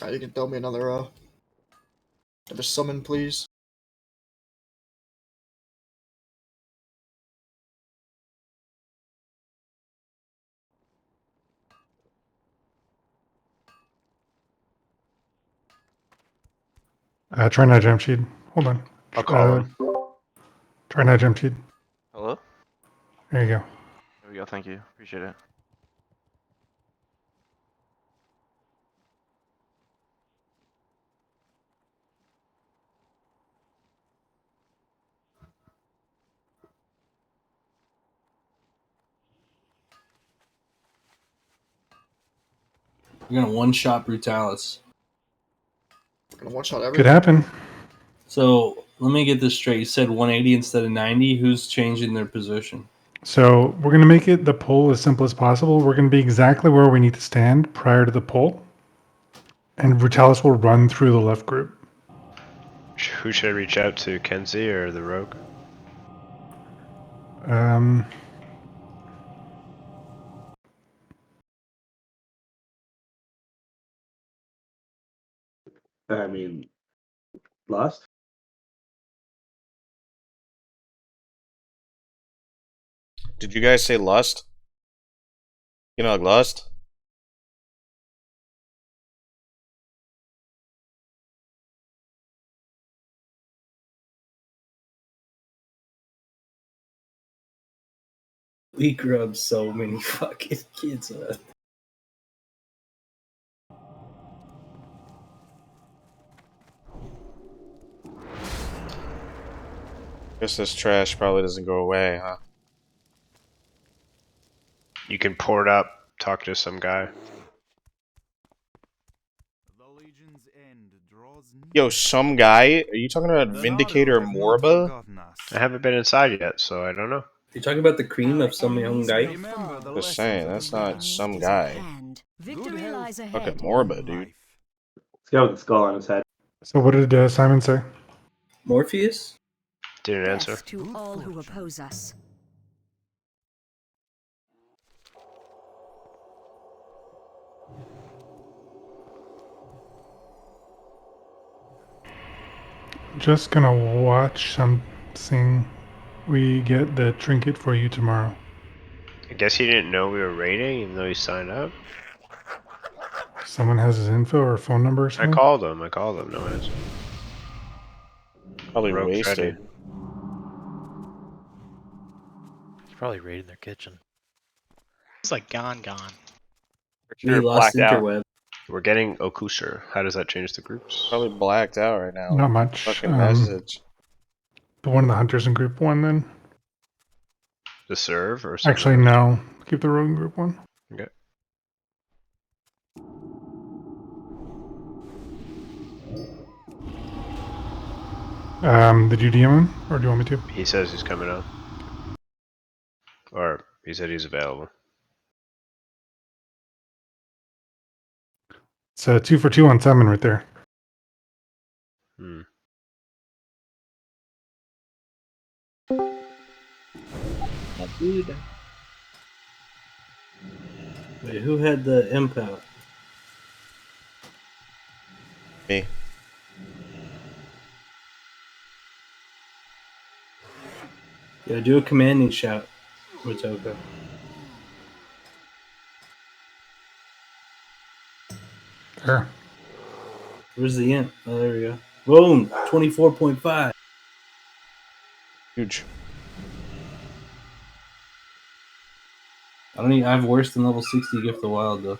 You can throw me another summon, please. Try not jump sheet. Hold on. I'll call him. Try not jump sheet. Hello? There you go. There we go, thank you. Appreciate it. You're gonna one-shot Brutallis. We're gonna one-shot everything. Could happen. So let me get this straight. You said 180 instead of 90. Who's changing their position? So we're going to make it the pull as simple as possible. We're going to be exactly where we need to stand prior to the pull. And Brutallis will run through the left group. Who should I reach out to, Kenzie or the rogue? I mean, Lust? Did you guys say Lust? You know, like Lust? We grew up so many fucking kids. Guess this trash probably doesn't go away, huh? You can port up, talk to some guy. Yo, some guy? Are you talking about Vindicator Morba? I haven't been inside yet, so I don't know. You're talking about the cream of some young guy? Just saying, that's not some guy. Fucking Morba, dude. This guy with the skull on his head. So what did Simon say? Morpheus? Didn't answer. Death to all who oppose us. Just going to watch something. We get the trinket for you tomorrow. I guess he didn't know we were raiding, even though he signed up. Someone has his info or phone number or something? I called him, no answer. Probably Rogue's wasted. ready. He's probably raiding their kitchen. It's like gone. We lost blacked out. interweb. We're getting Okusher. How does that change the groups? Probably blacked out right now. Not much. Fucking message. The one of the hunters in group 1 then. The serve or something? Actually, no. Keep the rogue in group 1. Okay. Did you DM him, or do you want me to? He says he's coming up. Or he said he's available. It's 2 for 2 on Simon right there. Hmm. Dude. Wait, who had the imp out? Me. Yeah, do a commanding shout. Watoka. There. Where's the imp? Oh, there we go. Boom! 24.5. Huge. I have worse than level 60 Gift of the Wild, though.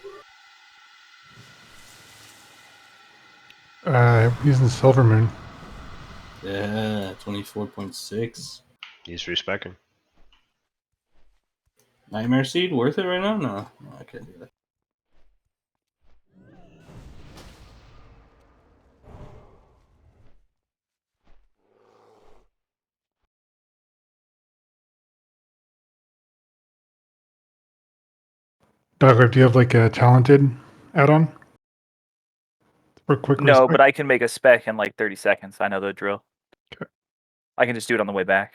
Using Silver Moon. Yeah, 24.6. He's respecting. Nightmare Seed, worth it right now? No, I can't do that. Dogger, do you have like a talented add-on? For quick No, respect? but I can make a spec in like 30 seconds. I know the drill. Okay. I can just do it on the way back.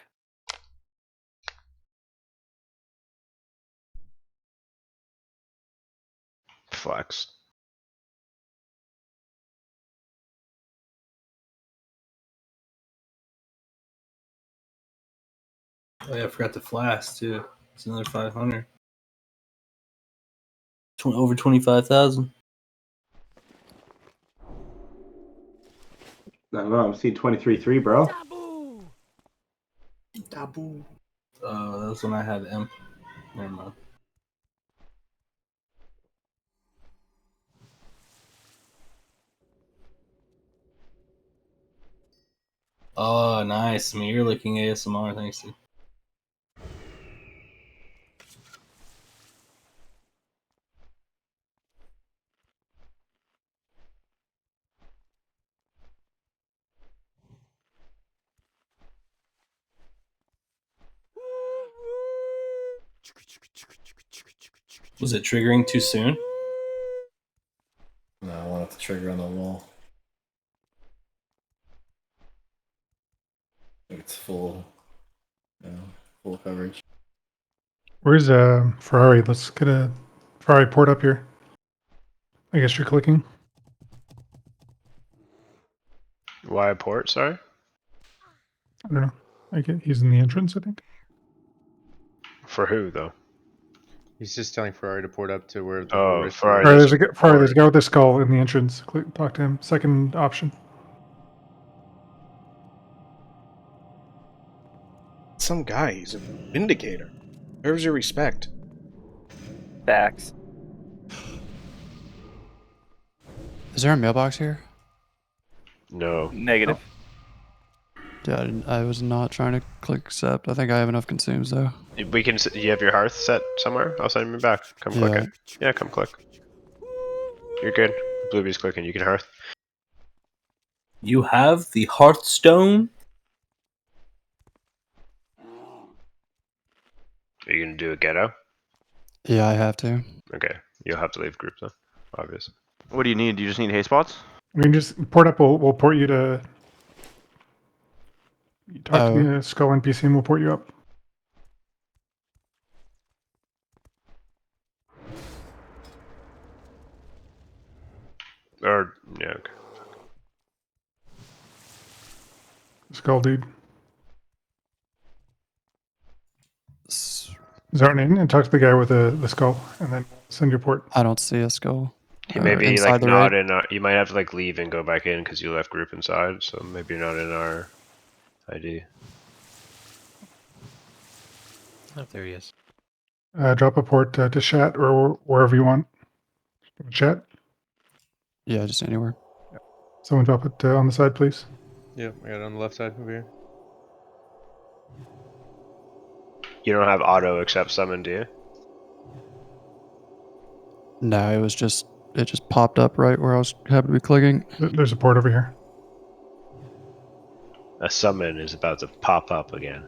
Flex. Oh yeah, I forgot the flask too. It's another 500. Over 25,000. I don't know. I'm seeing 23-3, bro. Taboo. That was when I had imp. Never mind. Oh, nice. I mean, you're looking ASMR, thanks to. Was it triggering too soon? No, I want it to trigger on the wall. It's full, full coverage. Where's Ferrari? Let's get a Ferrari port up here. I guess you're clicking. Why a port, sorry? I don't know. He's in the entrance, I think. For who, though? He's just telling Ferrari to port up to where the Oh, wrist Ferrari. Ferrari, There's there's a guy with a skull in the entrance. Talk to him. Second option. Some guy, he's a vindicator. Where's your respect? Facts. Is there a mailbox here? No. Negative. Yeah, I was not trying to click accept. I think I have enough consumes though. We can. You have your hearth set somewhere? I'll send him back. Come click it. Yeah, come click. You're good. Bluebee's clicking. You can hearth. You have the Hearthstone? Are you gonna do a ghetto? Yeah, I have to. Okay. You'll have to leave group though. Obviously. What do you need? Do you just need hay spots? We can just port up. We'll port you to. You talk to the skull NPC and we'll port you up. Or yeah. Okay. Skull dude. Zone in and talk to the guy with the skull, and then send your port. I don't see a skull. He may be inside like the not raid. in. You might have to like leave and go back in because you left group inside. So maybe you're not in our ID. Oh, there he is. Drop a port to chat or wherever you want. Chat. Yeah, just anywhere. Someone drop it on the side, please. Yeah, I got it on the left side over here. You don't have auto accept summon, do you? No, it just popped up right where I was happened to be clicking. There's a port over here. A summon is about to pop up again.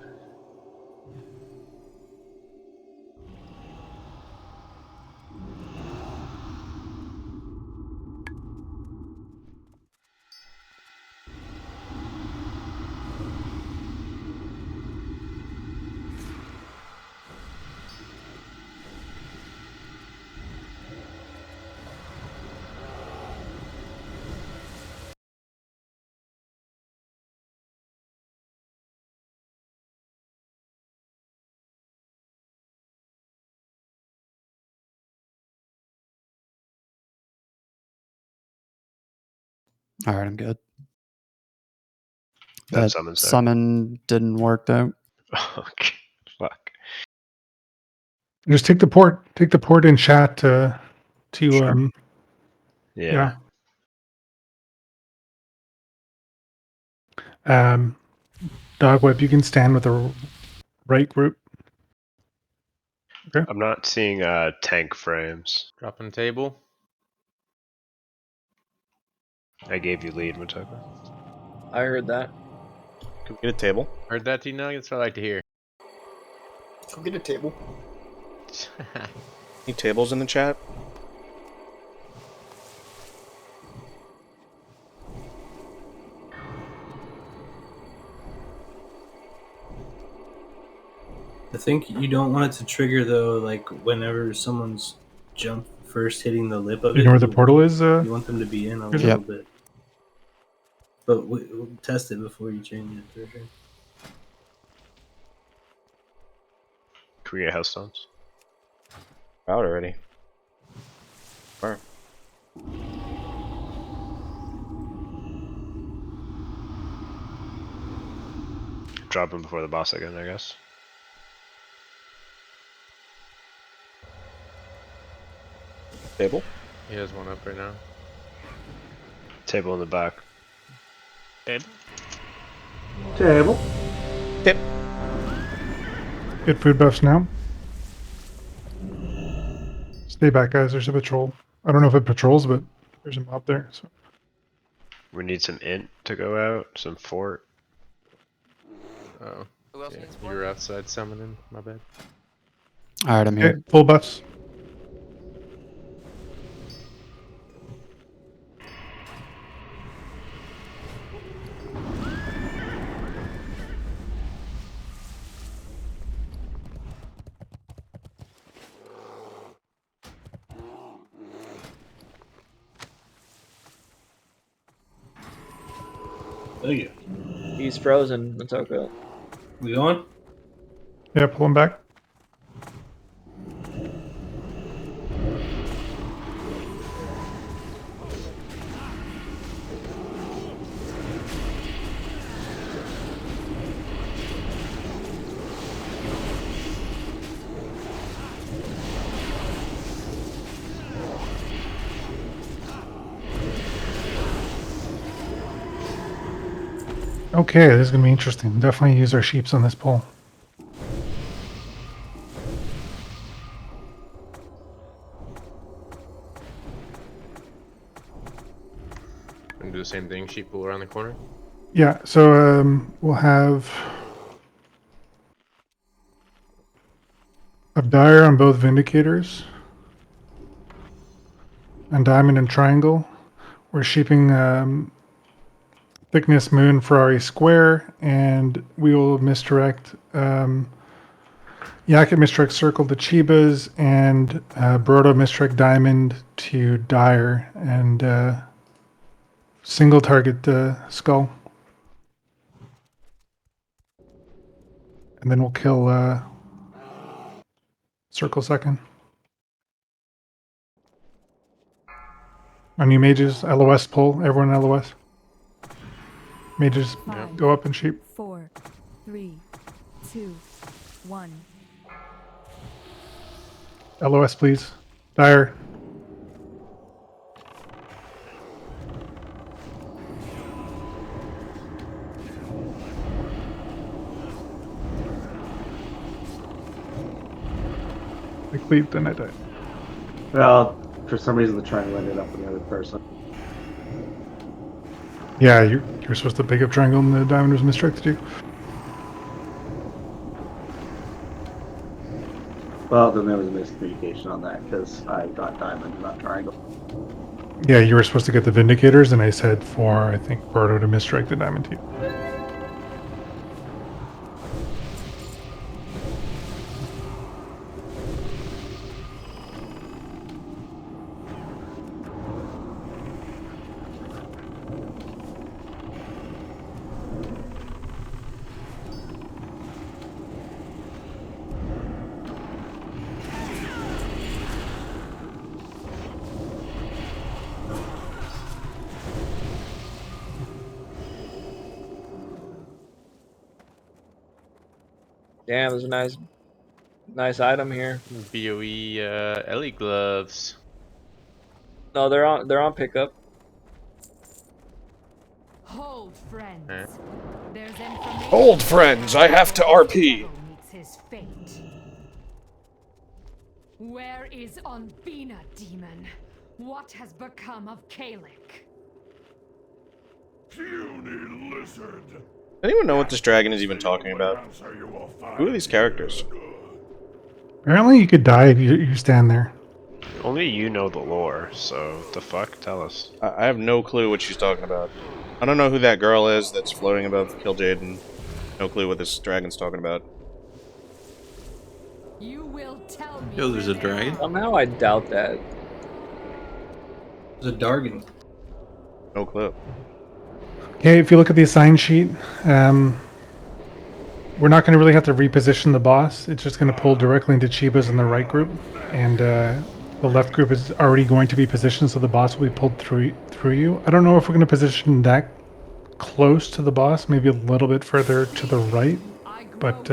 All right, I'm good. That summon's there. Summon didn't work though. Okay. Fuck. Just take the port. Take the port in chat to Sure. yeah. Dog whip. You can stand with the right group. Okay. I'm not seeing tank frames. Dropping table. I gave you lead, Motoko. I heard that. Can we get a table? Heard that, T-Nug? That's what I like to hear. Go get a table. Any tables in the chat? I think you don't want it to trigger though, like whenever someone's jump first hitting the lip of it. You know where the portal is? You want them to be in a little bit. But we'll test it before you change it. For sure. Can we get hellstones? Out already. Where? Drop him before the boss again, I guess. Table? He has one up right now. Table in the back. Table. Tip. Get food buffs now. Stay back, guys. There's a patrol. I don't know if it patrols, but there's a mob there. So We need some int to go out, some fort. Oh. Who else Yeah, needs you one? were outside summoning, my bad. All right, I'm okay, here. full buffs. Oh yeah. He's frozen. It's okay. We going? Yeah, pull him back. Okay, this is gonna be interesting. Definitely use our sheeps on this pull. And do the same thing, sheep pull around the corner. Yeah, so we'll have a dire on both Vindicators and Diamond and Triangle. We're sheeping Thickness Moon Ferrari Square, and we will misdirect Yakut misdirect Circle to Chibas, and Brodo misdirect Diamond to Dire, and single target Skull. And then we'll kill Circle second. On you mages, LOS pull, everyone LOS. Mages, go up and sheep. 4, 3, 2, 1. LOS please. Dire. I cleaved, then I died. Well, for some reason the triangle ended up on the other person. Yeah, you're supposed to pick up triangle and the diamond was misdirected you. Well, then there was a miscommunication on that because I got diamond, not triangle. Yeah, you were supposed to get the Vindicators, and I said for, I think, Birdo to misdirect the diamond to you. Damn, there's a nice item here. BOE Ellie gloves. No, they're on pickup. Hold, friends. Eh? There's information. Hold, friends, I have to RP. Devil meets his fate. Where is Onbina, demon? What has become of Kalik? Puny lizard. Anyone know what this dragon is even talking about? Who are these characters? Apparently you could die if you stand there. Only you know the lore, so the fuck? Tell us. I have no clue what she's talking about. I don't know who that girl is that's floating above Killjade, and no clue what this dragon's talking about. You will tell me. Yo, there's a dragon. Somehow I doubt that. There's a Dargan. No clue. Okay, if you look at the assign sheet, we're not going to really have to reposition the boss. It's just going to pull directly into Chiba's in the right group, and the left group is already going to be positioned, so the boss will be pulled through you. I don't know if we're going to position that close to the boss, maybe a little bit further to the right, but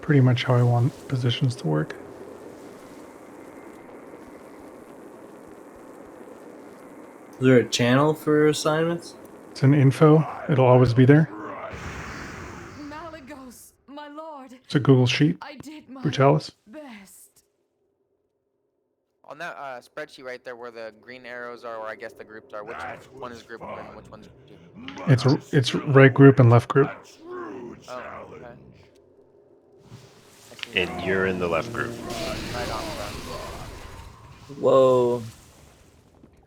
pretty much how I want positions to work. Is there a channel for assignments? It's an info. It'll always be there. Malagos, my lord. It's a Google Sheet. I did my Brutallis. best. On that spreadsheet right there where the green arrows are, or I guess the groups are, which one is group 1 and which one's group 2? It's right group and left group. Oh, okay. And you're in the left group. Right on, Whoa.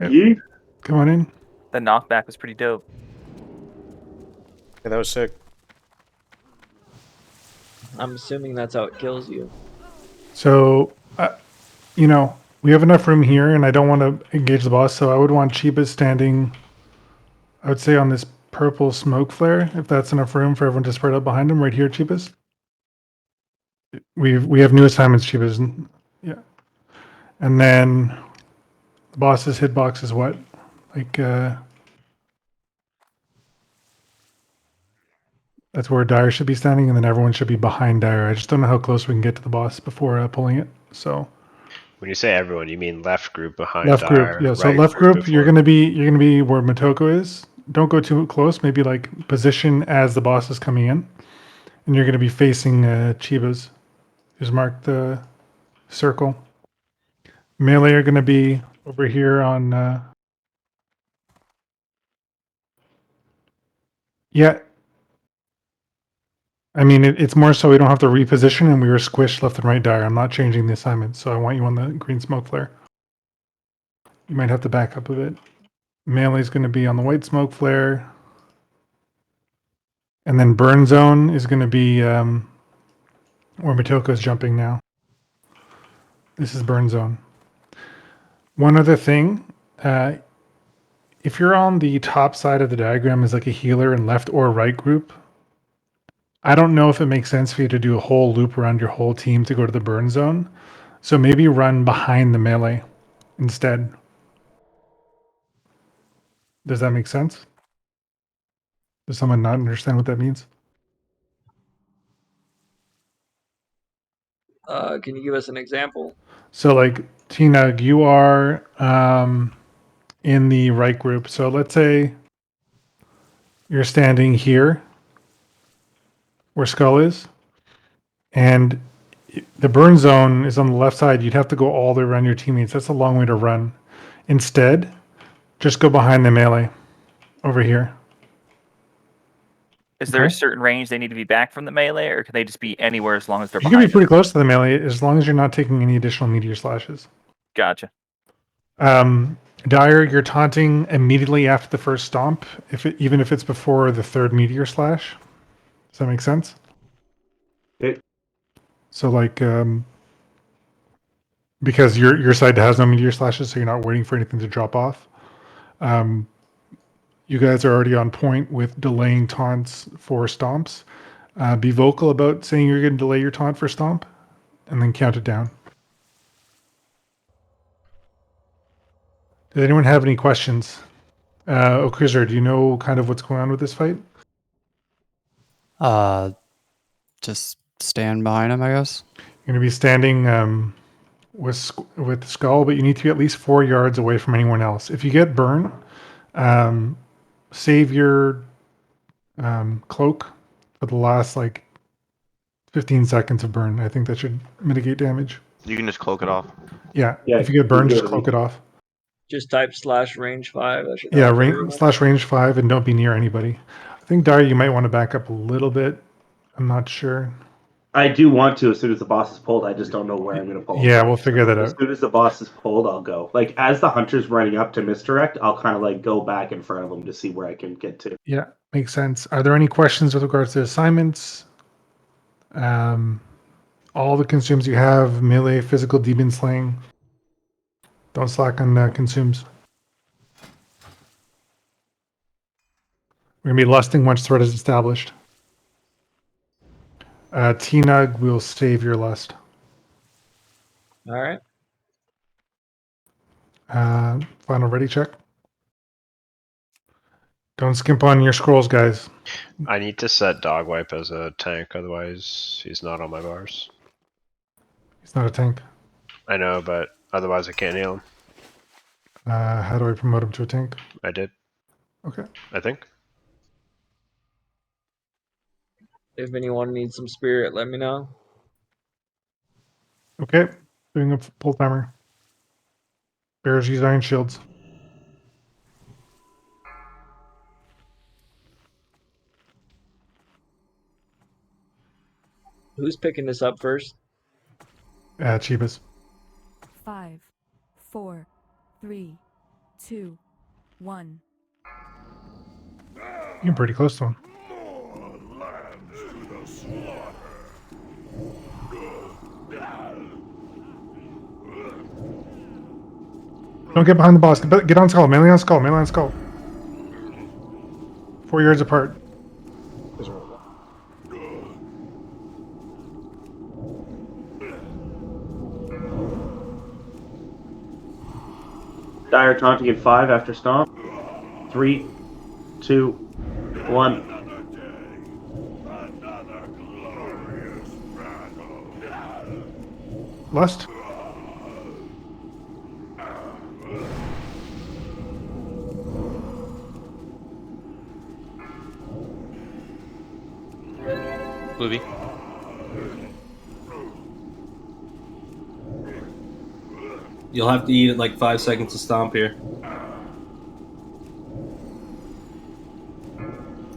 Yep. Come on in. The knockback was pretty dope. Yeah, that was sick. I'm assuming that's how it kills you. So, you know, we have enough room here, and I don't want to engage the boss, so I would want Chiba standing, I would say, on this purple smoke flare, if that's enough room for everyone to spread out behind him. Right here, Chibas. We have new assignments, Chibas. Yeah. And then the boss's hitbox is what? Like, that's where Dyer should be standing, and then everyone should be behind Dyer. I just don't know how close we can get to the boss before pulling it. So when you say everyone, you mean left group behind left Dyer, group, yeah. So right left group, before. you're gonna be where Motoko is. Don't go too close. Maybe like position as the boss is coming in, and you're gonna be facing Chiba's, who's marked the circle. Melee are gonna be over here on. Yeah. I mean, it's more so we don't have to reposition, and we were squished left and right, Dyer. I'm not changing the assignment, so I want you on the green smoke flare. You might have to back up a bit. Melee is going to be on the white smoke flare. And then burn zone is going to be where Mitoko is jumping now. This is burn zone. One other thing, if you're on the top side of the diagram as like a healer in left or right group, I don't know if it makes sense for you to do a whole loop around your whole team to go to the burn zone. So maybe run behind the melee instead. Does that make sense? Does someone not understand what that means? Can you give us an example? So like Tina, you are in the right group. So let's say you're standing here where Skull is, and the burn zone is on the left side. You'd have to go all the way around your teammates. That's a long way to run. Instead, just go behind the melee over here. Is there a certain range they need to be back from the melee, or can they just be anywhere as long as they're You behind can be pretty close to the melee as long as you're not taking any additional meteor slashes. Gotcha. Dyer, you're taunting immediately after the first stomp, even if it's before the third meteor slash. Does that make sense? So like, because your side has no meteor slashes, so you're not waiting for anything to drop off. You guys are already on point with delaying taunts for stomps. Be vocal about saying you're going to delay your taunt for stomp, and then count it down. Does anyone have any questions? Okrizer, do you know kind of what's going on with this fight? Just stand behind him, I guess. You're going to be standing with Skull, but you need to be at least 4 yards away from anyone else. If you get burn, save your cloak for the last like 15 seconds of burn. I think that should mitigate damage. You can just cloak it off. Yeah, if you get burned, just cloak it off. Just type /range 5. That should Yeah, help everyone. range 5, and don't be near anybody. I think, Dyer, you might want to back up a little bit. I'm not sure. I do want to as soon as the boss is pulled. I just don't know where I'm going to pull. Yeah, we'll figure that As out. soon as the boss is pulled, I'll go. Like, as the hunter's running up to misdirect, I'll kind of like go back in front of him to see where I can get to. Yeah, makes sense. Are there any questions with regards to assignments? All the consumes you have, melee, physical, demon slaying. Don't slack on consumes. We're going to be lusting once threat is established. T-Nug will save your lust. All right. Final ready check. Don't skimp on your scrolls, guys. I need to set dog wipe as a tank, otherwise he's not on my bars. He's not a tank. I know, but otherwise I can't heal him. How do I promote him to a tank? I did. Okay. I think. If anyone needs some spirit, let me know. Okay. Doing a pull timer. Bears use iron shields. Who's picking this up first? Chivas. 5, 4, 3, 2, 1. You're pretty close to him. Don't get behind the boss. Get on skull. Melee on skull. Melee on skull. 4 yards apart. Dire taunting in 5 after stomp. 3, 2, 1. Lust. Bluey. You'll have to eat it like 5 seconds to stomp here.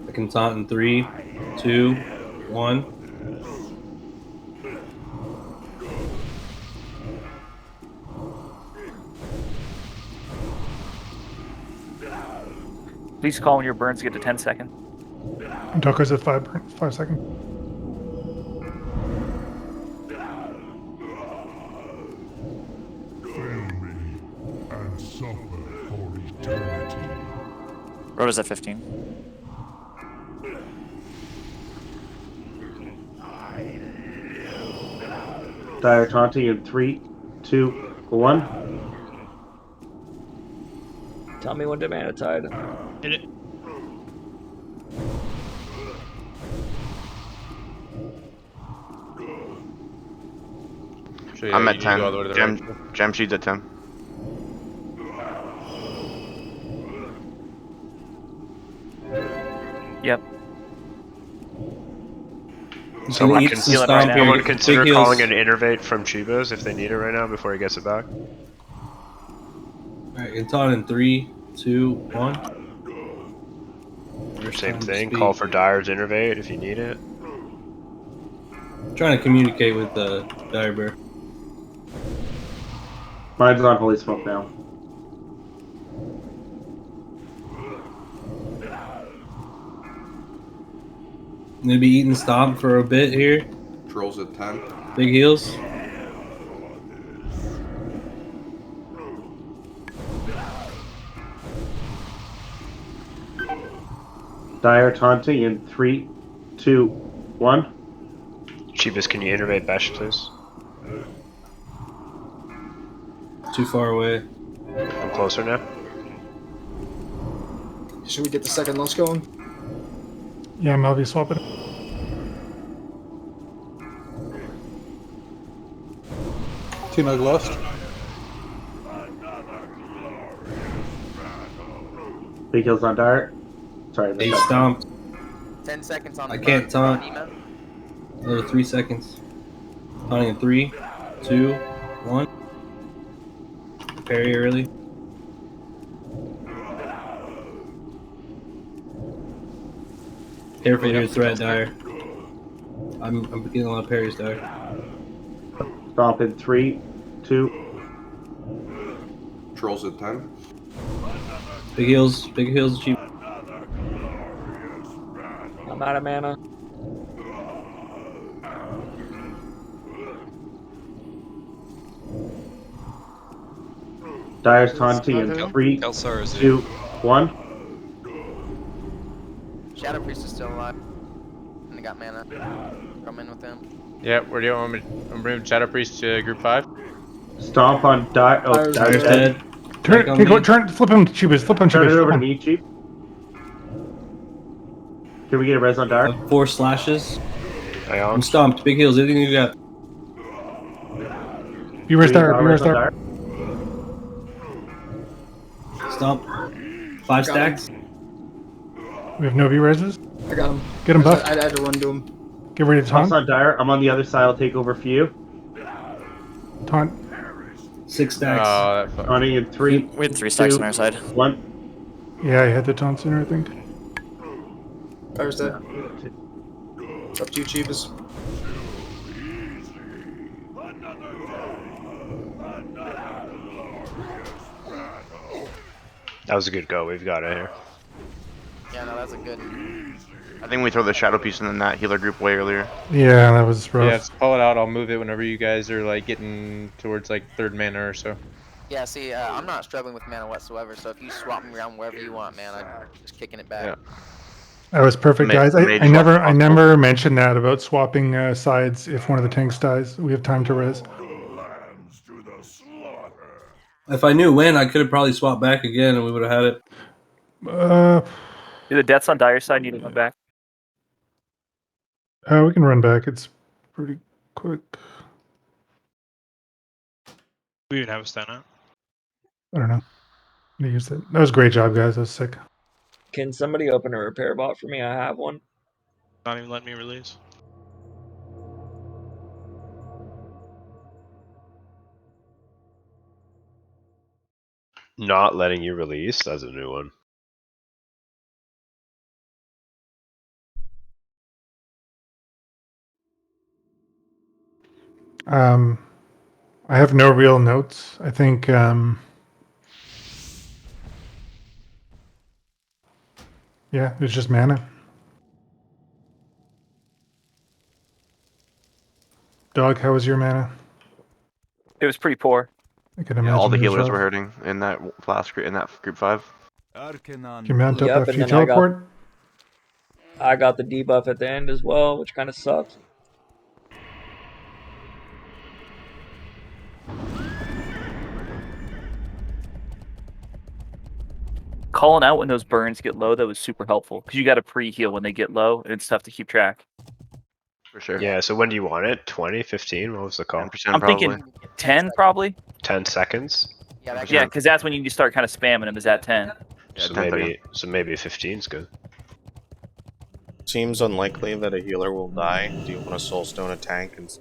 I can taunt in 3, 2, 1. Please call when your burns get to 10 seconds. Doko's at 5 seconds. Rhoda's at 15. Dire taunting in 3, 2, 1. Tell me when to mana tide. Hit it. So, I'm you at need to go all the way to 10. the right. Gem sheet's at 10. Yep. Someone eat some stomp here. someone Big consider heals. calling an innervate from Chivas if they need it right now before he gets it back. Alright, can taunt in 3, 2, 1. Same thing. Call for Dire's innervate if you need it. I'm trying to communicate with the Dire Bear. Mine's on Holy Smoke now. I'm gonna be eating stomp for a bit here. Trolls at 10. Big heals. Dire taunting in 3, 2, 1. Chivas, can you innervate Besh, please? Too far away. I'm closer now. Should we get the second lunch going? Yeah, Melvi swapping. T-Nug lust. Big heals on Dire. Sorry, They stomped. 10 seconds on the I can't burn. taunt. Another 3 seconds. Taunting in 3, 2, 1. Parry early. Careful your threat, Dire. I'm getting a lot of parries, Dire. Stomp in 3, 2. Trolls at 10. Big heals, cheap. I'm out of mana. Dire's taunting in 3, 2, 1. Shadow Priest is still alive. In the you got mana. Come in with him. Yeah, where do you want me to move Shadow Priest to group 5? Stomp on Dire. Oh, Dire's Dire's dead. dead. Turn, on take, me. turn, flip him, Chubas. Flip him, Turn it Chubas. over to Flip him. me, Chief. Can we get a res on Dire? 4 slashes. Hang I'm on. stomped. Big heals. Anything you got? Be res there. Be Res res on there. Dire? Stomp. 5 stacks. We have no V reses. I got him. Get him buffed. I had to run to him. Get ready to Toss taunt. on Dire. I'm on the other side. I'll take over for you. Taunt. 6 stacks. Oh, that fuck. Taunting in 3. We had 3 stacks 2, on our side. 1. Yeah, I had the taunt sooner, I think. Dire's dead. Up to you, Chivas. That was a good go. We've got it here. Yeah, no, that's a good. I think we throw the shadow piece in that healer group way earlier. Yeah, that was rough. Yeah, just pull it out. I'll move it whenever you guys are like getting towards like 3rd mana or so. Yeah, see, I'm not struggling with mana whatsoever. So if you swap me around wherever you want, man, I'm just kicking it back. Yeah. That was perfect, guys. I never mentioned that about swapping sides if one of the tanks dies. We have time to res. If I knew when, I could have probably swapped back again and we would have had it. Do the deaths on Dire side need to come back? We can run back. It's pretty quick. We even have a stun out. I don't know. I used it. That was a great job, guys. That was sick. Can somebody open a repair bot for me? I have one. Not even letting me release. Not letting you release. That's a new one. I have no real notes. I think yeah, it's just mana. Dog, how was your mana? It was pretty poor. I can Yeah, imagine all the it was healers rough. were hurting in that in that group 5. Can you mount up Yep, a and few then teleport? I got the debuff at the end as well, which kind of sucks. Calling out when those burns get low, that was super helpful. Because you got to pre-heal when they get low, and it's tough to keep track. For sure. Yeah, so when do you want it? 20, 15? What was the call? 10% I'm probably. thinking 10 probably. 10 seconds? Yeah, that Yeah, because that's when you start kind of spamming them is at 10. Yeah, So 10 maybe 15 is good. Seems unlikely that a healer will die. Do you want to soulstone a tank? And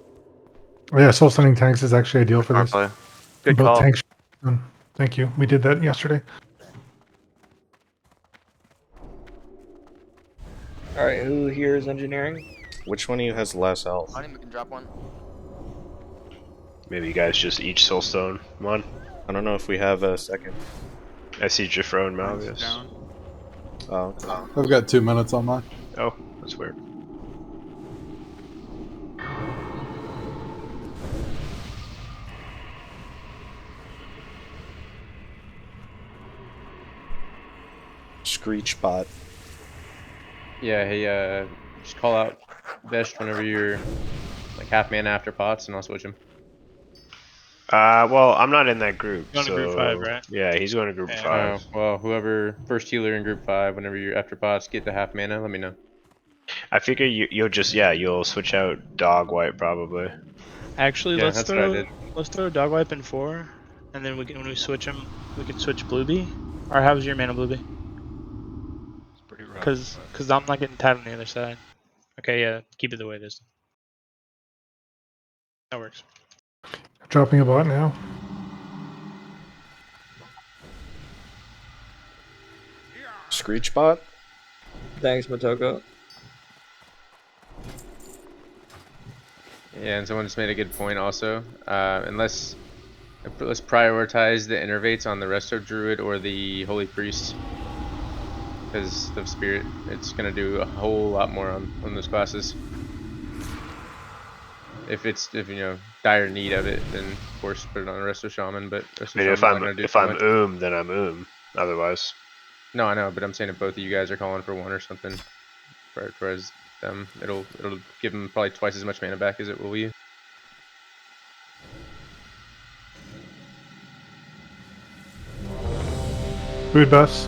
Oh, yeah, soul stunning tanks is actually ideal for Smart this. play. Good Both call. tanks. Thank you. We did that yesterday. Alright, who here is engineering? which one of you has less health? I think we can drop one. Maybe you guys just each soulstone one. I don't know if we have a second. I see Jafro and Malvius. Oh, okay. I've got 2 minutes on mine. Oh, that's weird. Screech bot. Yeah, hey, just call out Best whenever you're like half mana after pots, and I'll switch him. Well, I'm not in that group. You're on so... group 5, right? Yeah, he's going to group 5. Well, whoever first healer in group 5, whenever you're after pots, get to half mana, let me know. I figure you'll just, you'll switch out dog white probably. Actually, Yeah, let's that's what I did. throw dog wipe in 4, and then when we switch them, we can switch Bluebee. Or how's your mana, Bluebee? It's pretty rough. Because I'm not getting tied on the other side. Okay, yeah, keep it the way it is. That works. Dropping a bot now. Screech bot? Thanks, Motoko. Yeah, and someone just made a good point also. Let's prioritize the innervates on the Resto Druid or the Holy Priest. Because of Spirit, it's going to do a whole lot more on those classes. If you know, dire need of it, then of course put it on Resto Shaman, but Resto I mean, Shaman's if I'm then I'm Otherwise. No, I know, but I'm saying if both of you guys are calling for one or something, whereas them. It'll give them probably twice as much mana back as it will you. Food buffs,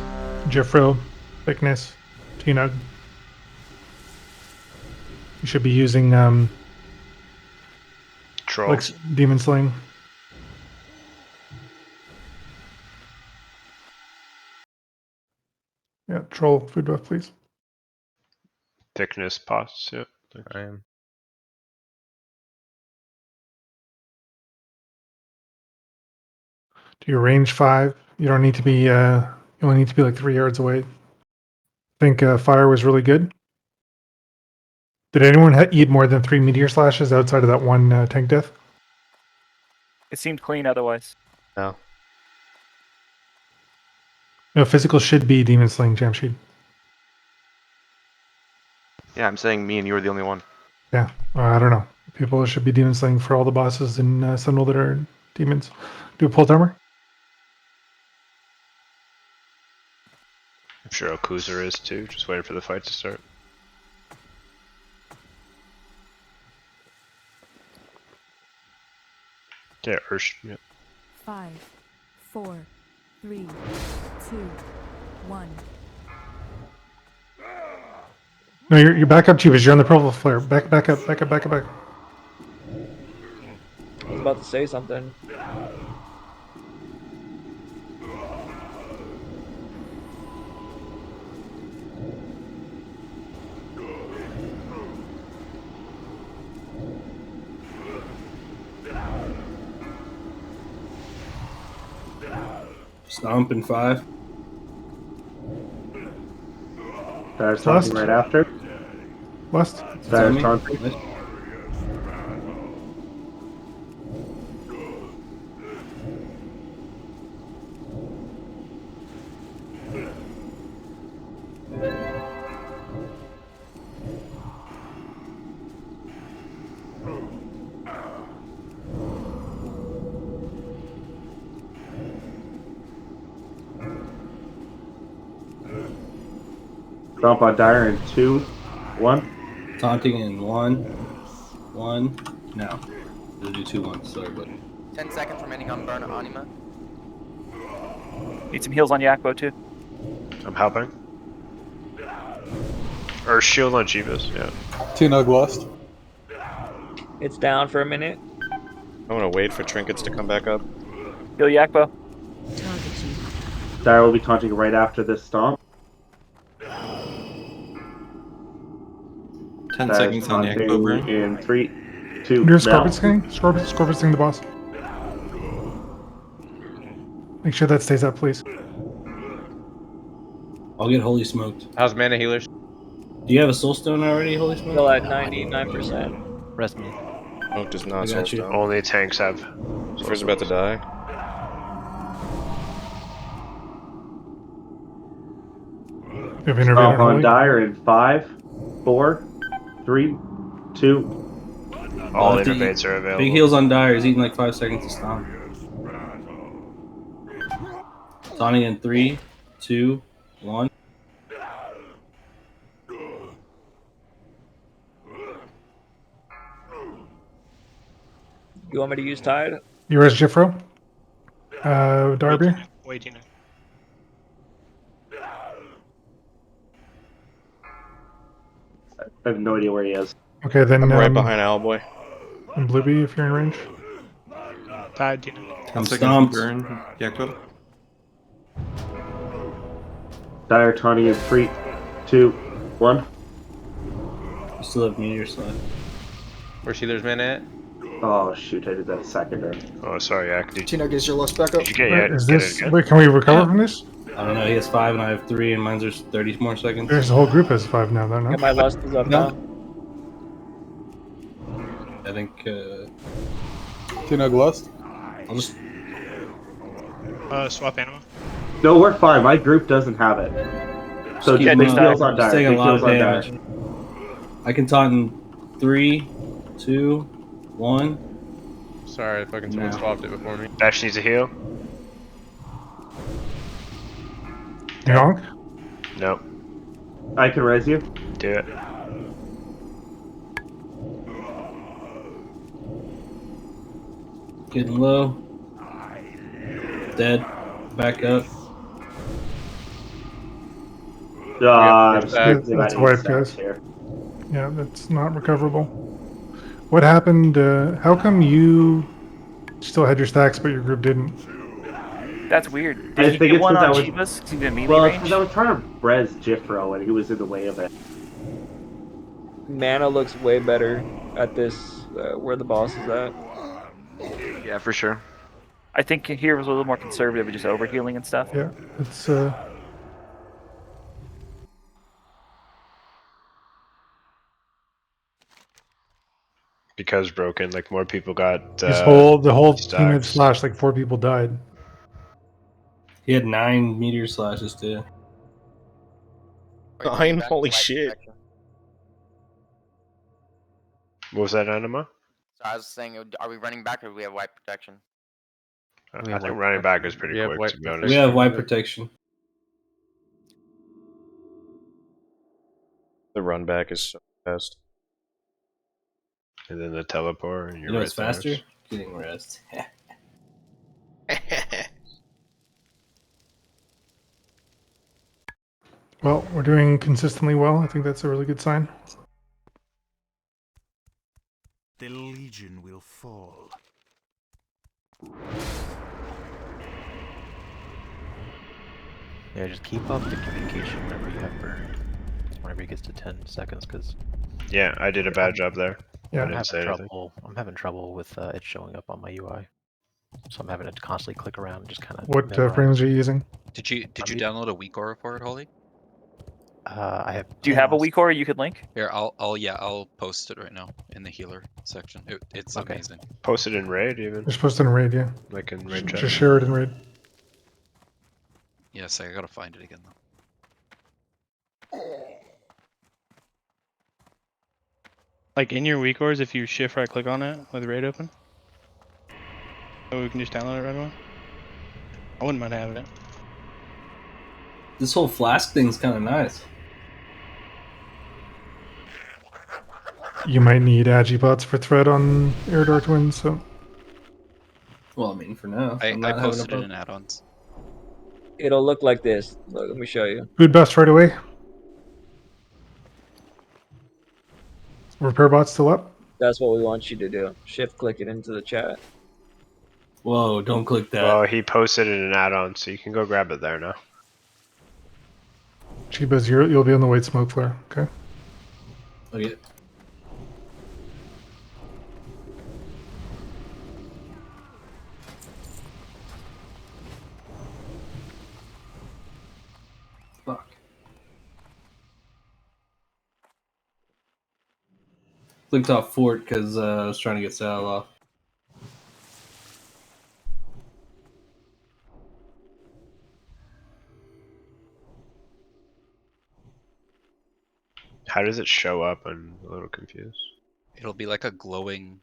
Jeffro, thickness, T-Nug. You should be using Troll. like Demon Sling. Yeah, troll food buff, please. Thickness pots, yeah. I am. Do your range 5. You don't need to be. You only need to be like 3 yards away. I think fire was really good. Did anyone eat more than 3 meteor slashes outside of that one tank death? It seemed clean otherwise. No. No, physical should be Demon Sling, Jamshed. Yeah, I'm saying me and you are the only one. Yeah, I don't know. People should be Demon Sling for all the bosses in Sunwell that are demons. Do a pull timer. I'm sure Okuzer is too, just waiting for the fight to start. Yeah, Ursh, yeah. 5, 4, 3, 2, 1. No, you're back up, Jeebus. You're on the purple flare. Back up. I was about to say something. Stomp in 5. Dire's taunting right after. Lust. Dire's taunting. Stomp on Dire in 2, 1. Taunting in 1. Now. We'll do 2 1. Sorry, buddy. 10 seconds remaining on burn Anima. Need some heals on Yakbo too. I'm helping. Or shield on Jeebus, yeah. T-Nug lost. It's down for a minute. I want to wait for trinkets to come back up. Heal Yakbo. Dire will be taunting right after this stomp. 10 seconds on the Yakbo burn. In 3, 2, Do a Scorpion Sting. Scorpion Sting the boss. Make sure that stays up, please. I'll get Holy Smoked. How's mana healers? Do you have a Soul Stone already, Holy Smoke? Still at 99%. Rest me. Smoke does not I got you. soulstone. Only tanks have. Zephyrs about to die. You have intervened Stomp on early. Dire in 5, 4, 3, 2. All innervates are available. Big heals on Dire. He's eating like 5 seconds to stomp. Taunting in 3, 2, 1. You want me to use Tide? You res Jeffro? Darby? Wait, Tina. I have no idea where he is. Okay, then I'm right behind Owlboy. and Blueby if you're in range. Tide, Tina. I'm Second stomped. burn. Yakbo. Dire taunting in 3, 2, 1. You still have Meteor Slash. Where's healers mana at? Oh shoot, I did that a second ago. Oh, sorry, Yak. T-Nug, is your lust back up? Did you get Wait, it? is Get this? it again? Wait, can we recover from this? I don't know. He has 5 and I have 3, and mine's are 30 more seconds. There's the whole group has 5 now, though, no? Yeah, my lust is up now. I think. T-Nug lost. I'll just. Swap Anima. No, we're fine. My group doesn't have it. So keep just big on- heals on just Dire. taking a Big lot heals of on damage. Dire. I can taunt in 3, 2, 1. Sorry, fucking someone No. swapped it before me. Bash needs a heal. Yonk? Nope. I can res you. Do it. Getting low. Dead. Back up. I'm Yeah, spending about that's 8 wiped, seconds guys. here. Yeah, that's not recoverable. What happened? How come you still had your stacks, but your group didn't? That's weird. I Did he think get it's one because on I was. Chivas? 'Cause he's in melee Well, it's because range? I was trying to res Jifro and he was in the way of it. Mana looks way better at this where the boss is at. Yeah, for sure. I think here was a little more conservative with just overhealing and stuff. Yeah, it's Because broken, like more people got the whole team had stacks. slashed. Like 4 people died. He had 9 meteor slashes too. Holy shit. What was that, Anima? So I was saying, are we running back or do we have white protection? I think running back is pretty quick, to be honest. We have white protection. The run back is so fast. And then the teleport, and You you're know right what's faster? there. Getting rest. Well, we're doing consistently well. I think that's a really good sign. The Legion will fall. Yeah, just keep up the communication whenever you have burned. Whenever it gets to 10 seconds, because Yeah, I did a bad job there. Yeah. I didn't say anything. I'm having trouble with it showing up on my UI. So I'm having to constantly click around and just kind of. What frames are you using? Did you download a weak aura for it, Holly? I have. Do you have a weak aura you could link? Here, I'll post it right now in the healer section. It's amazing. Post it in raid even. You're supposed to in raid, yeah. Like in raid chat. Just share it in raid. Yes, I gotta find it again though. Like in your weak ores, if you shift right click on it with raid open, so we can just download it right away. I wouldn't mind having it. This whole flask thing's kind of nice. You might need Agibots for thread on Eridor Twins, so. Well, I mean, for now. I I'm not having posted a it in add-ons. It'll look like this. Look, let me show you. Food bust right away. Repair bot still up. That's what we want you to do. Shift click it into the chat. Whoa, don't click that. Well, he posted it in an add-on, so you can go grab it there now. Chibas, you'll be on the white smoke flare, okay? Okay. Fuck. Clicked off fort because I was trying to get Sal off. How does it show up? I'm a little confused. It'll be like a glowing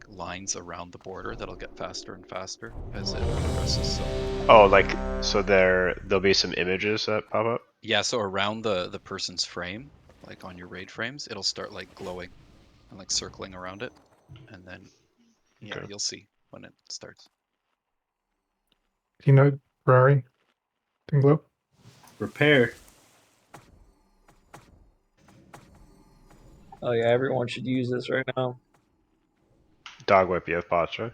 lines around the border that'll get faster and faster as it progresses. So. Oh, like so there'll be some images that pop up. Yeah, so around the person's frame, like on your raid frames, it'll start like glowing and like circling around it, and then yeah, Okay. you'll see when it starts. Do you know Ferrari? Tinglow? Repair. Oh yeah, everyone should use this right now. Dog whip, you have bots, right?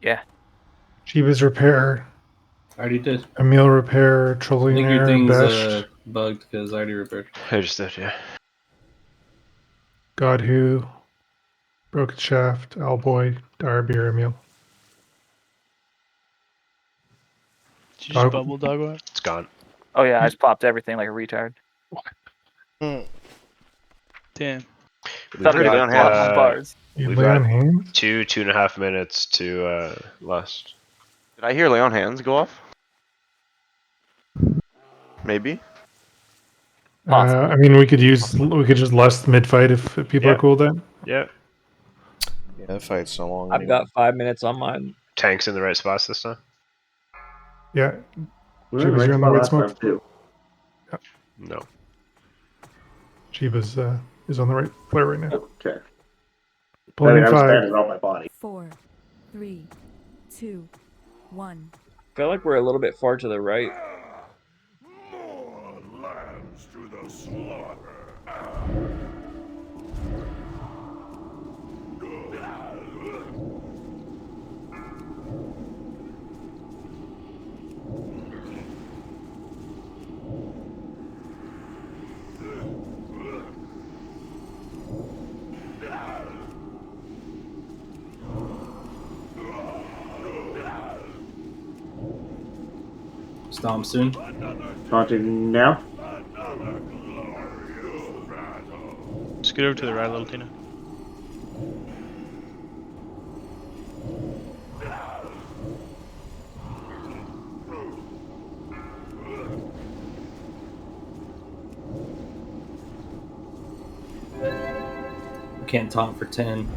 Yeah. Chibas repair. I already did. Emil repair. I think your Trillionaire. thing's Best. bugged because I already repaired. I just did, yeah. God Who. Broken Shaft. Owlboy. Direbeer. Emil. Did you just bubble dog what? It's gone. Oh yeah, I just popped everything like a retard. Damn. Thought Really it on was a lot more bars. You We've lay got on hands? 2.5 minutes to lust. Did I hear lay on hands go off? Maybe. I mean, we could just lust mid fight if people Yeah. are cool with that. Yeah. Yeah, that fight's so long. I've got 5 minutes on mine. Tanks in the right spots this time? Yeah. We're in the Chibas, right you're on the spot white last smoke. time too. No. Chibas is on the right flare right now. Okay. Pulling in I was 5. banded out my body. 4, 3, 2, 1. I feel like we're a little bit far to the right. More lambs to the slaughter. Stomp soon. Taunting now. Scoot over to the right a little, Tina. We can't taunt for 10.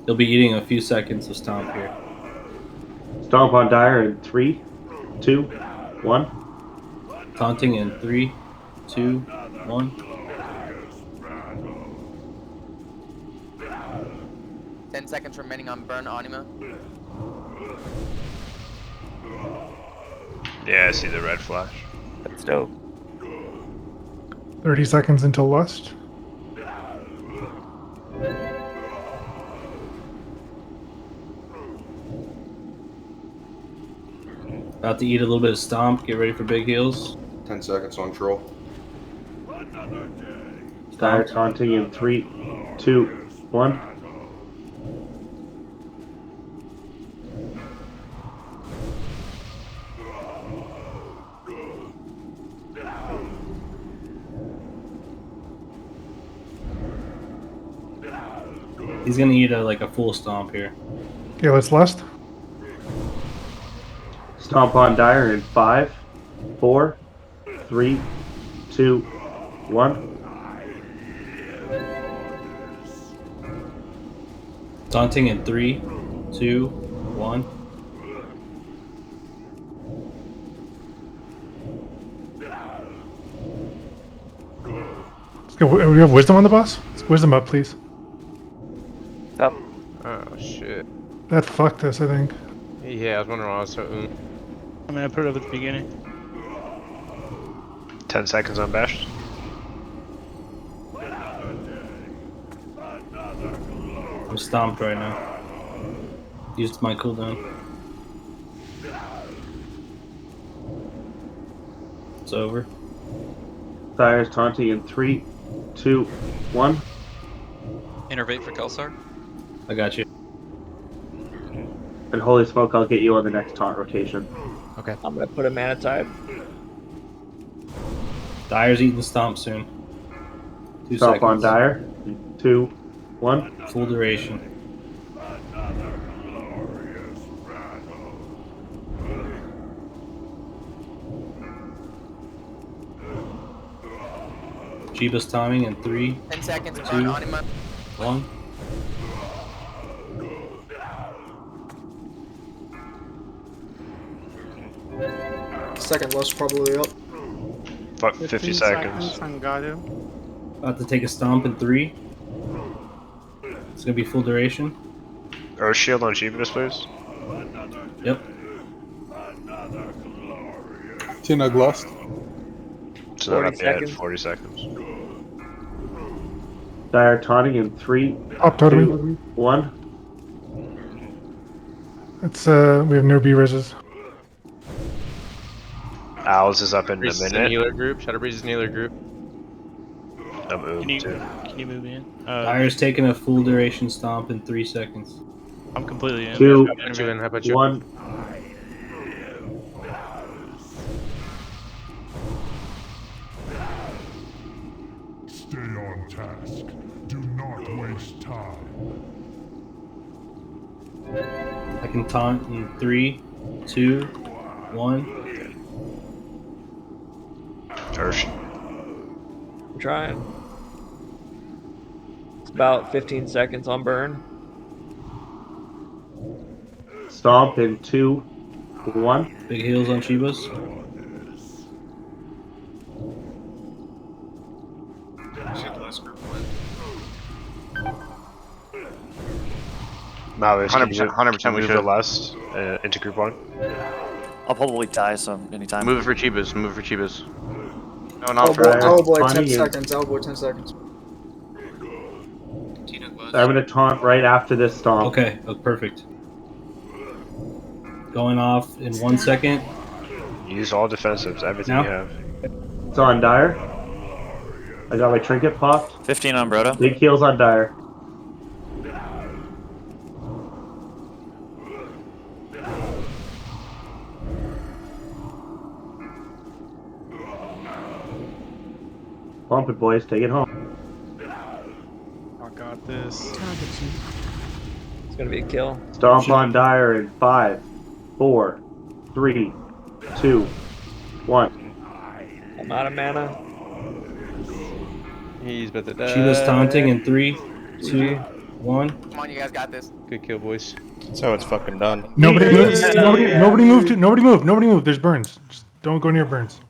He'll be eating a few seconds of stomp here. Stomp on Dire in 3, 2, 1. Taunting in 3, 2, 1. 10 seconds remaining on burn Anima. Yeah, I see the red flash. That's dope. 30 seconds until Lust. About to eat a little bit of stomp. Get ready for big heals. 10 seconds on troll. Dire taunting in 3, 2, 1. He's gonna eat like a full stomp here. Okay, let's Lust. Stomp on Dire in 5, 4, 3, 2, 1. Taunting in 3, 2, 1. Let's go. We have Wisdom on the boss? Let's Wisdom up, please. Up. Oh shit. That fucked us, I think. Yeah, I was wondering why I was so. I mean, I put it up at the beginning. 10 seconds on Bash. I'm stomped right now. Used my cooldown. It's over. Dire's taunting in 3, 2, 1. Innervate for Kelsar. I got you. And holy smoke, I'll get you on the next taunt rotation. Okay. I'm gonna put a mana type. Dire's eating stomp soon. 2 Stomp seconds. on Dire. 2, 1. Full duration. Jeebus timing in 3, 10 seconds, 2, burn Anima. 1. Second Lust probably up. 50 seconds. About to take a stomp in 3. It's gonna be full duration. Earth Shield on Jeebus, please. Yep. Tina Lust. So that'll 40 be at seconds. 40 seconds. Dire taunting in 3, Up totally. 2, 1. It's we have no B reses. Owls is up in Breeze a is in minute. healer group. Shadow Breeze is in healer group. I'm Can you, can you move in? Dire's taking a full duration stomp in 3 seconds. I'm completely in. 2, How about you in? How about you? 1. Stay on task. Do not waste time. I can taunt in 3, 2, 1. Earth. I'm trying. It's about 15 seconds on burn. Stomp in 2, 1. Big heals on Jeebus. Mallory, 100% we move the should. lust into group 1? I'll probably die some anytime. Move it for Chibas. Move it for Chibas. No, Oh not for boy, oh boy, 10 Funny is- seconds. Oh boy, 10 seconds. I'm gonna taunt right after this stomp. Okay, perfect. Going off in 1 second. Use all defensives, everything Now? you have. It's on Dire. I got my trinket popped. 15 on Brodo. Big heals on Dire. Bump it, boys. Take it home. I got this. It's gonna be a kill. Stomp on Dire in 5, 4, 3, 2, 1. I'm out of mana. He's about to die. She was taunting in 3, 2, 1. Come on, you guys got this. Good kill, boys. That's how it's fucking done. Nobody moved. Nobody moved. Nobody moved. Nobody moved. There's burns. Just don't go near burns.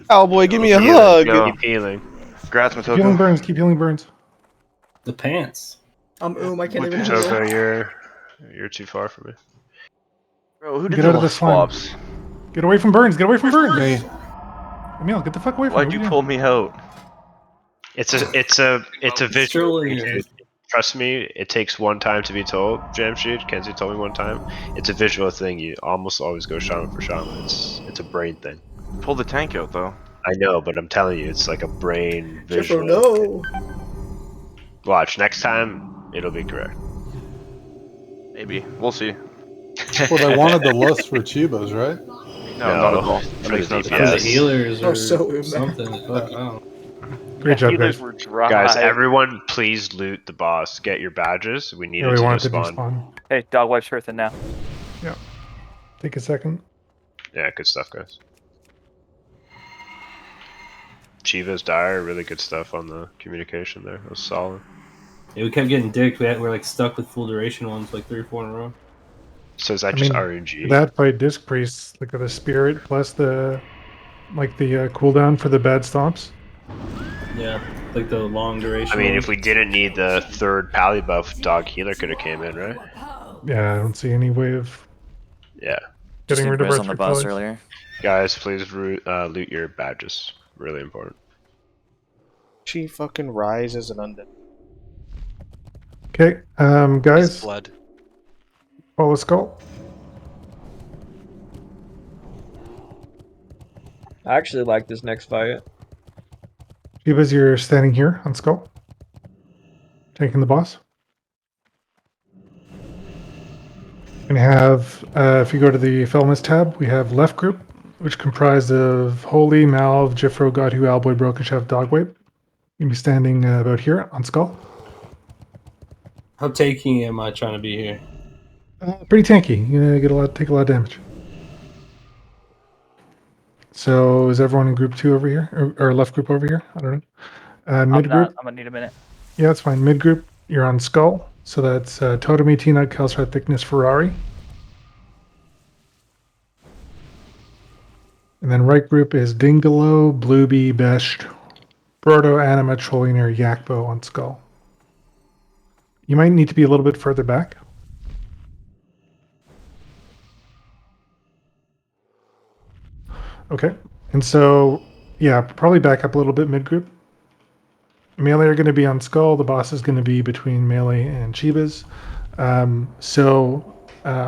Oh boy, give me a hug. Keep healing. Congrats, Keep healing Matoko. burns. Keep healing burns. The pants. I can't even Matoko, heal. you're too far from me. Bro, who did Get the out of the lust slime. swaps? Get away from burns. Get away from burns. Emil, get the fuck away from Why'd me. you What are pull me out? It's a visual. Trust me, it takes one time to be told. Jamshed, Kenzie told me one time. It's a visual thing. You almost always go shaman for shaman. It's a brain thing. Pull the tank out though. I know, but I'm telling you, it's like a brain Jeffro, visual. no. Watch, next time it'll be correct. Maybe. We'll see. Well, they wanted the lust for Chibas, right? No, not at all. For Makes the no DPS. For the healers or so something. Fuck, I don't. Great job, Healers guys. were dry. Guys, everyone, please loot the boss. Get your badges. We need Yeah, it we to want it to despawn. despawn. Hey, dog wife's earthing now. Yeah. Take a second. Yeah, good stuff, guys. Chiva's Dire, really good stuff on the communication there. That was solid. Yeah, we kept getting dicked. We're like stuck with full duration ones like 3 or 4 in a row. So is that just RNG? That by Disc Priest, like the spirit plus the cooldown for the bad stomps. Yeah, like the long duration. I mean, ones. if we didn't need the third pally buff, Dog Healer could have came in, right? Yeah, I don't see any way of Yeah. getting rid of our on the three bus colors. earlier. Guys, please loot your badges. Really important. She fucking rises an undead. Okay, guys, Blood. follow Skull. I actually like this next fight. Shivas, you're standing here on Skull, taking the boss. We have, if you go to the Felmus tab, we have left group, which comprised of Holy, Malv, Jifro, Godhu, Alboy, Broken Chef, Dogwape. You'll be standing about here on Skull. How tanky am I trying to be here? Pretty tanky. You're gonna take a lot of damage. So is everyone in group 2 over here, or left group over here? I don't know. Mid group. I'm gonna need a minute. Yeah, that's fine. Mid group, you're on Skull. So that's Totemi, Tina, Kelsar, Thickness, Ferrari. And then right group is Dingalo, Bluebee, Best, Brodo, Anima, Trollionaire, Yakbo on Skull. You might need to be a little bit further back. Okay. And so, yeah, probably back up a little bit mid group. Melee are going to be on Skull. The boss is going to be between Melee and Chibas.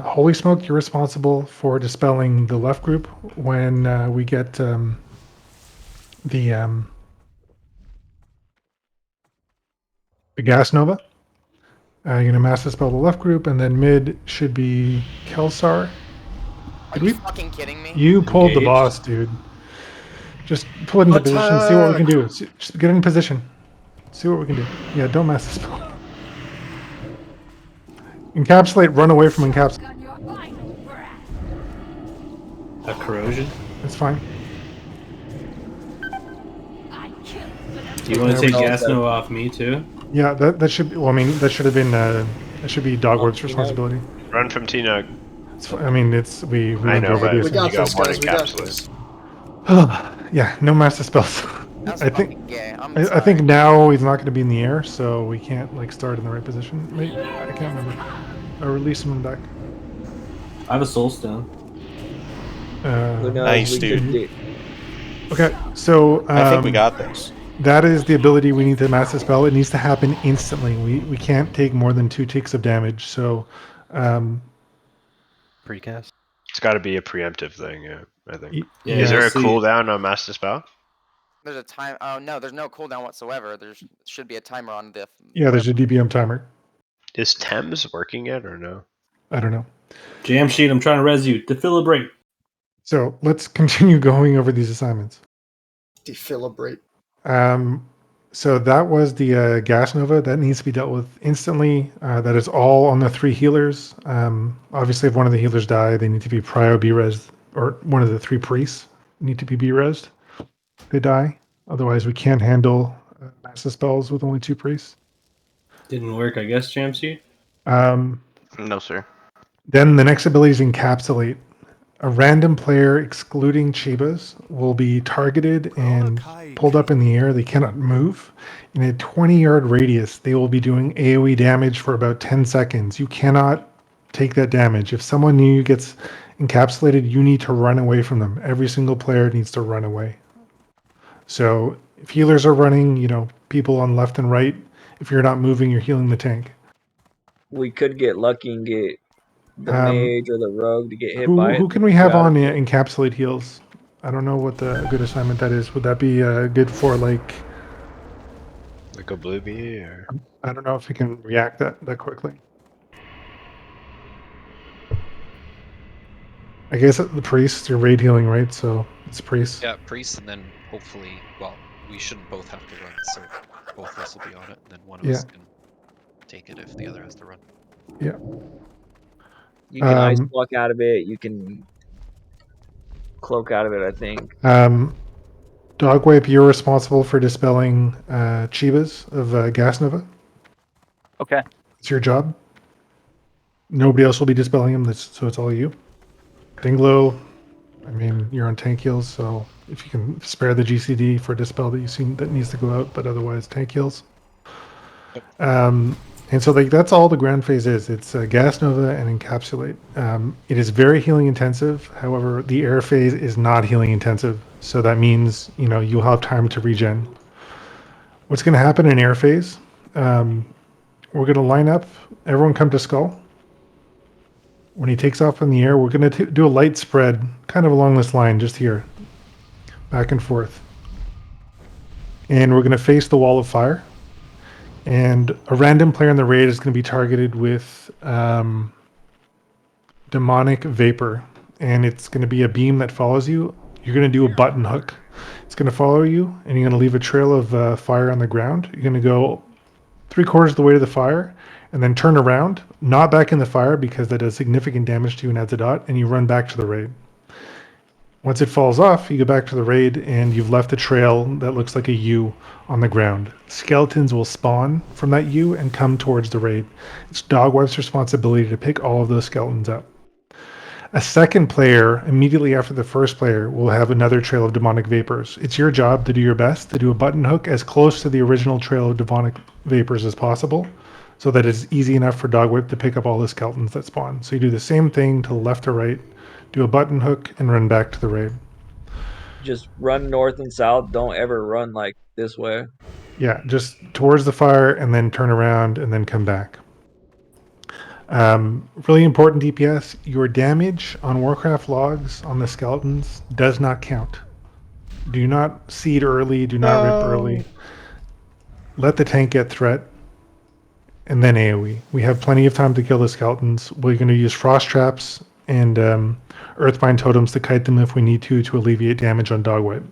Holy Smoke, you're responsible for dispelling the left group when we get the Gas Nova. You're going to mass dispel the left group, and then mid should be Kelsar. Are you fucking kidding me? You pulled the Engaged. boss, dude. Just pull it into position, see what we can do. Just get in position. See what we can do. Yeah, don't mass dispel. Encapsulate, run away from encapsulate. A corrosion? That's fine. Do you want to take Gasno off me too? Yeah, that should be, well, I mean, that should have been, that should be Dogwarp's responsibility. Run from T-Nug. I mean, we I know, but do you got this, one guys, we got encapsulate. Yeah, no master spells. That's I think fucking gay. I'm I think now he's not going to be in the air, so we can't like start in the right position. Maybe, I can't remember. I'll release someone back. I have a soul stone. Who knows? Nice, We dude. could get. Okay, so I think we got this. That is the ability we need to mass dispel. It needs to happen instantly. We can't take more than 2 ticks of damage. So, Precast. It's got to be a preemptive thing. Yeah, I think. Yeah, Is there a see- cooldown on mass dispel? There's a time. Oh no, there's no cooldown whatsoever. There should be a timer on the. yeah. There's a DBM timer. Is Thames working yet or no? I don't know. Jamsheed, I'm trying to res you. Defibrate. So let's continue going over these assignments. Defibrate. So that was the gas nova that needs to be dealt with instantly. That is all on the 3 healers. Obviously, if one of the healers die, they need to be prio B-res, or one of the 3 priests need to be B-resed. They die. Otherwise, we can't handle massive spells with only 2 priests. Didn't work, I guess, Jamsheed? No, sir. Then the next ability is Encapsulate. A random player, excluding Chibas, will be targeted and pulled up in the air. They cannot move. In a 20-yard radius, they will be doing AoE damage for about 10 seconds. You cannot take that damage. If someone near you gets encapsulated, you need to run away from them. Every single player needs to run away. So if healers are running, people on left and right, if you're not moving, you're healing the tank. We could get lucky and get the mage or the rogue to get hit by it. Who can we have on encapsulate heals? I don't know what the good assignment that is. Would that be good for like a blue bee or? I don't know if it can react that quickly. I guess the priest, you're raid healing, right? So it's priest. Yeah, priest, and then hopefully, well, we shouldn't both have to run, so both of us will be on it, and then one of us can take it if the other has to run. Yeah. You can ice block out of it. You can cloak out of it, I think. Dogwipe, you're responsible for dispelling Chibas of Gas Nova. Okay. It's your job. Nobody else will be dispelling them, so it's all you. Dinglo, I mean, you're on tank heals, so if you can spare the GCD for a dispel that you see that needs to go out, but otherwise tank heals. And so that's all the ground phase is. It's Gas Nova and Encapsulate. It is very healing intensive. However, the air phase is not healing intensive. So that means, you'll have time to regen. What's going to happen in air phase? We're going to line up. Everyone come to Skull. When he takes off in the air, we're going to do a light spread, kind of along this line, just here. Back and forth. And we're going to face the wall of fire. And a random player in the raid is going to be targeted with demonic vapor. And it's going to be a beam that follows you. You're going to do a button hook. It's going to follow you, and you're going to leave a trail of fire on the ground. You're going to go 3/4 of the way to the fire, and then turn around, not back in the fire because that does significant damage to you and adds a dot, and you run back to the raid. Once it falls off, you go back to the raid, and you've left a trail that looks like a U on the ground. Skeletons will spawn from that U and come towards the raid. It's Dogwipe's responsibility to pick all of those skeletons up. A second player, immediately after the first player, will have another trail of demonic vapors. It's your job to do your best to do a button hook as close to the original trail of demonic vapors as possible, so that it's easy enough for Dogwipe to pick up all the skeletons that spawn. So you do the same thing to the left or right, do a button hook, and run back to the raid. Just run north and south. Don't ever run like this way. Yeah, just towards the fire and then turn around and then come back. Really important DPS, your damage on Warcraft logs on the skeletons does not count. Do not seed early, do not rip early. Let the tank get threat, and then AoE. We have plenty of time to kill the skeletons. We're going to use frost traps and earthbind totems to kite them if we need to alleviate damage on Dogwipe.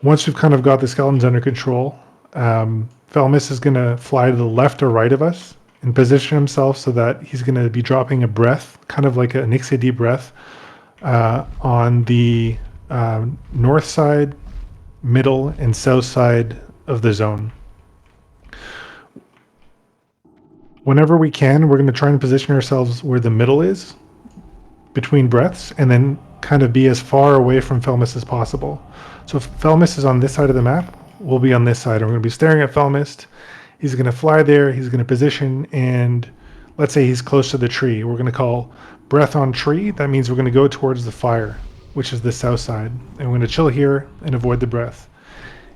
Once we've kind of got the skeletons under control, Felmis is going to fly to the left or right of us and position himself so that he's going to be dropping a breath, kind of like an Ixia breath, on the north side, middle, and south side of the zone. Whenever we can, we're going to try and position ourselves where the middle is, between breaths, and then kind of be as far away from Felmis as possible. So if Felmis is on this side of the map, we'll be on this side, and we're going to be staring at Felmis. He's going to fly there. He's going to position, and let's say he's close to the tree. We're going to call breath on tree. That means we're going to go towards the fire, which is the south side. And we're going to chill here and avoid the breath.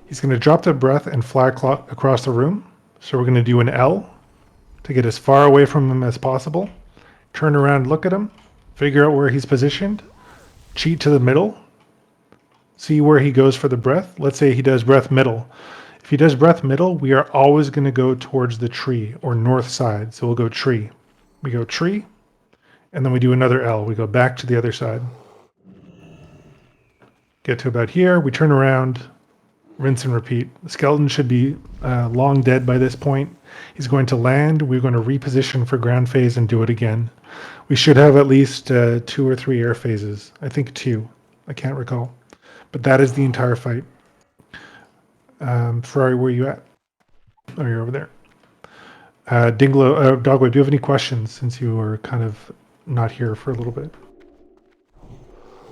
He's going to drop the breath and fly across the room. So we're going to do an L to get as far away from him as possible. Turn around, look at him, figure out where he's positioned, cheat to the middle, see where he goes for the breath. Let's say he does breath middle. If he does breath middle, we are always going to go towards the tree or north side. So we'll go tree. We go tree, and then we do another L. We go back to the other side. Get to about here. We turn around, rinse and repeat. The skeleton should be long dead by this point. He's going to land. We're going to reposition for ground phase and do it again. We should have at least 2 or 3 air phases. I think 2. I can't recall. But that is the entire fight. Ferrari, where are you at? Oh, you're over there. Dogwood, do you have any questions since you were kind of not here for a little bit?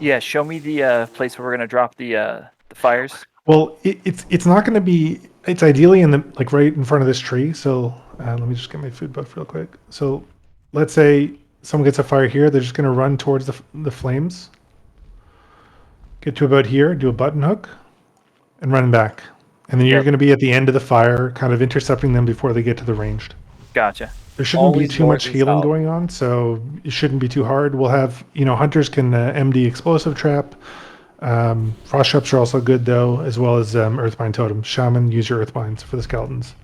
Yeah, show me the place where we're gonna drop the fires. Well, it's not going to be. It's ideally in the right in front of this tree. So let me just get my food buff real quick. So let's say someone gets a fire here. They're just going to run towards the flames. Get to about here, do a button hook, and run back. And then you're going to be at the end of the fire, kind of intercepting them before they get to the ranged. Gotcha. There shouldn't be too much healing going on, so it shouldn't be too hard. We'll have, hunters can MD explosive trap. Frost traps are also good though, as well as earthbind totem. Shaman, use your earthbinds for the skeletons.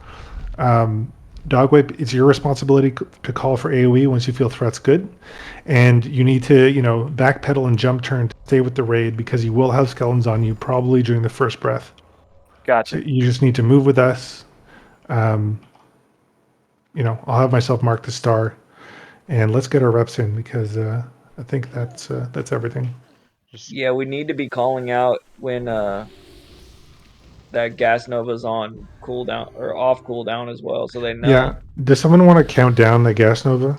Dogwipe, it's your responsibility to call for AoE once you feel threats good, and you need to backpedal and jump turn to stay with the raid because you will have skeletons on you probably during the first breath. Gotcha. So you just need to move with us. I'll have myself mark the star, and let's get our reps in because I think that's everything. Yeah, we need to be calling out when that gas nova's on cooldown or off cooldown as well, so they know. Yeah. Does someone want to count down the gas nova?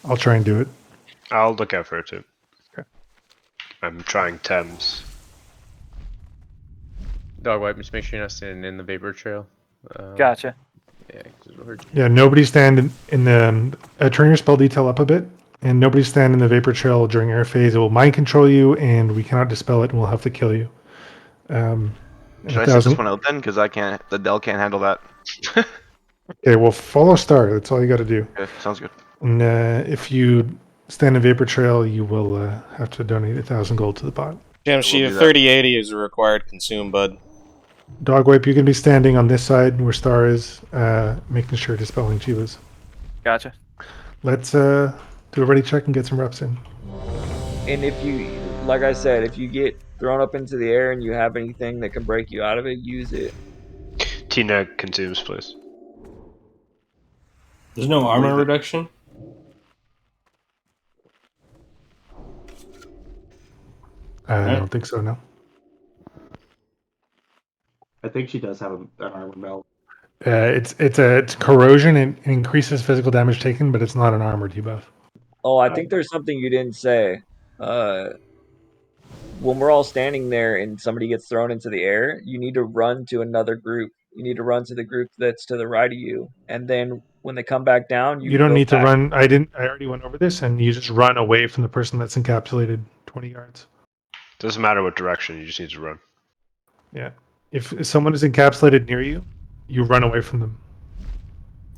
I'll try and do it. I'll look out for it too. Okay. I'm trying Thames. Dogwipe, just make sure you're not standing in the vapor trail. Gotcha. Yeah, nobody stand in the turn your spell detail up a bit, and nobody stand in the vapor trail during air phase. It will mind control you, and we cannot dispel it, and we'll have to kill you. Should I sit this one out then? Because the Dell can't handle that. Okay, well, follow star. That's all you got to do. Okay, sounds good. And if you stand in vapor trail, you will have to donate 1,000 gold to the bot. Jamshi, 3080 is a required consume, bud. Dogwipe, you can be standing on this side where star is, making sure dispelling Chivas. Gotcha. Let's do a ready check and get some reps in. And if you, like I said, if you get thrown up into the air and you have anything that can break you out of it, use it. Tina consumes, please. There's no armor reduction? I don't think so, no. I think she does have an armor melt. It's corrosion and increases physical damage taken, but it's not an armor debuff. Oh, I think there's something you didn't say. When we're all standing there and somebody gets thrown into the air, you need to run to another group. You need to run to the group that's to the right of you, and then when they come back down, You don't need to run. I already went over this, and you just run away from the person that's encapsulated 20 yards. Doesn't matter what direction, you just need to run. Yeah. If someone is encapsulated near you, you run away from them.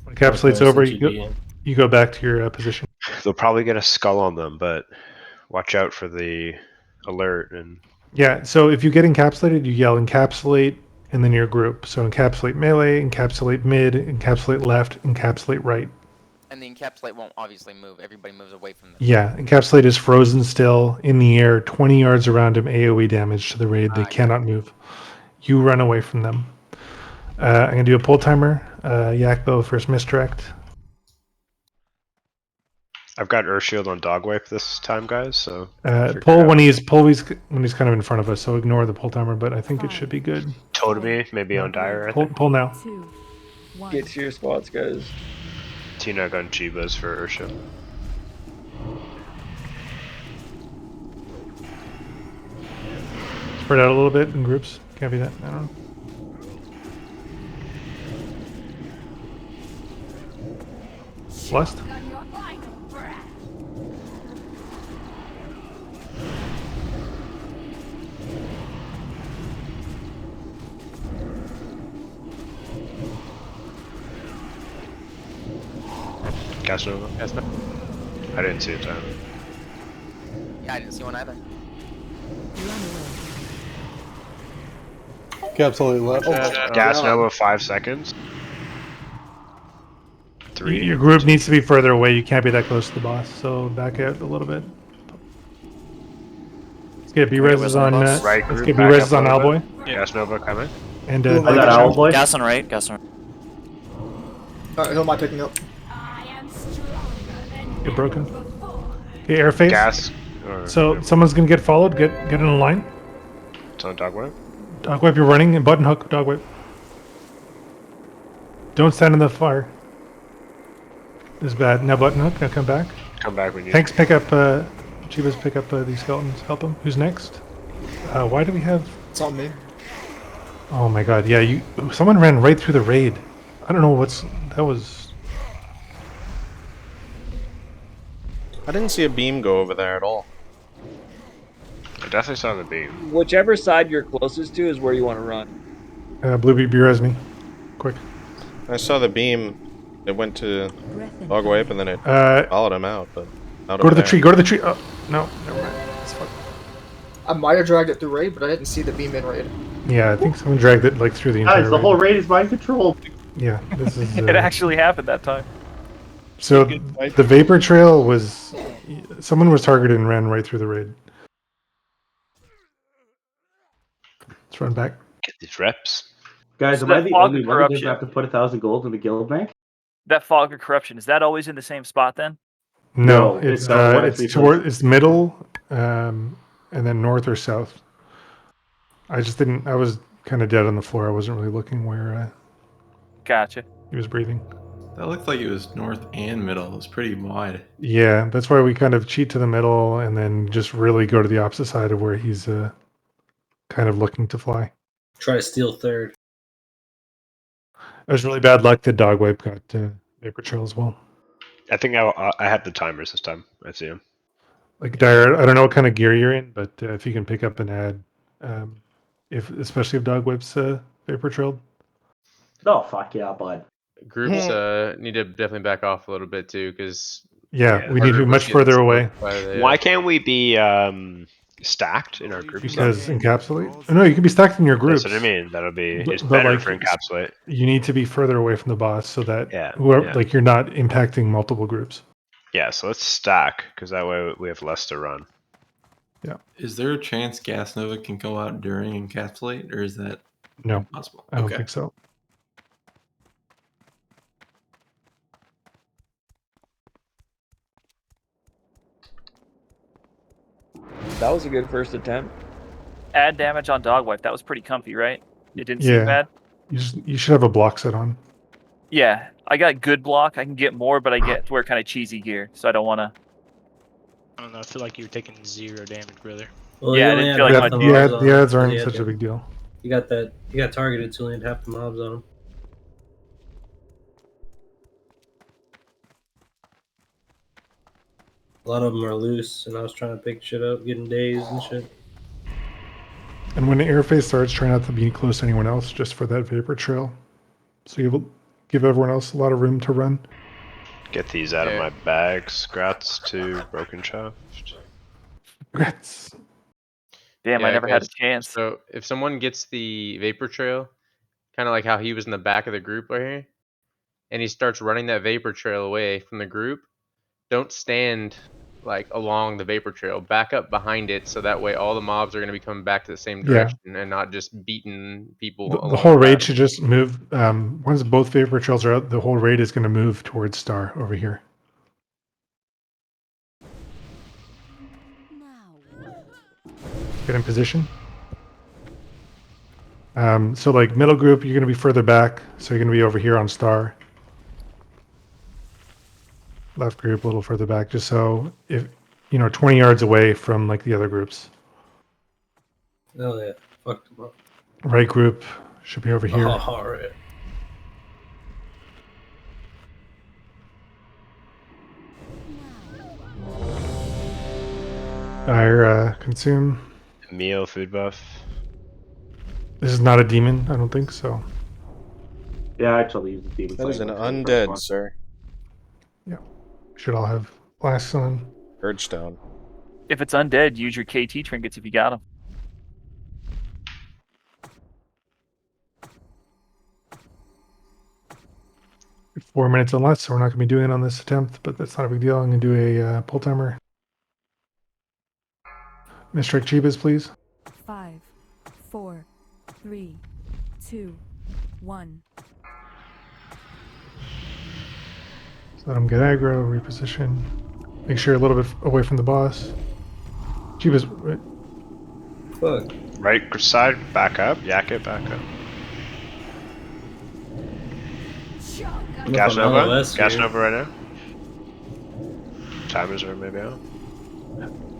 When encapsulate's over, you go back to your position. They'll probably get a skull on them, but watch out for the alert. And yeah, so if you get encapsulated, you yell encapsulate and then your group. So encapsulate melee, encapsulate mid, encapsulate left, encapsulate right. And the encapsulate won't obviously move. Everybody moves away from them. Yeah, encapsulate is frozen still in the air, 20 yards around him, AoE damage to the raid. They cannot move. You run away from them. I'm going to do a pull timer. Yakbo first misdirect. I've got Urshield on Dogwipe this time, guys. So pull when he's kind of in front of us. So ignore the pull timer, but I think it should be good. Totemi maybe on Dire. Pull now. Get to your spots, guys. Tina gun Chivas for Urshield. Spread out a little bit in groups. Can't be that. I don't know. Blessed. Gas Nova? I didn't see it time. Yeah, I didn't see one either. Capsulate left. Gas Nova 5 seconds. 3. Your group needs to be further away. You can't be that close to the boss, so back out a little bit. Let's get B-Res on. Right Let's group, get back B-Res up on a little Owlboy. bit. Gas Nova coming. And I got Owlboy. Gas on right. Gas on right. Alright, who am I picking up? Get broken. Okay, air phase. Gas. So someone's gonna get followed. Get in a line. It's on Dogweb. Dogweb, you're running, and button hook. Dogweb. Don't stand in the fire. This is bad. Now button hook. Now come back. Come back when you. Thanks. Pick up. Chivas, pick up these skeletons. Help them. Who's next? Why do we have? It's on me. Oh my God! Yeah, someone ran right through the raid. I don't know that was. I didn't see a beam go over there at all. I definitely saw the beam. Whichever side you're closest to is where you want to run. Bluebeard, B-Res me. Quick. I saw the beam. It went to Dogwipe and then it followed him out. But out Go of to the there. tree. Go to the tree. Oh no, never mind. It's fine. I might have dragged it through raid, but I didn't see the beam in raid. Yeah, I think someone dragged it like through the entire. Guys, the whole raid is mind controlled. Yeah, this is. It actually happened that time. So the vapor trail was. Someone was targeted and ran right through the raid. Let's run back. Get these reps. Guys, am I the only one that doesn't have to put 1,000 gold in the guild bank? That fog of corruption, is that always in the same spot then? No, it's it's middle, and then north or south. I just didn't. I was kind of dead on the floor. I wasn't really looking where. Gotcha. He was breathing. That looked like it was north and middle. It was pretty wide. Yeah, that's why we kind of cheat to the middle and then just really go to the opposite side of where he's kind of looking to fly. Try to steal third. It was really bad luck that Dogwipe got vapor trail as well. I think I had the timers this time. I see him. Like Dyer, I don't know what kind of gear you're in, but if you can pick up and add, especially if Dogwipe's vapor trailed. Oh fuck yeah, bud. Groups need to definitely back off a little bit too, because Yeah, we need to be much further away. Why can't we be stacked in our groups? Because encapsulate? Oh, no, you can be stacked in your groups. That's what I mean. That'll be. It's But, better like, for encapsulate. You need to be further away from the boss so that Yeah. like you're not impacting multiple groups. Yeah, so let's stack because that way we have less to run. Yeah. Is there a chance Gas Nova can go out during encapsulate, or is that No, impossible? I don't think so. That was a good first attempt. Add damage on Dogwipe. That was pretty comfy, right? It didn't seem bad. You should have a block set on. Yeah, I got good block. I can get more, but I get to wear kind of cheesy gear, so I don't want to. I don't know. I feel like you were taking 0 damage, brother. Well, Yeah, you I only didn't had feel like half my- the The mobs ads, on the him. ads aren't Yeah, such yeah. a big deal. You got that. You got targeted, so you only had half the mobs on him. A lot of them are loose, and I was trying to pick shit up, getting dazed and shit. And when the airface starts, try not to be close to anyone else, just for that vapor trail. So you will give everyone else a lot of room to run. Get these out of my bag. Scrats to Broken Shaft. Grats. Damn, I never had a chance. So if someone gets the vapor trail, kind of like how he was in the back of the group right here, and he starts running that vapor trail away from the group, don't stand like along the vapor trail. Back up behind it, so that way all the mobs are going to be coming back to the same Yeah. direction and not just beating people. The along whole raid path. should just move. Once both vapor trails are out, the whole raid is going to move towards Star over here. Get in position. So like middle group, you're going to be further back, so you're going to be over here on Star. Left group a little further back, just so if 20 yards away from like the other groups. Oh yeah, fuck them up. Right group should be over here. Oh, all right. Dire consume. Meal, food buff. This is not a demon, I don't think so. Yeah, I actually use the demon. That is an Slayer for the first one. undead, sir. Yeah. Should all have flasks on. Birdstone. If it's undead, use your KT trinkets if you got them. Four minutes and less, so we're not going to be doing it on this attempt, but that's not a big deal. I'm going to do a pull timer. Mr. Chibas, please. 5, 4, 3, 2, 1. Let him get aggro, reposition. Make sure you're a little bit away from the boss. Chibas, Fuck. Right side, back up. Yak it, back up. Gas Nova? Gas Nova right now? Timers are maybe out.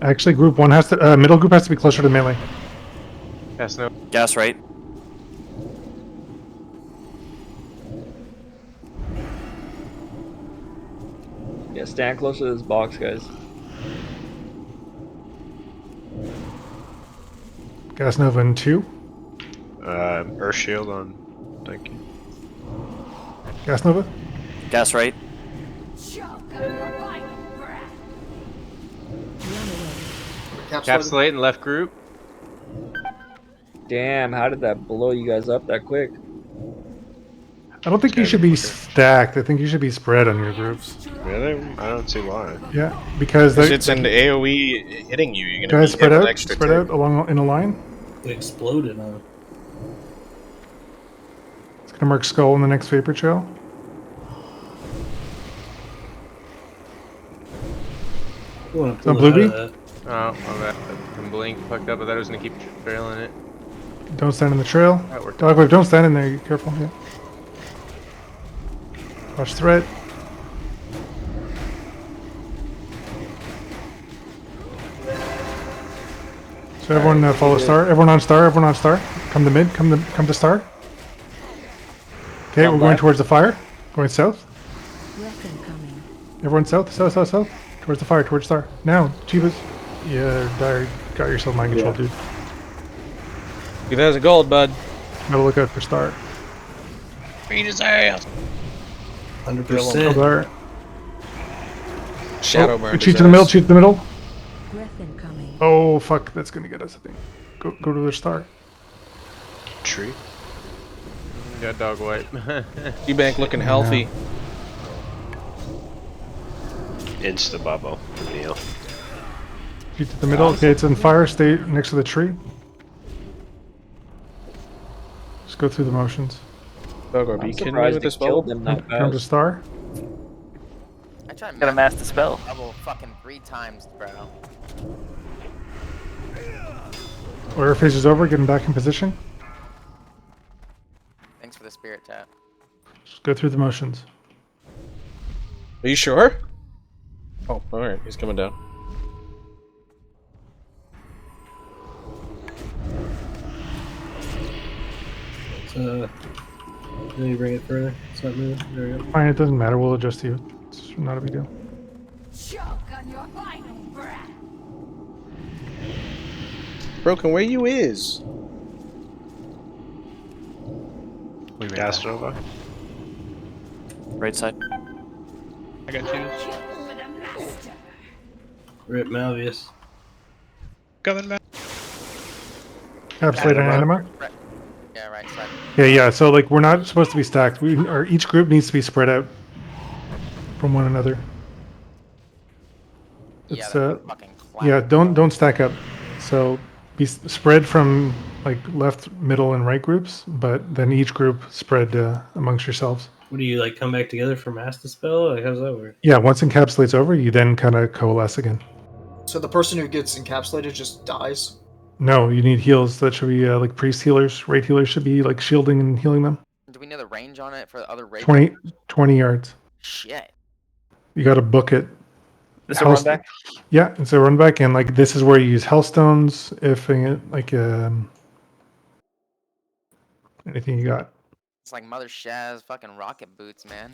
actually, group one has to, middle group has to be closer to melee. Gas no. Gas right. Yeah, stand close to this box, guys. Gas Nova in 2. Earth Shield on. Thank you. Gas Nova. Gas right. Capsulate in left group. Damn, how did that blow you guys up that quick? I don't think you should be stacked. I think you should be spread on your groups. Really? I don't see why. Yeah, because it's an AoE hitting you. You're gonna guys be spread hit with out, extra spread tick. out along in a line. It exploded, huh? It's gonna mark skull in the next vapor trail. Some Bluebee. Oh, my bad. I'm blink fucked up. I thought I was gonna keep trailing it. Don't stand in the trail. That worked. Dogwave, don't stand in there. You careful. Yeah. Watch threat. So everyone follow star. Everyone on star. Everyone on star. Come to mid. Come to star. Okay, we're going towards the fire. Going south. Everyone south. South. Towards the fire. Towards star. Now, Chivas. Yeah, Dire got yourself mind control, dude. 2,000 gold, bud. Gotta look out for star. Beat his ass. 100%. Shadow burn. Cheat to the middle. Cheat to the middle. Oh fuck! That's gonna get us. I think. Go to the star. Tree. Got dog wipe. E-Bank looking healthy. Insta bubble. Neil. Cheat to the middle. Okay, it's on fire. Stay next to the tree. Just go through the motions. Dog, are you kidding me with this bubble? Come to star. I tried to Gotta mass the spell. Bubble fucking 3 times, bro. Order phase is over. Get him back in position. Thanks for the spirit tap. Just go through the motions. Are you sure? Oh, alright. He's coming down. Let me bring it further. It's not moving. There we go. Fine, it doesn't matter. We'll adjust you. It's not a big deal. Choke on your final breath. Broken, where you is? Gas Nova. Right side. I got you. Rip Malvius. Coming back. Encapsulate and anima. Yeah, right side. Yeah. So like we're not supposed to be stacked. Each group needs to be spread out from one another. It's yeah. Don't stack up. So be spread from like left, middle, and right groups, but then each group spread amongst yourselves. What do you like? Come back together for mass dispel? Like, how does that work? Yeah. Once encapsulate's over, you then kind of coalesce again. So the person who gets encapsulated just dies? No, you need heals. That should be like priest healers. Raid healers should be like shielding and healing them. Do we know the range on it for the other raid? 20 yards. Shit. You got to book it. This a run back? Yeah, it's a run back, and like this is where you use hellstones. If like anything you got. It's like Mother Shaz fucking rocket boots, man.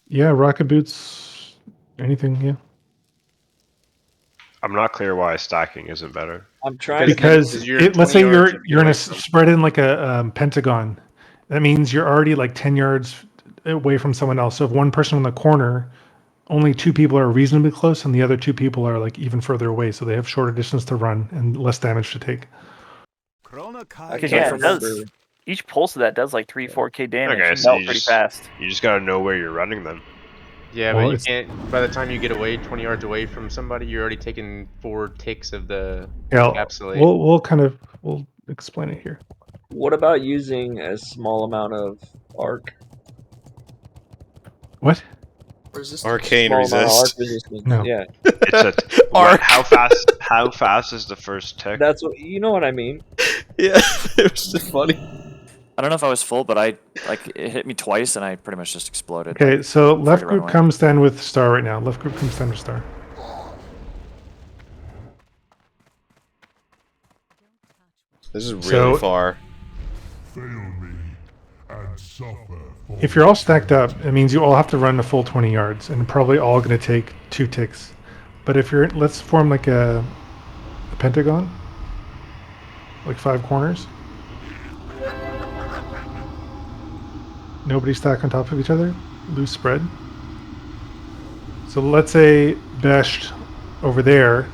Yeah, rocket boots. Anything, yeah. I'm not clear why stacking isn't better. I'm trying because to let's say 20 yards you're in away a from- spread in like a pentagon. That means you're already like 10 yards away from someone else. So if one person in the corner, only 2 people are reasonably close, and the other 2 people are like even further away. So they have shorter distance to run and less damage to take. I Because can't yeah, it does. remember. Each pulse of that does like 3-4k damage. Okay, You so melt you pretty just fast. you just gotta know where you're running them. Yeah, Well, but you it's- can't. By the time you get away, 20 yards away from somebody, you're already taking 4 ticks of the Yeah, encapsulate. we'll explain it here. What about using a small amount of arc? What? Arcane Small amount of arc resist. resistance. No. Yeah, It's a what, how fast is the first tick? that's what you know what I mean. Yeah, it was just funny. I don't know if I was full, but it hit me twice and I pretty much just exploded. Okay, like, so before I left could run group away. come stand with Star right now. Left group come stand with Star. This is really So- far. Fail me and suffer for If you're all stacked up, it means you all have to run a full 20 yards, and probably all going to take 2 ticks. But if you're, let's form like a pentagon, like 5 corners. Nobody stack on top of each other, loose spread. So let's say Besht over there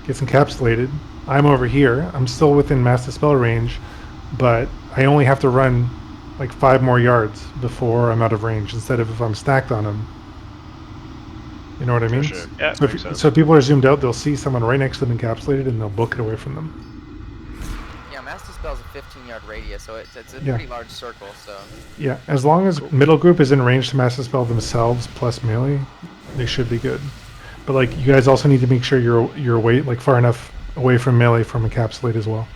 gets encapsulated. I'm over here. I'm still within Mass Dispel range, but I only have to run like 5 more yards before I'm out of range, instead of if I'm stacked on them. You know what I mean? sure. Yeah, So makes sense. so if people are zoomed out, they'll see someone right next to them encapsulated, and they'll book it away from them. Yeah, Master Spell's a 15-yard radius, so it's a Yeah. pretty large circle. So Yeah, as long as middle group is in range to Mass Dispel themselves plus melee, they should be good. But like, you guys also need to make sure you're away, like far enough away from melee from encapsulate as well.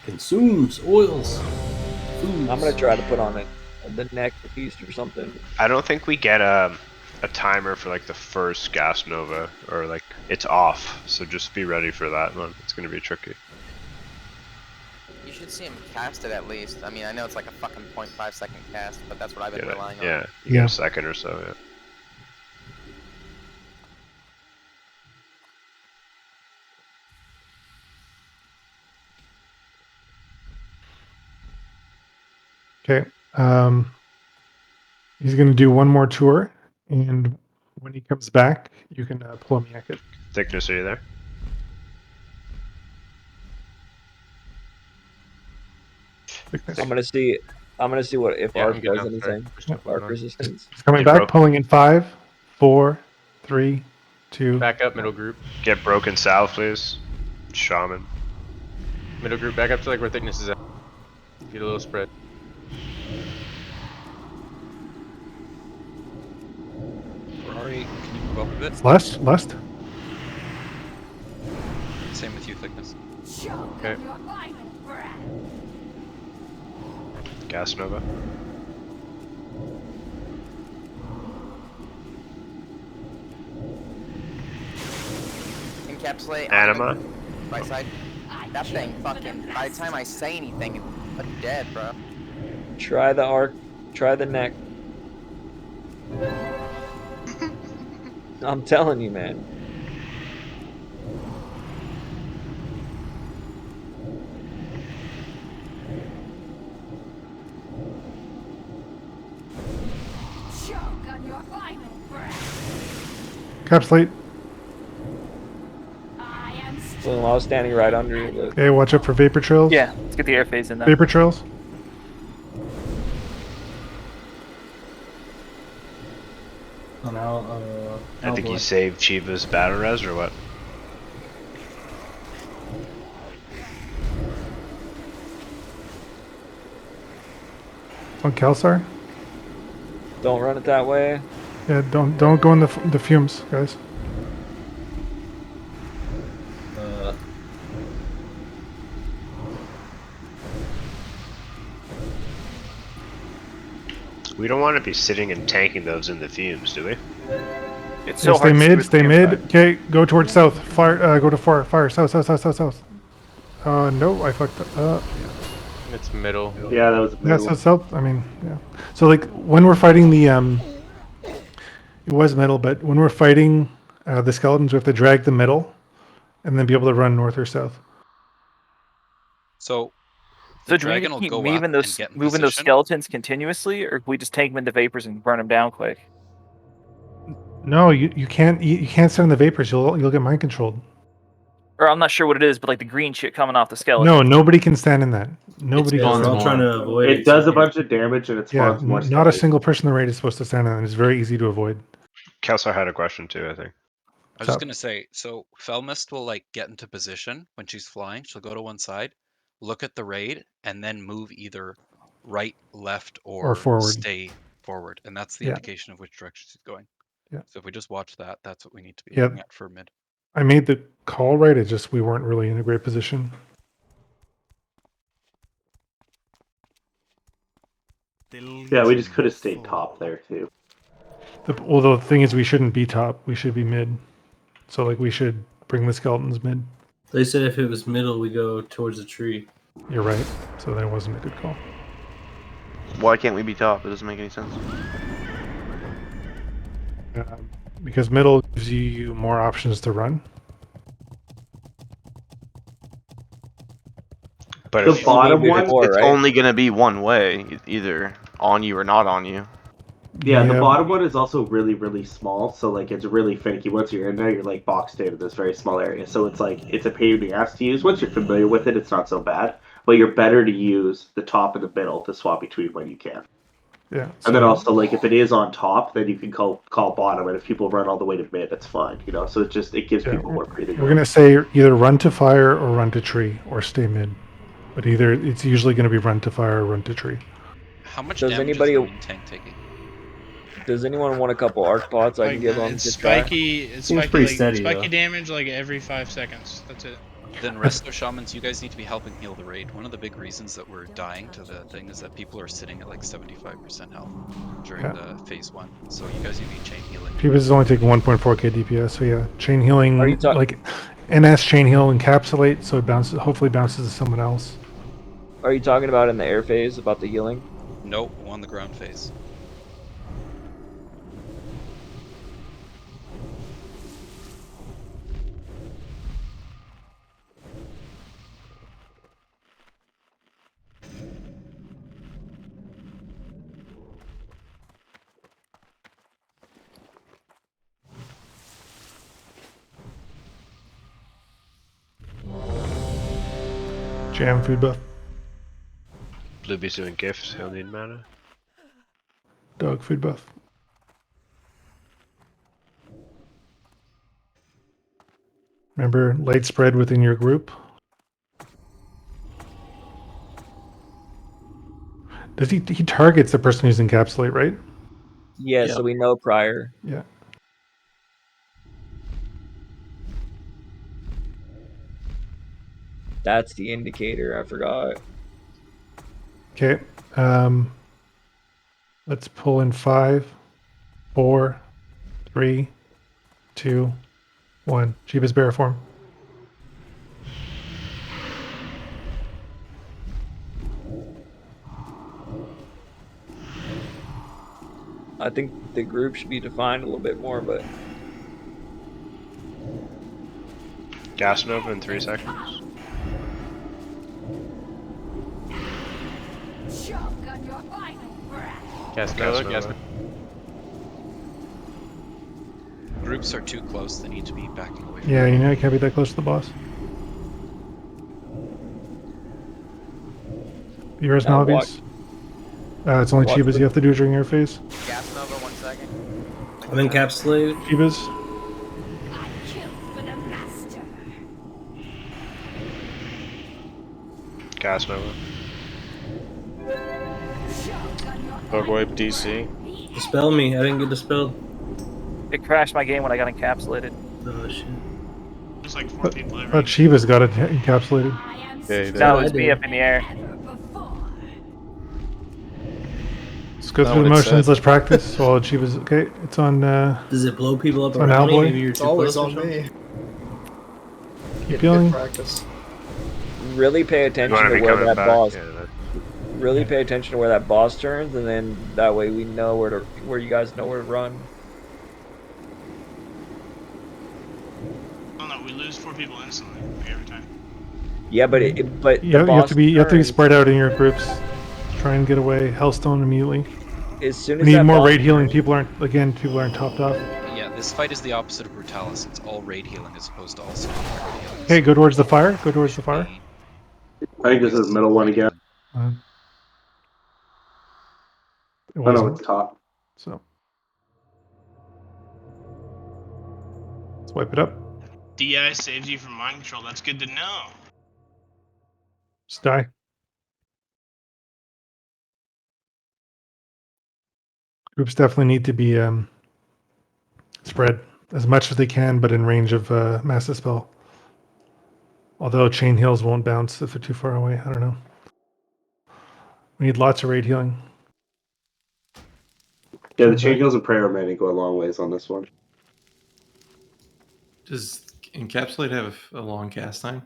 Consumes oils. Foods. I'm gonna try to put on the neck piece or something. I don't think we get a timer for like the first gas nova, or like it's off. So just be ready for that one. It's gonna be tricky. you should see him cast it at least. I mean, I know it's like a fucking 0.5 second cast, but that's what I've been relying on. Yeah, you Yeah. get a second or so. Yeah. Okay. He's going to do one more tour, and when he comes back, you can pull him yak it. Thickness, are you there? Thickness. I'm gonna see what if Yeah, arc I'm good does now, sorry. anything. Push the button Arc on. resistance. He's coming Get back, broke. pulling in 5, 4, 3, 2. Back up, middle group. Get broken salve, please. Shaman. Middle group, back up to like where thickness is at. Get a little spread. Ferrari, can you move up a bit? Lest. Same with you, thickness. Okay. Gas nova. Encapsulate. Anima. Right side. That thing fucking. By the time I say anything, it's fucking dead, bro. Try the arc. Try the neck. I'm telling you, man. Choke on your final breath. Encapsulate. I am Well, I was standing right under you. Luke. Okay, watch out for vapor trails. Yeah, let's get the air phase in there. Vapor trails. So now, I think Alboy. you saved Chiva's battle res or what? On Kelsar. Don't run it that way. Yeah, don't go in the fumes, guys. We don't want to be sitting and tanking those in the fumes, do we? It's Yeah, so stay hard to see mid. with Stay the mid. inside. Okay, go towards south. Fire. Go to fire. Fire. South. No, I fucked up. It's middle. Yeah, that was Yeah, middle. so it's up. I mean, yeah. So like when we're fighting the it was middle, but when we're fighting the skeletons, we have to drag the middle, and then be able to run north or south. So So the do we need dragon to will keep go moving up those and get in moving those position. skeletons continuously, or can we just tank them into vapors and burn them down quick? No, you can't stand in the vapors. You'll get mind controlled. Or I'm not sure what it is, but like the green shit coming off the skeleton. No, nobody can stand in that. Nobody can we're stand all in trying that. to avoid it. It does a bunch of damage and it Yeah, spawns more not a skeletons. single person in the raid is supposed to stand in that. It's very easy to avoid. Kelso had a question too, I think. I was just gonna say, so Felmist will like get into position when she's flying. She'll go to one side, look at the raid, and then move either right, left, Or forward. stay forward, and that's the Yeah. indication of which direction she's going. Yeah. So if we just watch that, that's what we need to be Yeah. looking at for mid. I made the call right. It's just we weren't really in a great position. Yeah, we just could have stayed top there too. Well, the thing is, we shouldn't be top. We should be mid. So like we should bring the skeletons mid. They said if it was middle, we go towards the tree. You're right. So that wasn't a good call. Why can't we be top? It doesn't make any sense. Because middle gives you more options to run. But The bottom one, it's only gonna be one way, either on you or not on you. Yeah, the bottom one is also really, really small, so like it's really finicky. Once you're in there, you're like boxed in this very small area. So it's like it's a pain in the ass to use. Once you're familiar with it, it's not so bad. But you're better to use the top and the middle to swap between when you can. Yeah. And then also like if it is on top, then you can call bottom, and if people run all the way to mid, that's fine. You know, so it gives people more breathing We're room. gonna say either run to fire or run to tree or stay mid. But either it's usually going to be run to fire or run to tree. How much Does damage anybody- is the main tank taking? Does anyone want a couple arc pots I can give them? It's to try? spiky. It's Seems spiky, pretty like, steady, spiky though. damage like every 5 seconds. That's it. Then Resto Shamans, you guys need to be helping heal the raid. One of the big reasons that we're dying to the thing is that people are sitting at like 75% health during the phase 1. So you guys need to be chain healing. Phoebus is only taking 1.4k DPS, so yeah, chain healing Are you like NS chain heal encapsulate, so it bounces. Hopefully bounces to someone else. Are you talking about in the air phase about the healing? Nope, on the ground phase. Jam food buff. Bluebee's doing gifts, he'll need mana. Dog food buff. Remember, light spread within your group. Does he targets the person who's encapsulate, right? Yeah, so we know prior. Yeah. That's the indicator, I forgot. Okay. Let's pull in 5, 4, 3, 2, 1. Jeebus bear form. I think the group should be defined a little bit more, but Gas Nova in 3 seconds. Choke on your final breath. Gas Nova, Nova. Gas Nova. Groups are too close, they need to be backing away from Yeah, you know, you can't be that close to the boss. Yours Now now, obvious. It's only Watch Chibas the- you have to do during your phase. Gas Nova, 1 second. I'm encapsulated. Chibas. I kill for the master. Gas Nova. Bug wipe DC. Dispel me. I didn't get dispelled. It crashed my game when I got encapsulated. Oh shit. There's like 4 people there. But Chivas got it encapsulated. Okay, No, it was me up in the air. Let's go Not through the what it motions. said. Let's practice. While Chivas, okay, it's on. Does it blow people up It's on around me? Owlboy. Maybe you're It's too always close or on something? me. Keep healing. Practice. really pay attention wanna to be where coming that back? boss. Yeah, Really pay attention to where that boss turns, and then that way we know where you guys know where to run. Oh no, we lose 4 people instantly every time. Yeah, but you have to be spread out in your groups. Try and get away. Hellstone immediately. As soon We as need that more boss raid healing. turns- People aren't topped off. Yeah, this fight is the opposite of Brutallis. It's all raid healing as opposed to all single target healing. Okay, go towards the fire. Go towards the fire. I think this is the middle one again. It Oh no, wasn't. it's top. So let's wipe it up. DI saves you from mind control. That's good to know. Just die. Groups definitely need to be spread as much as they can, but in range of Mass Dispel. Although chain heals won't bounce if they're too far away. I don't know. We need lots of raid healing. Yeah, the chain heals and prayer may go a long ways on this one. Does Encapsulate have a long cast time?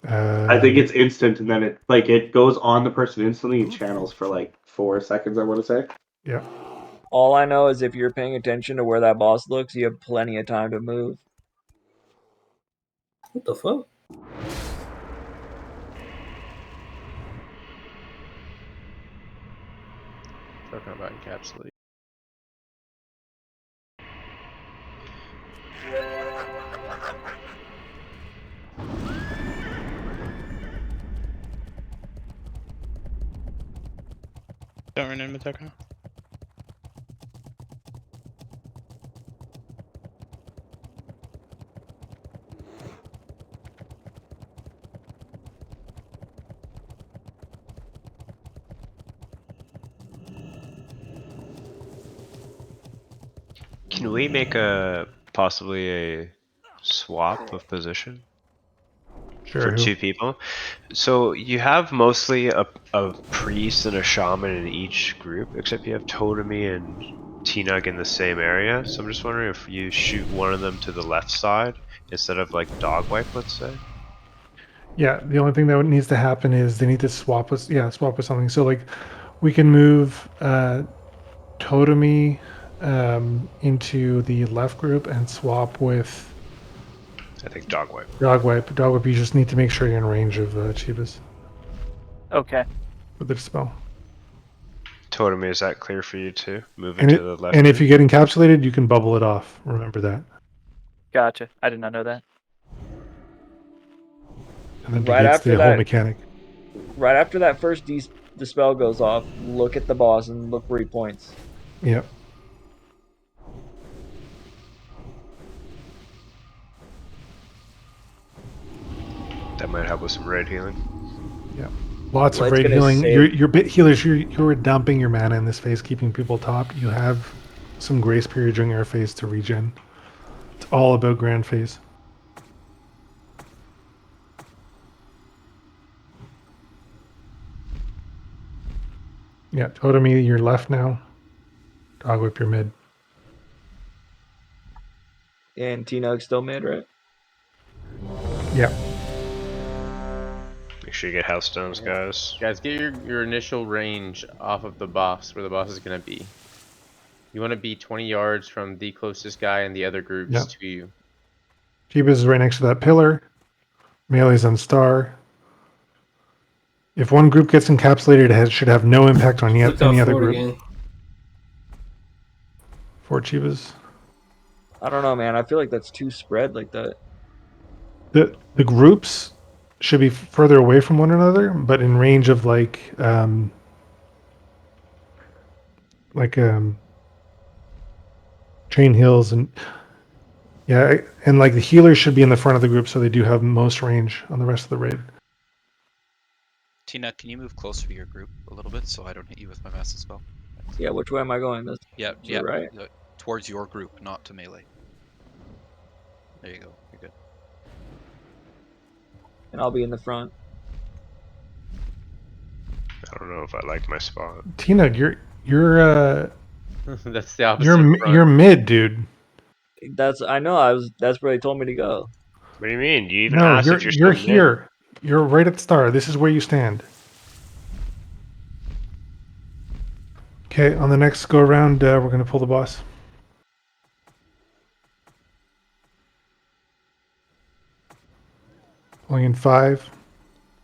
I think it's instant, and then it goes on the person instantly and channels for like 4 seconds. I want to say. Yeah. All I know is if you're paying attention to where that boss looks, you have plenty of time to move. What the fuck? Talking about Encapsulate. Don't run in Matoko. Can we make possibly a swap of position? Sure, For who? 2 people? So you have mostly a priest and a shaman in each group, except you have Totemi and T-Nug in the same area. So I'm just wondering if you shoot one of them to the left side instead of like dog wipe, let's say. Yeah, the only thing that needs to happen is they need to swap with something. So like we can move Totemi into the left group and swap with I think dog wipe. Dog wipe. You just need to make sure you're in range of Chibas Okay. with the dispel. Totemi, is that clear for you too? Moving And to the left. and if you get encapsulated, you can bubble it off. Remember that. Gotcha. I did not know that. And then Right negates after the that, whole mechanic. Right after that first dispel goes off, look at the boss and look where he points. Yep. That might help with some raid healing. Yeah. Lots Well, of it's raid gonna healing. save- Your bit healers, you're dumping your mana in this phase, keeping people top. You have some grace period during your phase to regen. It's all about grand phase. Yeah, Totemi, you're left now. Dog whip your mid. And T-Nug's still mid, right? Yeah. Make sure you get house stones, guys. Guys, get your initial range off of the boss, where the boss is going to be. You want to be 20 yards from the closest guy and the other groups Yeah. to you. Jeebus is right next to that pillar. Melee's on star. If one group gets encapsulated, it should have no impact on Look out any other forward group. again. For Chivas. I don't know, man. I feel like that's too spread like that. The groups should be further away from one another, but in range of chain heals and like the healers should be in the front of the group, so they do have most range on the rest of the raid. Tina, can you move closer to your group a little bit so I don't hit you with my massive spell? Yeah, which way am I going? This Yeah, to the yeah, right? towards your group, not to melee. There you go. You're good. And I'll be in the front. I don't know if I like my spot. Tina, you're That's the opposite. you're mid, dude. I know. That's where they told me to go. What do you mean? Do you even No, ask if you're you're still here. You're right at the star. This is where you stand. Okay, on the next go around, we're going to pull the boss. Pulling in 5,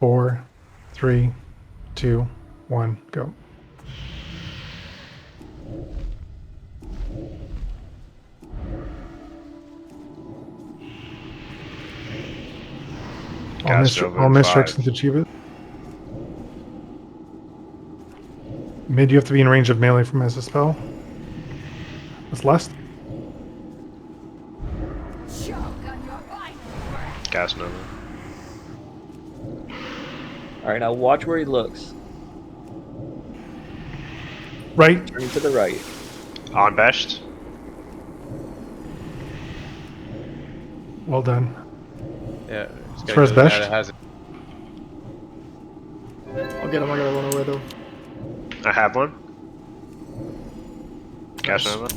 4, 3, 2, 1, go. All misstrikes into Chiba. Mid, you have to be in range of melee from as a spell. What's last? Gas Nova. Alright, now watch where he looks. Right. Turning to the right. On best. Well done. Yeah. As far as best. I'll get him. I gotta run away though. I have one. Gas Nova.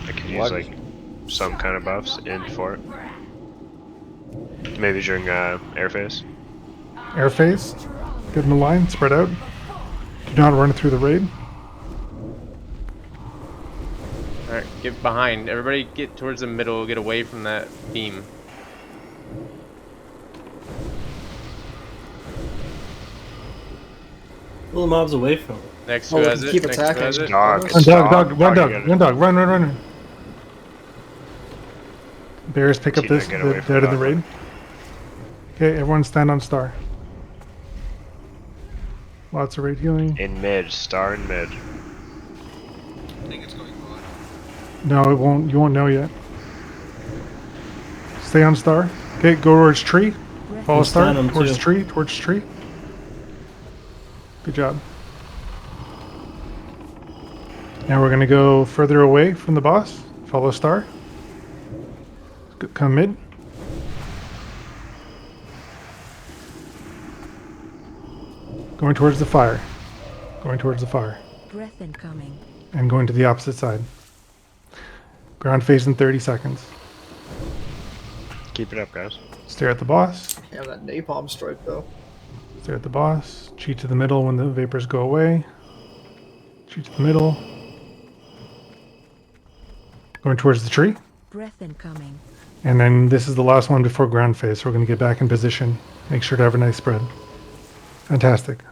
I can use like some kind of buffs in for it. Maybe during air phase. Air phase. Get in the line. Spread out. Do not run through the raid. Alright, get behind. Everybody get towards the middle. Get away from that beam. Pull the mobs away from it. Next, who has it? Keep Next, attacking. who has it? Dog, run. Bears, pick up this, dead in the raid. Okay, everyone stand on star. Lots of raid healing. In mid, star in mid. I think it's going on. No, it won't. You won't know yet. Stay on star. Okay, go towards tree. Follow star. Towards tree. Towards tree. Good job. Now we're gonna go further away from the boss. Follow star. Come mid. Going towards the fire. Going towards the fire. Breath incoming. And going to the opposite side. Ground phase in 30 seconds. Keep it up, guys. Stare at the boss. Yeah, that napalm strike though. Stare at the boss. Cheat to the middle when the vapors go away. Cheat to the middle. Going towards the tree. Breath incoming. And then this is the last one before ground phase. So we're going to get back in position. Make sure to have a nice spread. Fantastic.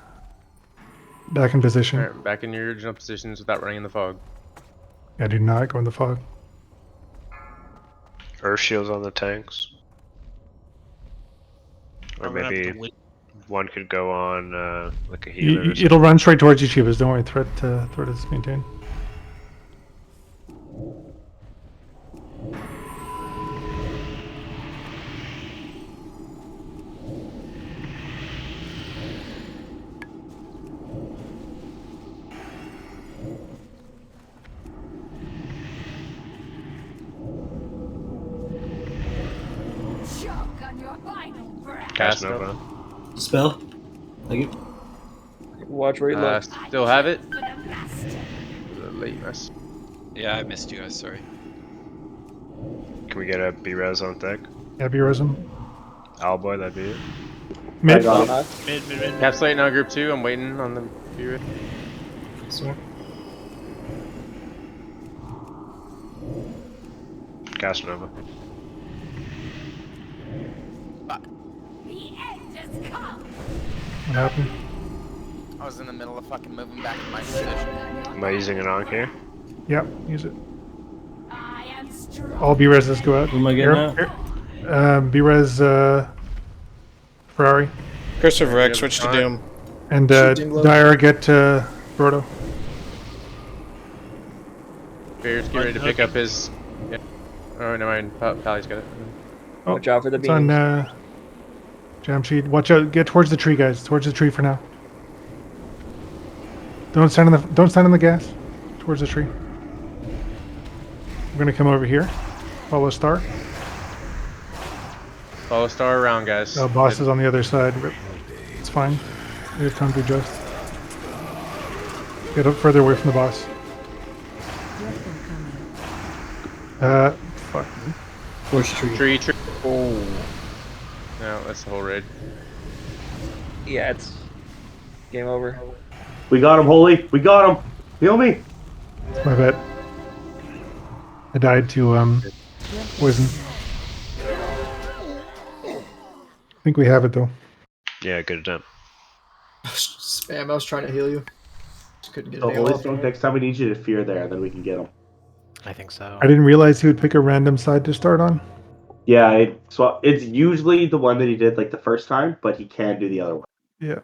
Back in position. Alright, back in your original positions without running in the fog. Yeah, do not go in the fog. Earth shields on the tanks. Or maybe one could go on like a healer. It'll run straight towards you, Chivas. Don't worry. Threat is maintained. Gas Nova. Spell. Thank you. Watch where you look. Still have it? Late mess. Yeah, I missed you guys, sorry. Can we get a B-res on thick? Yeah, B-res him. Owlboy, that'd be it. Mid. Mid. Capsulate now, group 2. I'm waiting on the B-res. Gas Nova. What happened? I was in the middle of fucking moving back in my position. Am I using an Ankh here? Yep, use it. All B-reses go out. Who am I getting out? B-res Ferrari. Christopher X, switch to Doom. And Dyer, get Brodo. Bears, get ready to pick up his... Yeah. Oh, never mind. Pally's got it. Oh, watch out for the it's beams. on Jamsheed. Watch out. Get towards the tree, guys. Towards the tree for now. Don't stand on the gas. Towards the tree. We're gonna come over here. Follow star. Follow star around, guys. Oh, boss is on the other side. It's fine. We have time to adjust. Get up further away from the boss. Fuck. Horse tree. Tree. Oh. No, that's the whole raid. Yeah, it's game over. We got him, Holy. We got him. Heal me. My bad. I died to poison. I think we have it though. Yeah, good attempt. Spam, I was trying to heal you. Just couldn't get So it Holy off. Stone, next time we need you to fear there, then we can get him. I think so. I didn't realize he would pick a random side to start on. Yeah, so it's usually the one that he did like the first time, but he can do the other one. Yeah.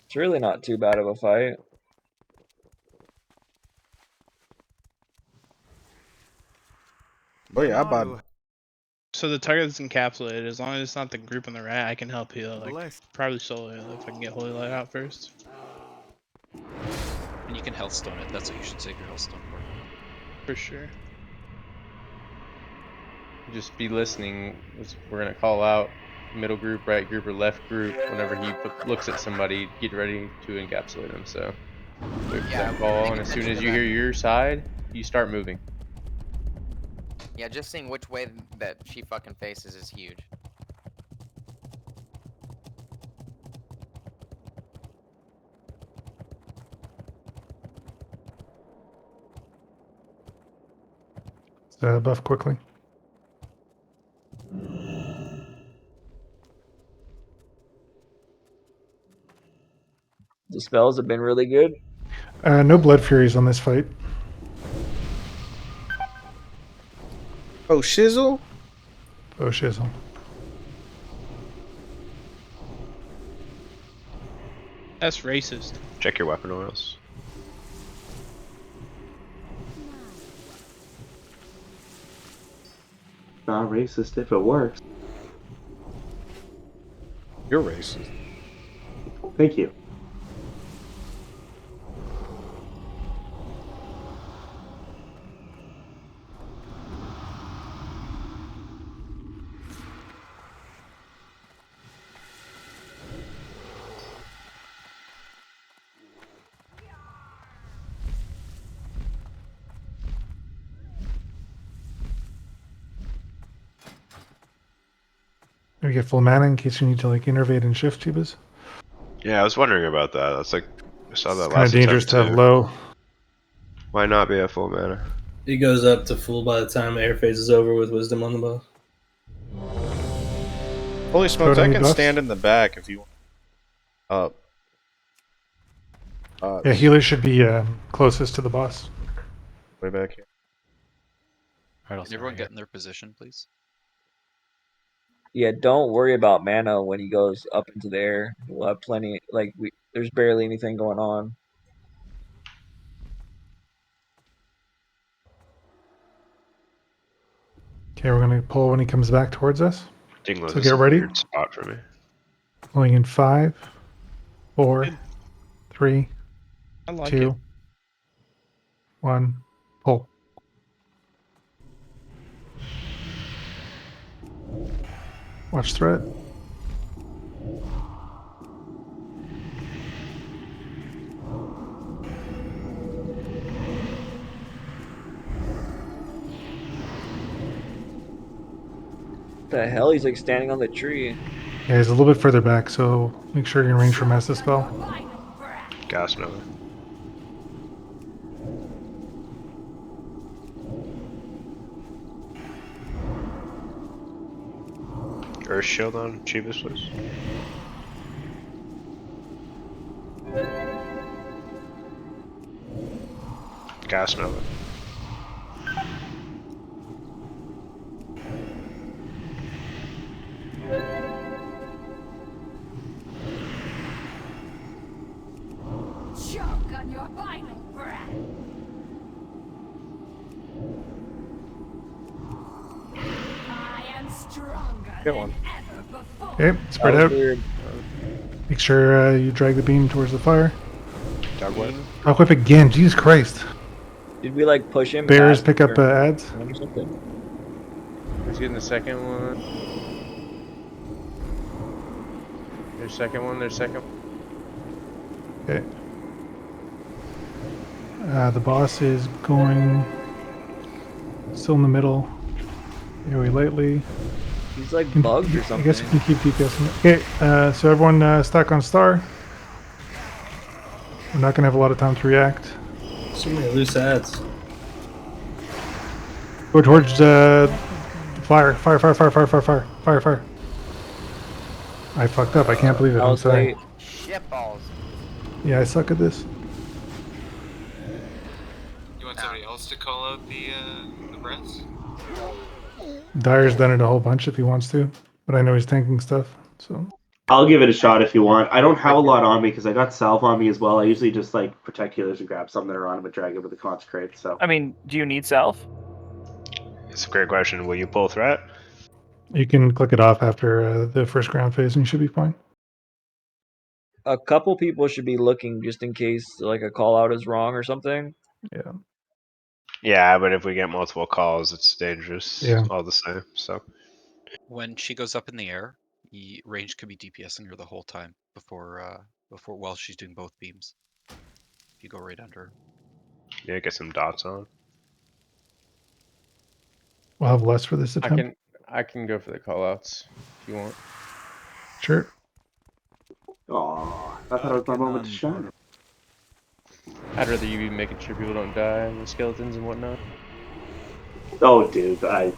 It's really not too bad of a fight. Oh yeah, I bought. So the target is encapsulated. As long as it's not the group on the right, I can help heal. Like probably solo heal if I can get Holy Light out first. And you can health stone it. That's what you should save your health stone for. For sure. Just be listening. We're gonna call out middle group, right group, or left group. Whenever he looks at somebody, get ready to encapsulate him. So wait for that call, and as soon as you hear your side, you start moving. Yeah, just seeing which way that she fucking faces is huge. Buff quickly. The spells have been really good. No Blood Furies on this fight. Oh shizzle. Oh shizzle. That's racist. Check your weapon oils. Not racist if it works. You're racist. Thank you. We get full mana in case you need to like innervate and shift tubas. Yeah, I was wondering about that. That's like I saw that It's last kind of dangerous attempt to have too. low. Why not be at full mana? It goes up to full by the time air phase is over with wisdom on the buff. Holy smokes! I any can buffs? stand in the back if you want. Yeah, healer should be closest to the boss. Way back here. Can everyone get in their position, please? Yeah, don't worry about mana when he goes up into the air. We'll have plenty. Like there's barely anything going on. Okay, we're gonna pull when he comes back towards us. Dinglos So is get a ready. weird spot for me. Pulling in 5, 4, 3, I like 2, it. 1, pull. Watch threat. The hell? He's like standing on the tree. Yeah, he's a little bit further back, so make sure you're in range for Master Spell. Gas Nova. Earth Shield on Chibas, please. Gas Nova. Choke on your final breath. I am stronger Get one. than ever before. Okay, spread out. Weird. Make sure you drag the beam towards the fire. Dog whip. Dog whip again. Jesus Christ. Did we like push him? Bears past pick up or ads. something? Who's getting the second one? There's second one. There's second. Okay. The boss is going still in the middle. Very lightly. He's like bugged or something. I guess we can keep DPSing. Okay, so everyone stack on star. We're not gonna have a lot of time to react. So many loose ads. Go towards fire. I fucked up. I can't believe it. I'm sorry. Shit balls. Yeah, I suck at this. You want somebody else to call out the breaths? Dyer's done it a whole bunch if he wants to, but I know he's tanking stuff. So I'll give it a shot if you want. I don't have a lot on me because I got salve on me as well. I usually just like protect healers and grab some that are on him and drag it with a consecrate. So I mean, do you need self? It's a great question. Will you pull threat? you can click it off after the first ground phase, and you should be fine. A couple people should be looking just in case like a call out is wrong or something. Yeah. Yeah, but if we get multiple calls, it's dangerous. Yeah. All the same. So When she goes up in the air, range could be DPSing her the whole time while she's doing both beams. If you go right under her. yeah, get some dots on. We'll have less for this attempt. I can go for the callouts if you want. Sure. Aw, I thought it was my moment to shine. I'd rather you be making sure people don't die with skeletons and whatnot. Oh, dude, like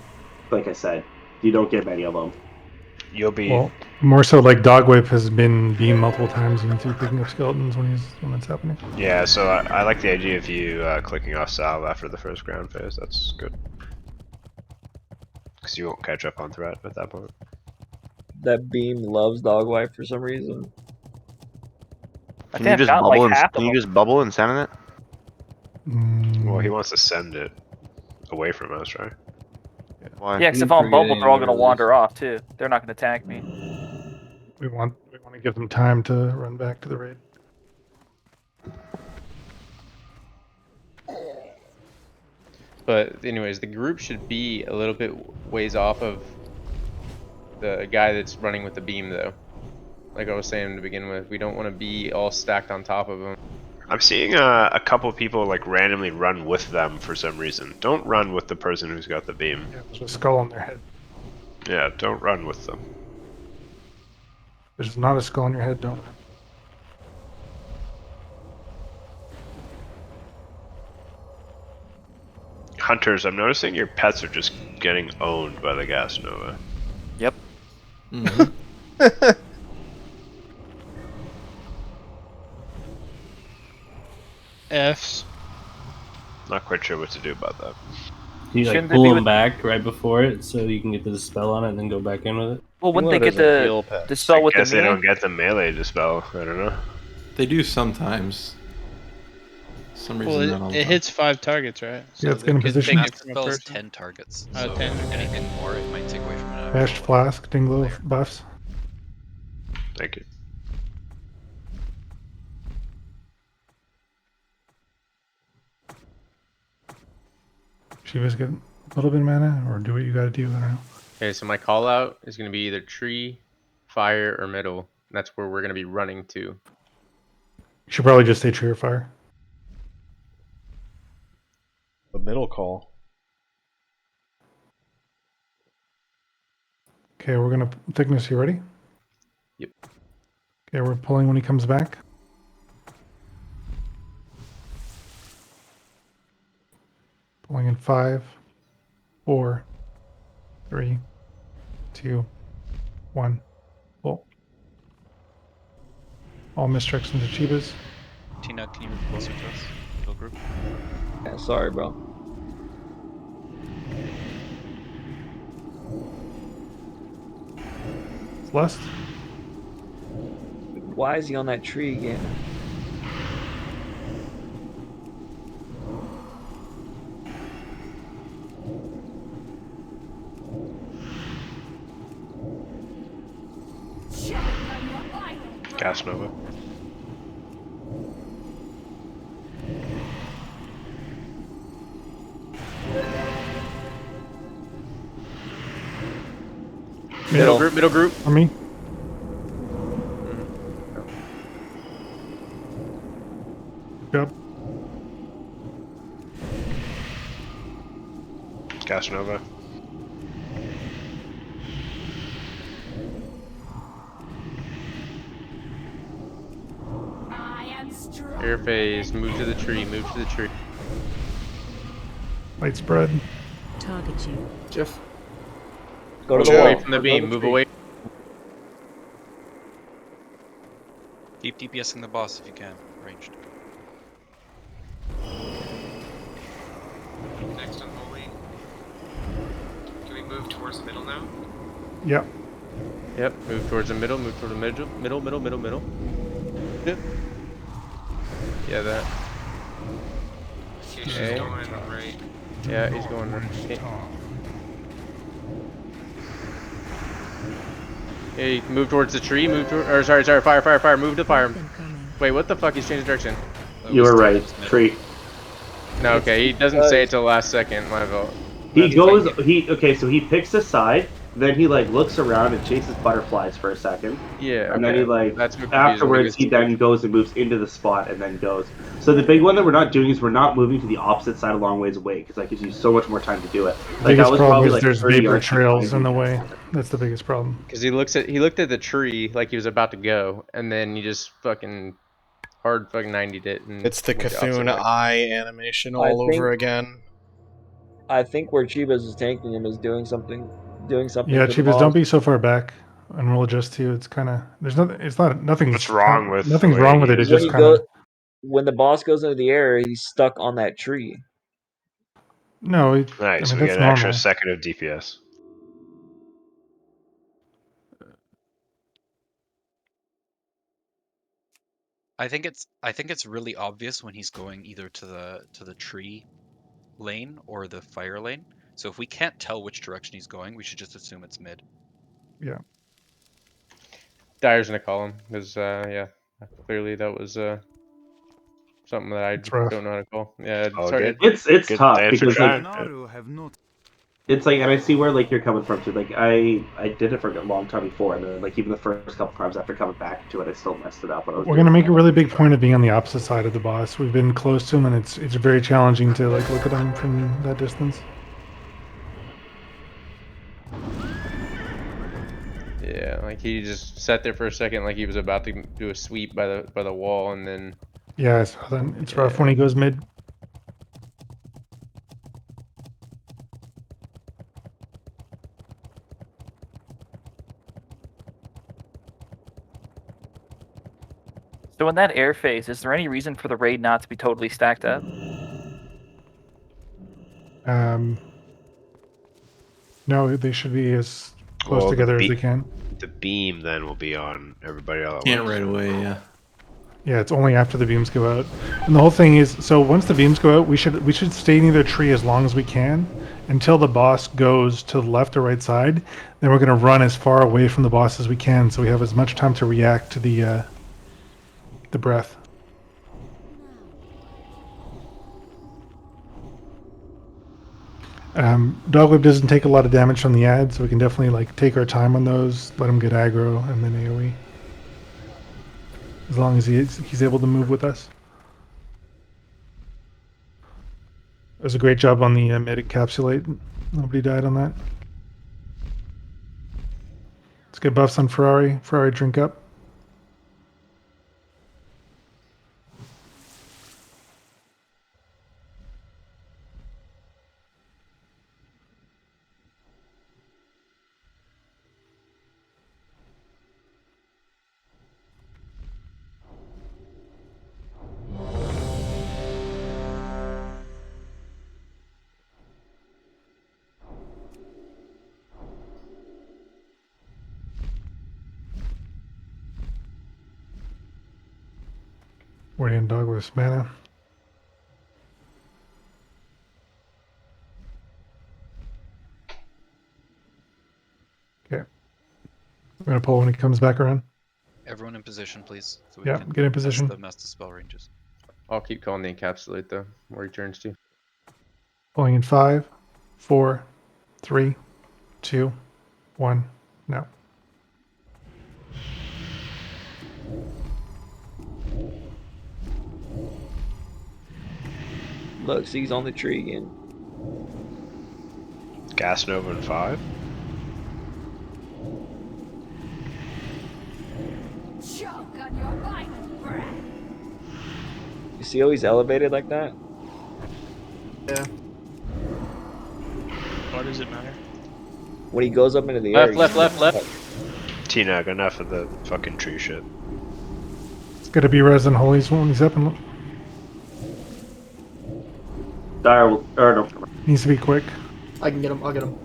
I said, you don't get many of them. You'll be Well, more so like Dog Whip has been beamed multiple times and through picking up skeletons when it's happening. Yeah, so I like the idea of you clicking off salve after the first ground phase. That's good. Because you won't catch up on threat at that point. That beam loves dog wipe for some reason. Can you just bubble can you just bubble and send it? Well, he wants to send it away from us, right? Why? Yeah, because if I'm bubble, they're all gonna wander off too. They're not gonna tank me. We want to give them time to run back to the raid. But anyways, the group should be a little bit ways off of the guy that's running with the beam, though. Like I was saying to begin with, we don't want to be all stacked on top of him. I'm seeing a couple people like randomly run with them for some reason. Don't run with the person who's got the beam. Yeah, there's a skull on their head. Yeah, don't run with them. There's not a skull on your head, don't. Hunters, I'm noticing your pets are just getting owned by the gas nova. Yep. F's. Not quite sure what to do about that. You like pull them back right before it so you can get the dispel on it and then go back in with it? Well, wouldn't they get the dispel with I guess the they melee? don't get the melee dispel. I don't know. They do sometimes. For some reason, not all the It time. hits 5 targets, right? Yeah, it's gonna they can position. take it from a Spells person. 10 targets. Oh, So 10, okay. anything more, it might take away from it. Bashed Flask, Dinglow buffs. Thank you. Shiva's get a little bit of mana, or do what you gotta do, I don't know. Okay, so my call out is going to be either tree, fire, or middle. And that's where we're going to be running to. You should probably just say tree or fire. The middle call. Okay, we're gonna thickness. You ready? Yep. Okay, we're pulling when he comes back. Pulling in 5, 4, 3, 2, 1. Pull. All mistricks into Chivas. Tina, can you move closer to us? Middle group. Yeah, sorry, bro. Celeste. Why is he on that tree again? Cast Nova. Middle group, middle group. For me. Yep. Cast Nova. Air phase, move to the tree, move to the tree. Light spread. Target you. Jeff. Go to Move the away wall. from the Go to beam, the move tree. away. Keep DPSing the boss if you can. Ranged. Next unholy. Can we move towards the middle now? Yep. Yep, move towards the middle, move toward the middle. Yep. Yeah, that. Future's Okay. going right. Yeah, he's going right. Hey, move towards the tree, move toward, or sorry, fire, move to fire. Wait, what the fuck? He's changed direction. You were right. Tree. No, okay, he doesn't say it till the last second, my fault. He goes. Okay, so he picks a side. Then he like looks around and chases butterflies for a second. Yeah, And then he like That's what confused me, afterwards he then goes and moves into the spot and then goes. So the big one that we're not doing is we're not moving to the opposite side a long ways away because that gives you so much more time to do it. The Like biggest that was problem probably is like there's 30 vapor yards trails in behind the you. way. That's the biggest problem. Because he looked at the tree like he was about to go, and then you just fucking hard fucking 90'd it. And It's the went the opposite Cthulhu way. eye animation all over again. I think where Chivas is tanking him is doing something Yeah, for the Chivas, boss. don't be so far back, and we'll adjust to you. It's kind of nothing's What's wrong with nothing's the way wrong with it. It's just kind of When the boss goes into the air, he's stuck on that tree. no. I Alright, mean so we that's get an extra normal. second of DPS. I think it's really obvious when he's going either to the tree lane or the fire lane. So if we can't tell which direction he's going, we should just assume it's mid. Yeah. Dyer's gonna call him because yeah, clearly that was something that I rough. don't know how to call. Yeah, All sorry. good. It's Good. tough Thanks for because like trying. it's like, and I see where like you're coming from too. Like I did it for a long time before, and then like even the first couple times after coming back to it, I still messed it up. When I was We're gonna make a really big point of being on the opposite side of the boss. We've been close to him, and it's very challenging to like look at him from that distance. Yeah, like he just sat there for a second, like he was about to do a sweep by the wall, and then Yeah, I saw that. It's rough when he goes mid. So in that air phase, is there any reason for the raid not to be totally stacked up? No, they should be as close Well, together as they can. The beam then will be on everybody all at Can't once. right away, yeah. Yeah, it's only after the beams go out. And the whole thing is, so once the beams go out, we should stay near the tree as long as we can until the boss goes to the left or right side. Then we're going to run as far away from the boss as we can, so we have as much time to react to the breath. Dogweb doesn't take a lot of damage from the ad, so we can definitely like take our time on those, let him get aggro, and then AoE. As long as he's able to move with us. It was a great job on the mid encapsulate. Nobody died on that. Let's get buffs on Ferrari. Ferrari, drink up. Warrior dog with mana. Okay. I'm gonna pull when he comes back around. Everyone in position, please. So Yeah, can get in test position. the master spell ranges. I'll keep calling the encapsulate though, where he turns to. Pulling in 5, 4, 3, 2, 1. No. Look, see, he's on the tree again. Gas Nova in 5. Choke on your final breath. You see how he's elevated like that? Yeah. Why does it matter? When he goes up into the air. Left. T-Nug, enough of the fucking tree shit. It's got to be resin holies when he's up and Dire will, or no. needs to be quick. I can get him. I'll get him.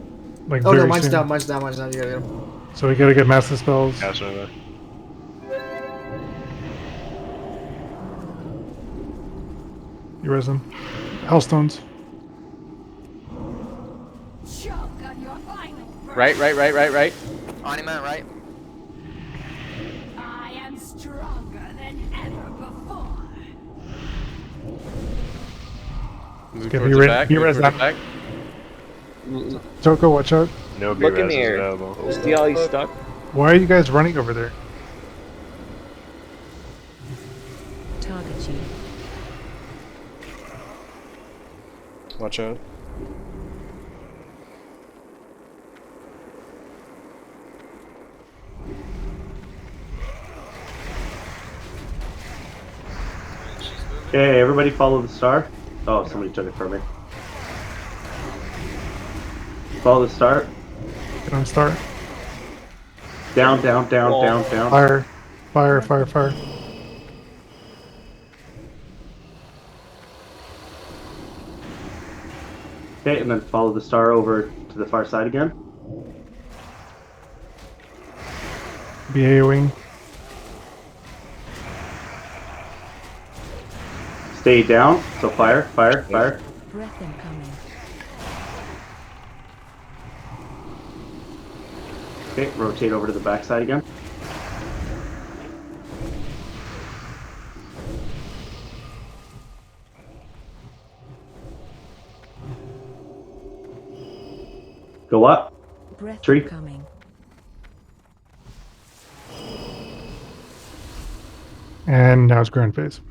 Like Oh no, very mine's soon. down. Mine's down. Mine's down. You gotta get him. So we got to get master spells. Gas Nova. You resin. Hellstones. Choke on your final breath. Right. On him, man, right? I am stronger than ever before. Move Get towards the back. Move towards the back. Toko, watch out. No Look in B-res the is air. available. See how he's stuck? Why are you guys running over there? Target you. Watch out. Okay, everybody follow the star. Oh, somebody took it from me. Follow the star. Get on start. Down. Fire. Fire. Okay, and then follow the star over to the far side again. BA wing. Stay down. So fire. Breath incoming. Okay, rotate over to the back side again. Go up. Breath Tree. incoming. And now it's ground phase.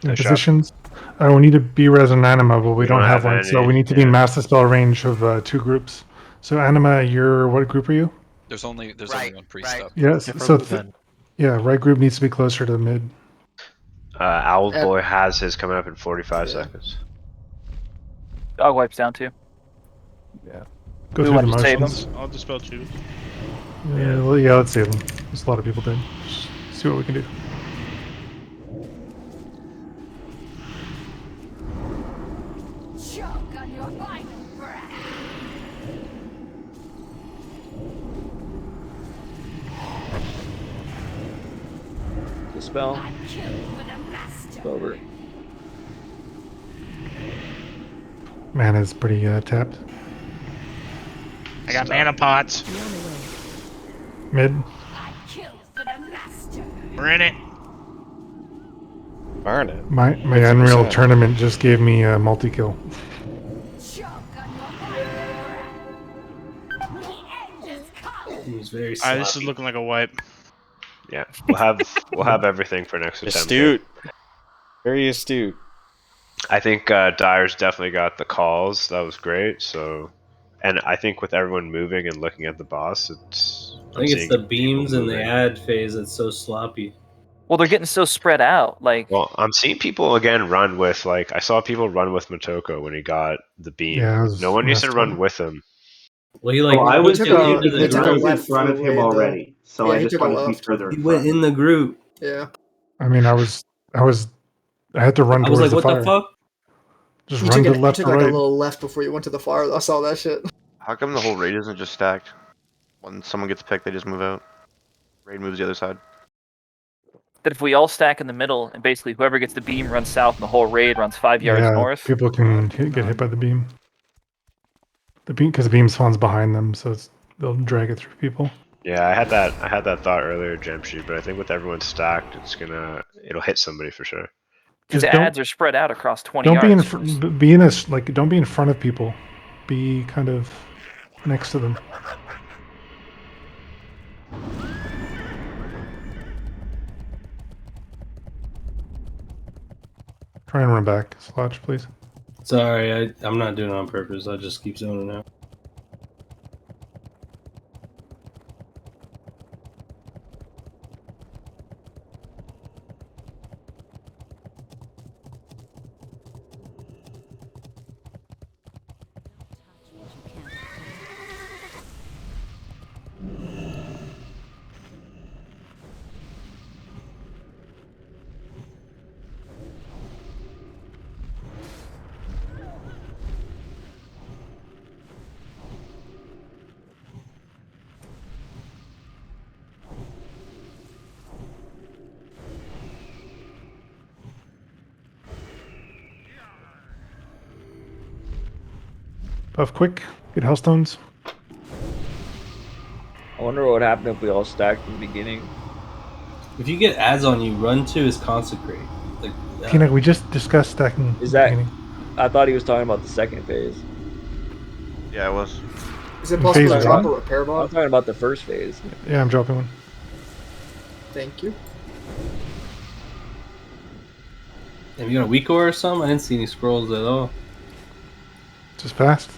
In Nice shot. positions. We need to be resin anima, but we don't have one. any, So we need to be in yeah. master spell range of 2 groups. So anima, you're what group are you? There's only one priest right. up. Yes. Yeah, So then. yeah, right group needs to be closer to the mid. Owl Boy has his coming up in 45 seconds. Dog wipes down too. Yeah. Go We through want the to save motions. I'll dispel tubes. Yeah, let's save them. There's a lot of people dead. Just see what we can do. Choke on your final breath. Dispel. I kill for the master. Over. Mana's pretty tapped. I got mana pots. Mid. I kill for the master. We're in it. Burn it. My Unreal tournament just gave me a multi-kill. Choke on your final breath. The end is come. He's very sloppy. This is looking like a wipe. Yeah, we'll have everything for next attempt. Astute. Very astute. I think Dyer's definitely got the calls. That was great. So, and I think with everyone moving and looking at the boss, I think it's the beams and the ad phase that's so sloppy. Well, they're getting so spread out. Like, Well, I'm seeing people again run with I saw people run with Motoko when he got the beam. Yeah, it was No one used to messed run up. with him. Well, I was took a- into the they took a group in left front of him away, already, so Yeah, I he just took a wanted to be left. further He in went front. in the group. Yeah. I mean, I had to run I was towards like, the what fire. the fuck? Just You run took, to the left you or took like right. a little left before you went to the far. I saw that shit. How come the whole raid isn't just stacked? When someone gets picked, they just move out. Raid moves the other side. that if we all stack in the middle and basically whoever gets the beam runs south and the whole raid runs 5 yards Yeah, north. people can get hit by the beam. The beam, because the beam spawns behind them, so they'll drag it through people. Yeah, I had that thought earlier, Jamsheed, but I think with everyone stacked, it'll hit somebody for sure. Because Just ads are spread out across 20 don't be in yards. be in a like don't be in front of people. Be kind of next to them. Try and run back, Slotch, please. Sorry, I'm not doing it on purpose. I just keep zoning out. Buff quick. Get Hellstones. I wonder what would happen if we all stacked in the beginning. If you get ads on you, run to is consecrate. Like, Tina, we just discussed stacking. Is at the that? beginning. I thought he was talking about the second phase. Yeah, I was. Is it In possible phase to drop one? a repair I'm bot? talking about the first phase. Yeah, I'm dropping one. Thank you. have you got a weak ore or something? I didn't see any scrolls at all. Just fast.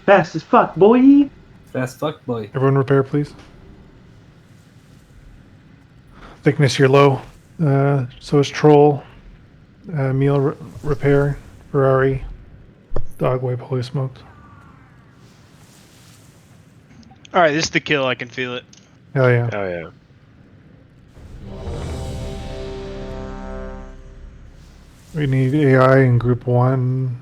Fast as fuck, boy. Fast fuck, boy. Everyone repair, please. Thickness, you're low. So is Troll. Meal repair. Ferrari. Dog wipe, holy smoked. All right, this is the kill. I can feel it. Hell yeah. Oh yeah. We need AI in group 1.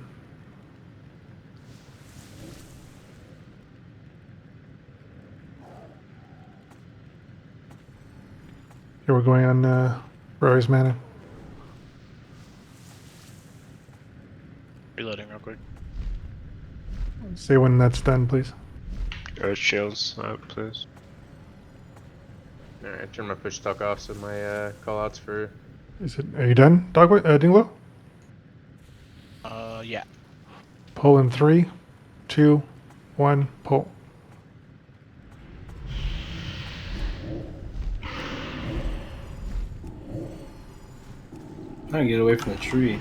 Here we're going on Ferrari's mana. Reloading real quick. Say when that's done, please. Earth shields up, please. Alright, turn my push talk off so my callouts for. Are you done, Dinglo? Yeah. Pull in 3, 2, 1, pull. I'm trying to get away from the tree.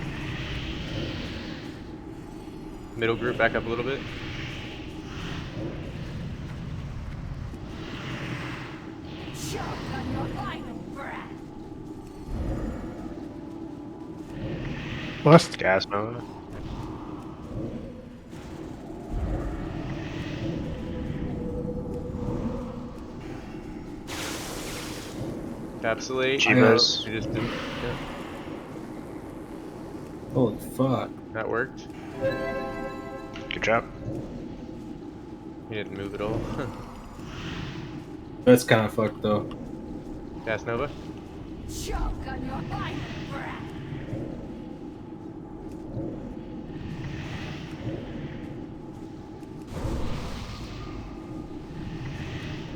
Middle group back up a little bit. Last. Gas Nova. Capsulate. Chivas. You just didn't. Yeah, Holy fuck. that worked. Good job. You didn't move at all. That's kind of fucked though. Gas Nova. Choke on your final breath.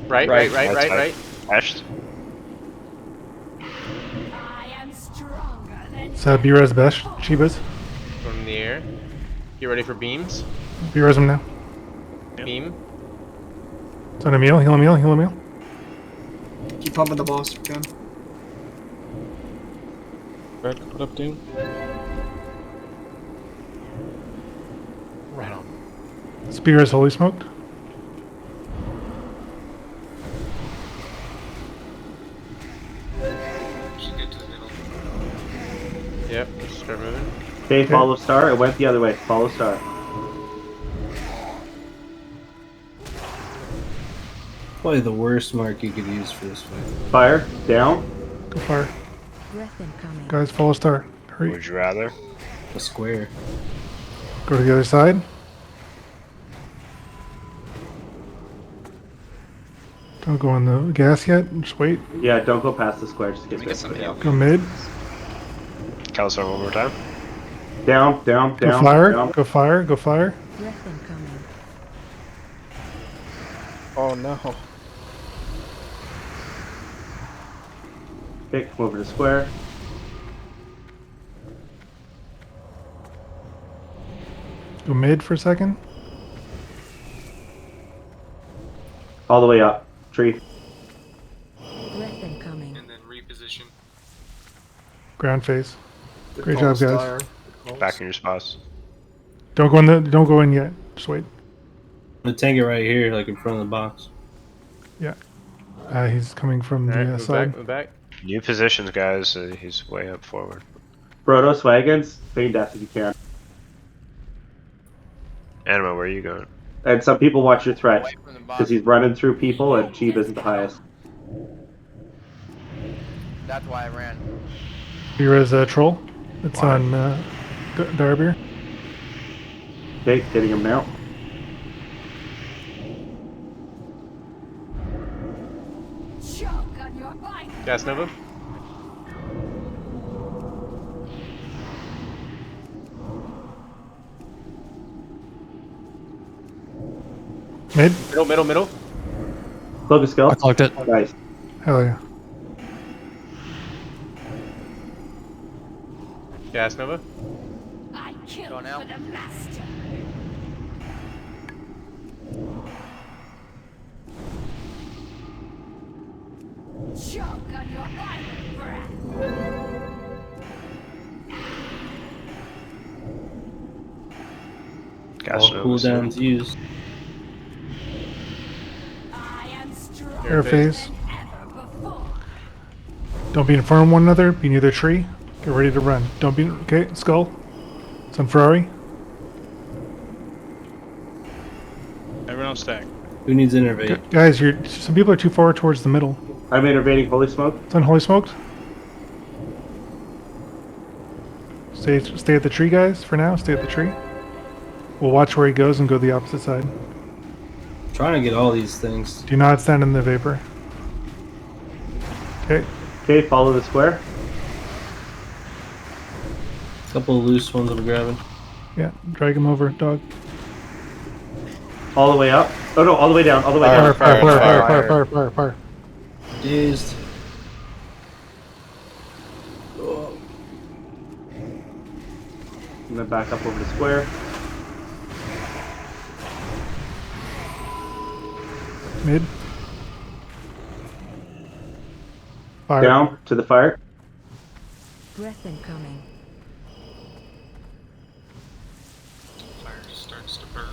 Right. Ashed. I am stronger than B-Res Besh, Chibas. Going in the air. Get ready for beams. B-Res him now. Beam. It's on Emil, heal Emil, heal Emil. Keep pumping the boss if you can. Back up, team. Right on. Spear is holy smoked. Should get to the middle. Yep, just start moving. Okay, follow star. It went the other way. Follow star. Probably the worst mark you could use for this fight. Fire. Down. Go fire. Breath incoming. Guys, follow star. Hurry. Would you rather? A square. Go to the other side. Don't go on the gas yet. Just wait. Yeah, don't go past the square. Just Let me get some heal. Go mid. Calsar one more time. Down. Go fire. Down. Go fire. Go fire. Breath incoming. Oh no. Okay, come over to square. Go mid for a second. All the way up. Tree. Breath incoming. And then reposition. Ground phase. Good Great calls, job, guys. Dyer. Good calls. Back in your spots. Don't go in the. Don't go in yet. Just wait. The tank it right here, like in front of the box. Yeah. He's coming from Alright, the move side. back, move back. New positions, guys. He's way up forward. Protos wagons. Feign death if you can. Anima, where are you going? And some people watch your threat. Away from the box. Because he's running through people and Cheeb isn't the highest. That's why I ran. Here is a troll. It's Why? on Darby. Okay, hitting him now. Choke on your bite. Gas Nova. Mid. Middle. Cloak of skill. I clocked it. Nice. Hell yeah. Gas Nova. I kill Go now. for the master. Choke on your violent breath. Gas All Nova's cooldowns used. I am stronger Air phase. than ever before. Don't be in front of one another. Be near the tree. Get ready to run. Don't be. Okay, skull. It's on Ferrari. Everyone else stack. Who needs innervate? Guys, some people are too far towards the middle. I'm innervating Holy Smoke. It's on Holy Smoked. Stay at the tree, guys. For now, stay at the tree. We'll watch where he goes and go the opposite side. Trying to get all these things. Do not stand in the vapor. Okay. Okay, follow the square. Couple of loose ones I'm grabbing. Yeah, drag him over, dog. All the way up. Oh no, all the way down. All the way down. Fire. Dazed. And then back up over the square. Mid. Fire. Down to the fire. Breath incoming. Fire just starts to burn.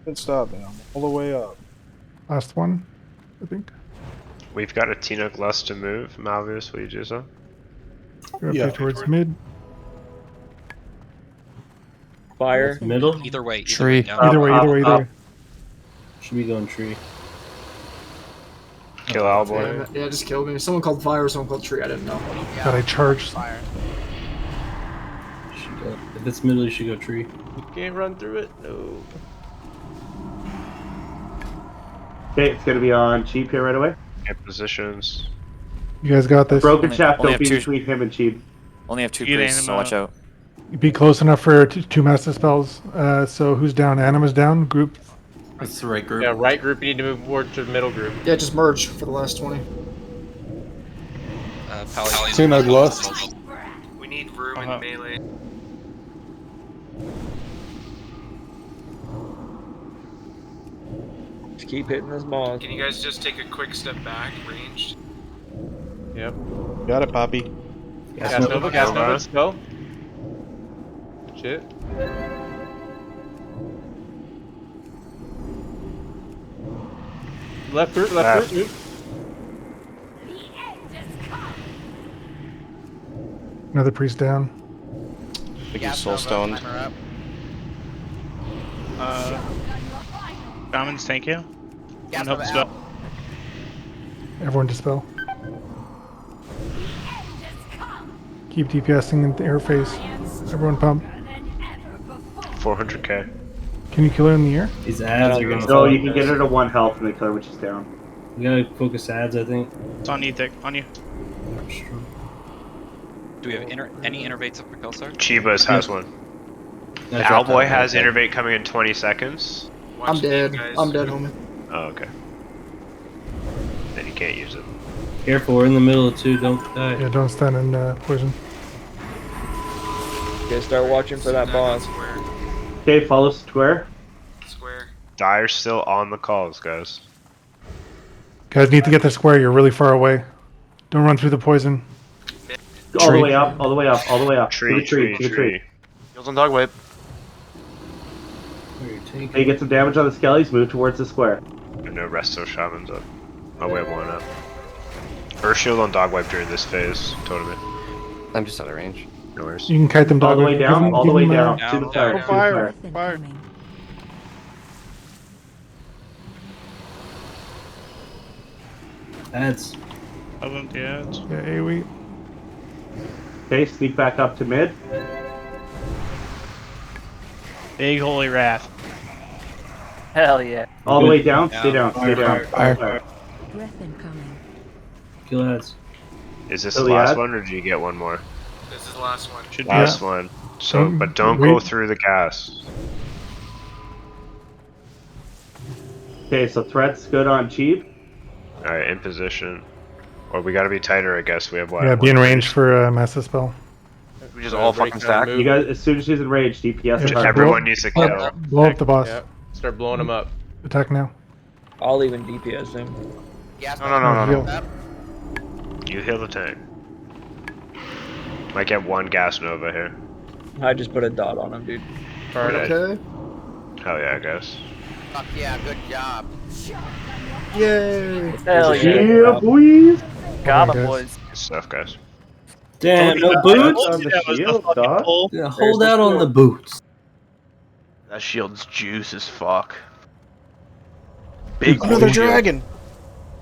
Good stop, man. All the way up. Last one, I think. We've got a Tinoc less to move. Malvius, will you do so? Go up towards mid. Fire. Middle. Either way. Tree. Either way. Should be going tree. Kill Owlboy. Damn it. Yeah, just killed me. Someone called fire, someone called tree. I didn't know. Yeah, God, I charged. fire. Should go. If it's middle, you should go tree. You can't run through it. No. Okay, it's gonna be on Cheap here right away. Get positions. You guys got this. Broken Only- shaft, only don't be have two- between him and Cheap. Only have two Get priests, so Anima. watch out. Be close enough for two master spells. So who's down? Anima's down. Group. That's the right group. Yeah, right group. You need to move more to the middle group. Yeah, just merge for the last 20. Pally's Two nug lost. We need room in melee. Just keep hitting this ball. Can you guys just take a quick step back, ranged? Yep. Got it, Poppy. Gas Nova. Let's go. Shit. Left group. Move. Another priest down. I think he's soul stoned. Shaman's tank you. Gas Help Nova spell. out. Everyone dispel. Keep DPSing in the air phase. Everyone pump. 400k. Can you kill her in the air? These ads are gonna. No, fall you can with get this. her to 1 health and then kill her when she's down. We gotta focus ads, I think. It's on you, Thick. On you. Do we have any innervates up for Kelsar? Chivas has one. Gotta drop Owlboy that has right there. innervate coming in 20 seconds. I'm dead. I'm dead, homie. Oh, okay. Then you can't use it. Careful, we're in the middle of two. Don't die. Yeah, don't stand in poison. Okay, start watching for that boss. Okay, follow square. Square. Dyer's still on the calls, guys. Guys need to get the square. You're really far away. Don't run through the poison. All the Tree. way up, all the way up, all the way up. Tree, To the tree, tree. Heals on dog whip. Hey, get some damage on the skellies, move towards the square. And no resto shamans up. Oh, we have one up. Earth shield on dog wipe during this phase. Totally. I'm just out of range. No worries. You can kite them All dog the whip. way down, all the way down. Down, To the fire, to the Breath fire. incoming. That's Of them, yeah. Yeah, AoE. Okay, sneak back up to mid. Big holy wrath. Hell yeah. All the way down, stay Down. down, stay down. Fire. Breath incoming. kill ads. Is this So the the last ad? one, or do you get one more? This is the last one. Should Last one. So, but don't go through the gas. Okay, so threat's good on cheap. Alright, in position. Or we gotta be tighter, I guess. We have what? Yeah, be in range for Master Spell. We just all fucking stack. You guys, as soon as she's in range, DPS Yeah, is hard. Everyone needs to kill. Blow up the boss. Yep. Start blowing them up. Attack now. I'll even DPS him. Gas No. You heal the tank. Might get one gas nova here. I just put a dot on him, dude. Alright. Okay. Hell yeah, guys. Fuck yeah, good job. Yay. Hell yeah. Yeah, boys. Got Come on, him, guys. boys. Good stuff, guys. Damn, no boots. On the shield, dog. Yeah, hold out on the boots. That shield's juice as fuck. Big Another boy shield. dragon.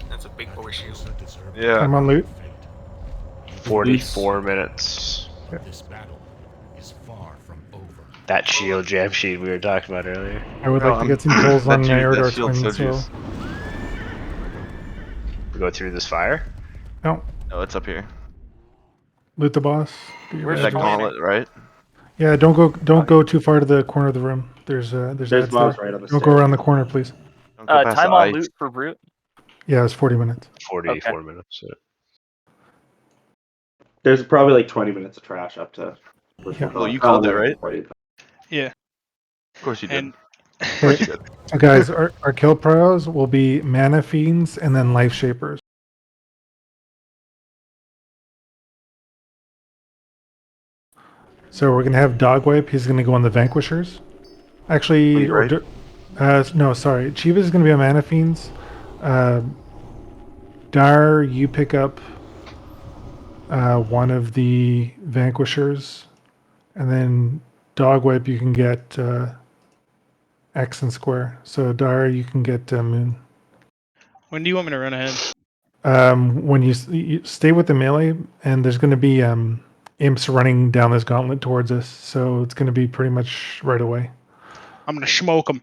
That's a big boy shield. Yeah. I'm on loot. 44 minutes. This battle is far from over. That shield jam sheet we were talking about earlier. I would like to get some pulls on Aerodar shield's so Twins. So. juice. We go through this fire? No, No, it's up here. loot the boss. Where's that gauntlet, right? Yeah, don't go too far to the corner of the room. There's ads mobs there. right on the Don't go around the corner, please. Don't go past Time the on ice. loot for Brute. Yeah, it's 40 minutes. 44 minutes. Yeah. There's probably like 20 minutes of trash up to. Oh, you called it, right? 40. Yeah. Of course you did. And Of course you did. So guys, our kill pros will be Mana Fiends and then Life Shapers. So we're gonna have Dog Wipe. He's gonna go on the Vanquishers. Actually, Right. no, sorry. Chiva is gonna be on Mana Fiends. Dar, you pick up one of the Vanquishers, and then Dog Wipe you can get X and Square. So Dar, you can get Moon. when do you want me to run ahead? When you stay with the melee, and there's going to be imps running down this gauntlet towards us, so it's going to be pretty much right away. I'm gonna smoke them.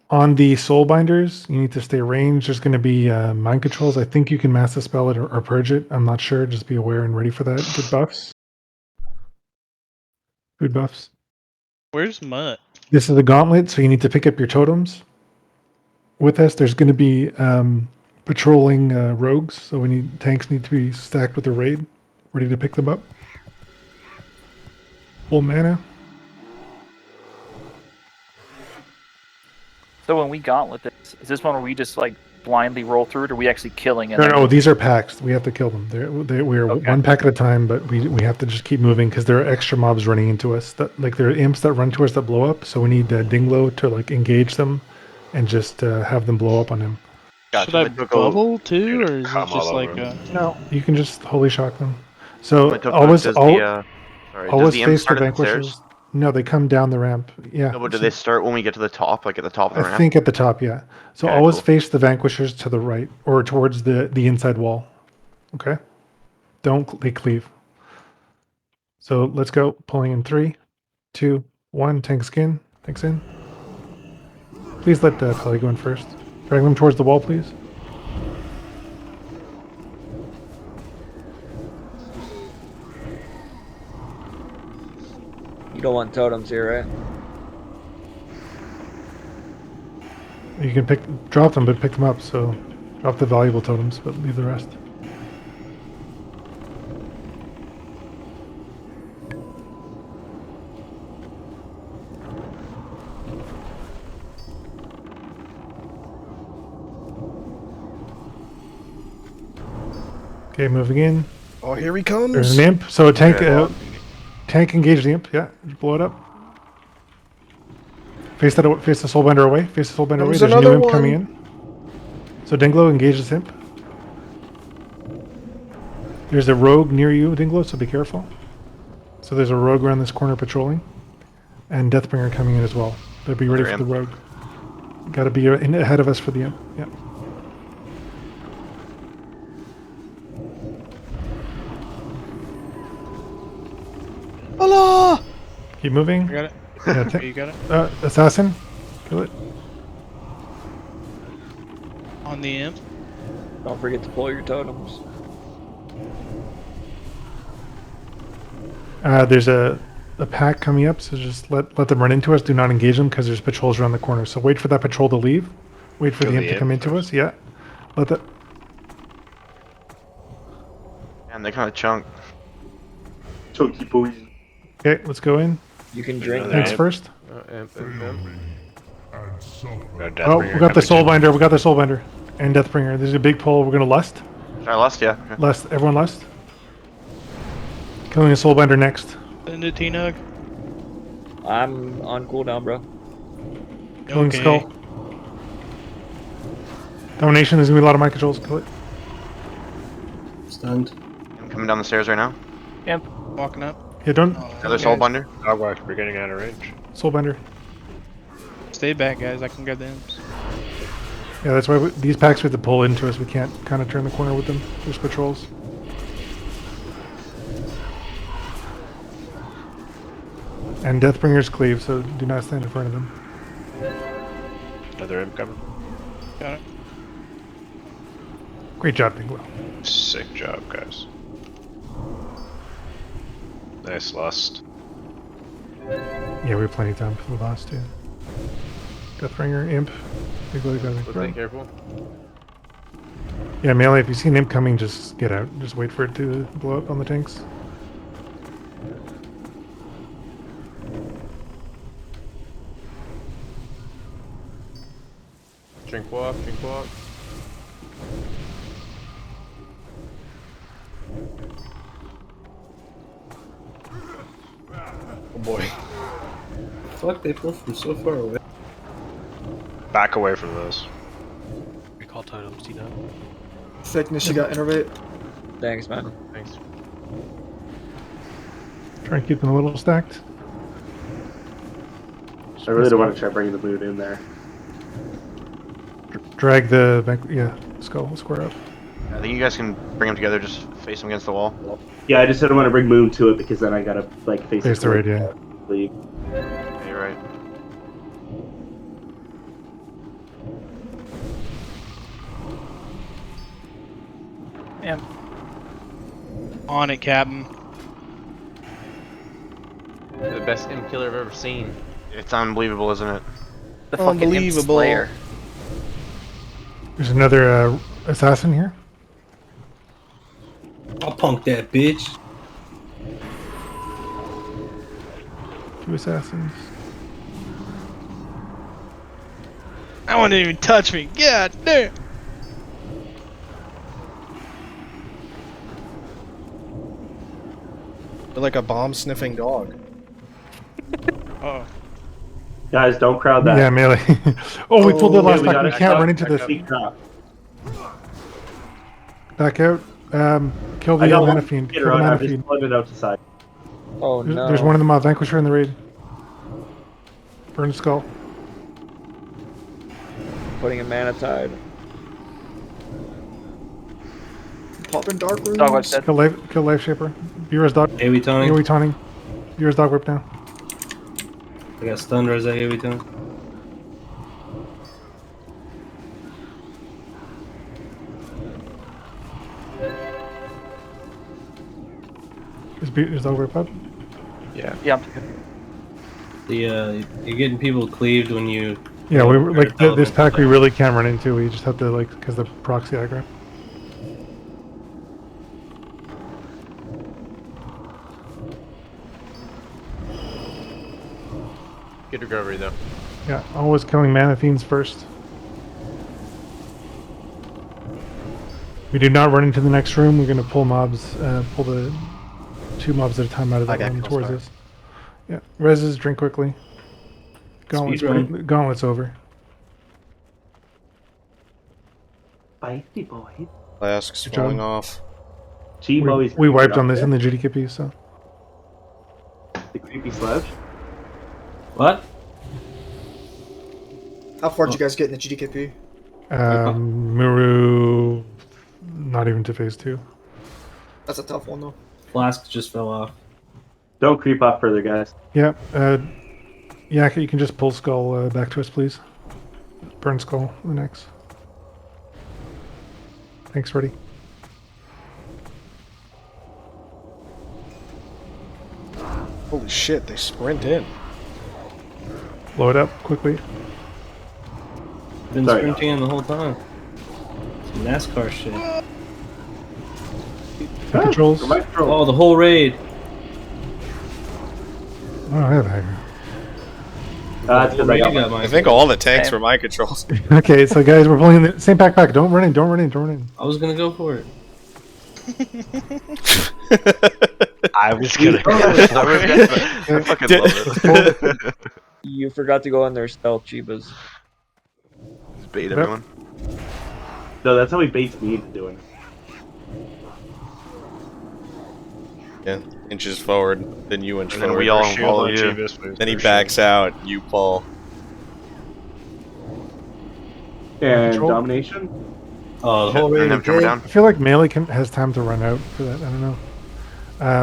On the Soulbinders, you need to stay ranged. There's going to be mind controls. I think you can master spell it or purge it. I'm not sure. Just be aware and ready for that. Good buffs. Food buffs. Where's Mutt? This is a gauntlet, so you need to pick up your totems. With us, there's going to be patrolling rogues, so tanks need to be stacked with a raid, ready to pick them up. Full mana. So when we gauntlet this, is this one where we just like blindly roll through it, or are we actually killing it? No, these are packs. We have to kill them. We are Okay. one pack at a time, but we have to just keep moving because there are extra mobs running into us. There are imps that run to us that blow up, so we need Dinglo to like engage them and just have them blow up on him. Should I bubble too, or is it Come all just like over a... No, you can just holy shock them. So But always does always the imp face the start at the vanquishers. stairs? No, they come down the ramp. Yeah. No, but do they start when we get to the top, like at the top of the I ramp? think at the top, yeah. So Okay, always cool. face the vanquishers to the right or towards the inside wall. Okay? They cleave. So let's go. Pulling in 3, 2, 1. Tank skin. Tanks in. Please let Pelly go in first. Drag them towards the wall, please. You don't want totems here, right? You can drop them, but pick them up. So drop the valuable totems, but leave the rest. Okay, moving in. Oh, here he comes. There's an imp. So a tank, tank engage the imp. Yeah, blow it up. Face the soulbinder away. Face the soulbinder away. There's a new imp coming in. So Dinglo, engage this imp. There's a rogue near you, Dinglo, so be careful. So there's a rogue around this corner patrolling. And Deathbringer coming in as well. But be ready for the rogue. Gotta be ahead of us for the imp. Yeah. Allah! Keep moving. I got it. Yeah, You got it? Assassin. Kill it. On the imp. Don't forget to pull your totems. There's a pack coming up, so just let them run into us. Do not engage them because there's patrols around the corner. So wait for that patrol to leave. Wait for the imp to come into us. Yeah. Let that. And they kind of chunk. Chunky boys. Okay, let's go in. You can drink. Thanks first. Imp. Oh, we got the soulbinder. We got the soulbinder and Deathbringer. There's a big pull. We're gonna lust. Should I lust? Yeah. Lust. Everyone lust. Killing a soulbinder next. Send it, T-Nug. I'm on cooldown, bro. Killing skull. Domination. There's gonna be a lot of mind controls. Kill it. Stunned. I'm coming down the stairs right now. Imp. Walking up. Yeah, don't. Another soulbinder. Dogwatch, we're getting out of range. Soulbinder. Stay back, guys. I can grab the imps. Yeah, that's why these packs we have to pull into us. We can't kind of turn the corner with them. There's patrols. And Deathbringer's cleave, so do not stand in front of them. Another imp coming. Got it. Great job, Dinglo. Sick job, guys. Nice lust. Yeah, we have plenty of time for the last two. Deathbringer, imp. Dinglo, So stay careful. Yeah, melee, if you see an imp coming, just get out. Just wait for it to blow up on the tanks. Drink walk, drink walk. Oh boy. Fuck, they pull from so far away. Back away from those. Recall totems, do you know? Thickness, you got innervate. Thanks, man. Thanks. Try and keep them a little stacked. I really don't want to try bringing the moon in there. Drag the skull square up. I think you guys can bring them together. Just face them against the wall. Yeah, I just didn't want to bring moon to it because then I gotta like face the raid, yeah. Leave. Yeah, you're right. Imp. On it, Captain. The best imp killer I've ever seen. It's unbelievable, isn't it? The fucking imp slayer. There's another assassin here. I'll punk that bitch. 2 assassins. That one didn't even touch me. God damn. You're like a bomb-sniffing dog. Oh. Guys, don't crowd that. Yeah, melee. Oh, we pulled the last we pack. got We it. can't run into this. Back out. Kill the mana fiend. Kill the mana I've just fiend. flooded out to side. Oh no. There's one of them, Vanquisher in the raid. Burn skull. Putting a mana tide. Popping dark rooms. Dogwatch dead. Kill life shaper. Vera's dog. AoE taunting. AoE taunting. Vera's dog whip now. I got stunned as AoE taunting. Is dog whip up? Yeah. Yeah. You're getting people cleaved when you Yeah, we were, like this elemental pack we thing. really can't run into. We just have to like because the proxy aggro. Good recovery though. Yeah, always killing mana fiends first. We do not run into the next room. We're going to pull mobs, pull the 2 mobs at a time out of that room towards us. Yeah, reses, drink quickly. Gauntlet's over. Spicy boy. Flask's Good falling job. off. We wiped on this in the GDKP, so. The creepy sledge. What? How far did you guys get in the GDKP? Muru, not even to phase 2. That's a tough one, though. Flask just fell off. Don't creep up further, guys. Yeah, Yaka, you can just pull Skull back to us, please. Burn Skull, the next. Thanks, Freddy. Holy shit, they sprint in. Blow it up quickly. Been Sorry, sprinting in the whole time. Some NASCAR shit. Controls. Oh, the whole raid. Oh, I have Hager. It's because I got mine. I think all the tanks were my controls. Okay, so guys, we're pulling the same pack. Don't run in, don't run in, don't run in. I was gonna go for it. I was gonna. I fucking love it. You forgot to go in there stealth, Chibas. Just bait everyone. No, that's how he baits me into doing it. Yeah, inches forward, then you inch And then forward. we all Shield follow on you. Jeebus, please. Then he backs out, you pull. And Control? domination. Oh, the whole And raid. then jump down. I feel like melee has time to run out for that. I don't know.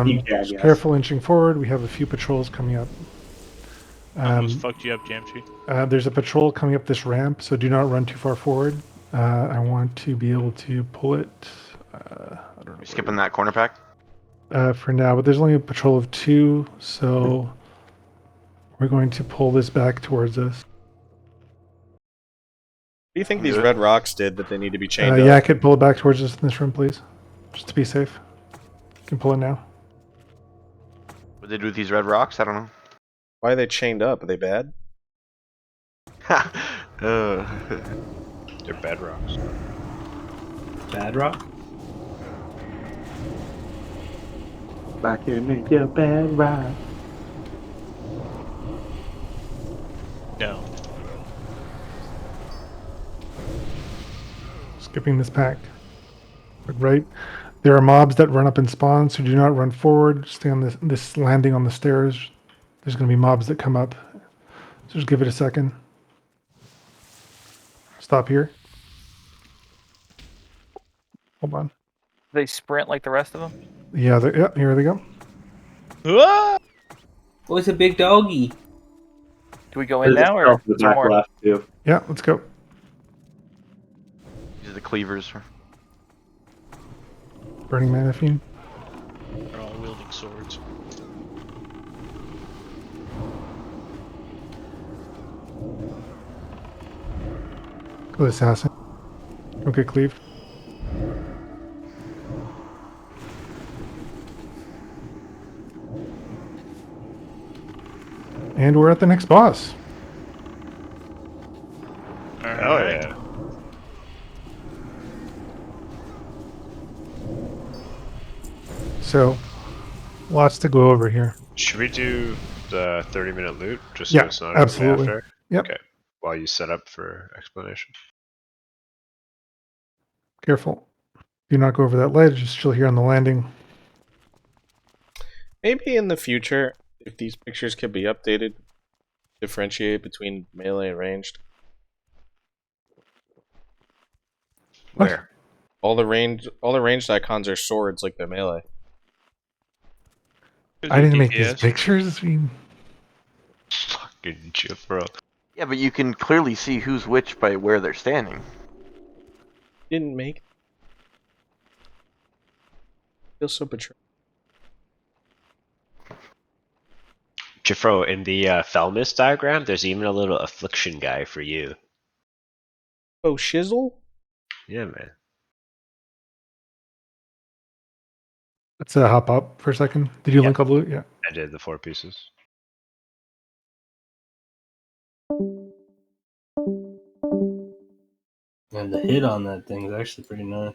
You can, Just yes. careful inching forward. We have a few patrols coming up. Almost fucked you up, Jamchi. There's a patrol coming up this ramp, so do not run too far forward. I want to be able to pull it. I don't know. You're skipping that corner pack. For now, but there's only a patrol of 2, so we're going to pull this back towards us. What do you think these red rocks did that they need to be chained Yeah, I up? could pull it back towards us in this room, please, just to be safe. You can pull it now. What they do with these red rocks? I don't know. Why are they chained up? Are they bad? They're bedrocks. Bad rock? Back here, make your bed right. No. Skipping this pack. Right. There are mobs that run up and spawn, so do not run forward. Stay on this landing on the stairs. There's going to be mobs that come up. So just give it a second. Stop here. Hold on. They sprint like the rest of them. Yeah, here they go. Oh, it's a big doggy. Do we go in now or the is there back more? left too. Yeah, let's go. These are the cleavers. Burning mana fiend. They're all wielding swords. Go assassin. Don't get cleaved. And we're at the next boss. Oh yeah. So, lots to go over here. Should we do the 30-minute loot just Yeah, so it's not absolutely. after? Yep. Okay. While you set up for explanation. Careful. Do not go over that ledge. Just chill here on the landing. Maybe in the future, if these pictures could be updated, differentiate between melee and ranged. What? Where? All the ranged icons are swords like they're melee. I didn't make these DPS. pictures. I mean, Fucking chip, bro. Yeah, but you can clearly see who's which by where they're standing. Didn't make. Feel so betrayed. Jifro, in the Felmis diagram, there's even a little affliction guy for you. Oh, shizzle? Yeah, man. Let's hop up for a second. Did you link up loot? Yeah. I did the 4 pieces. And the hit on that thing is actually pretty nice.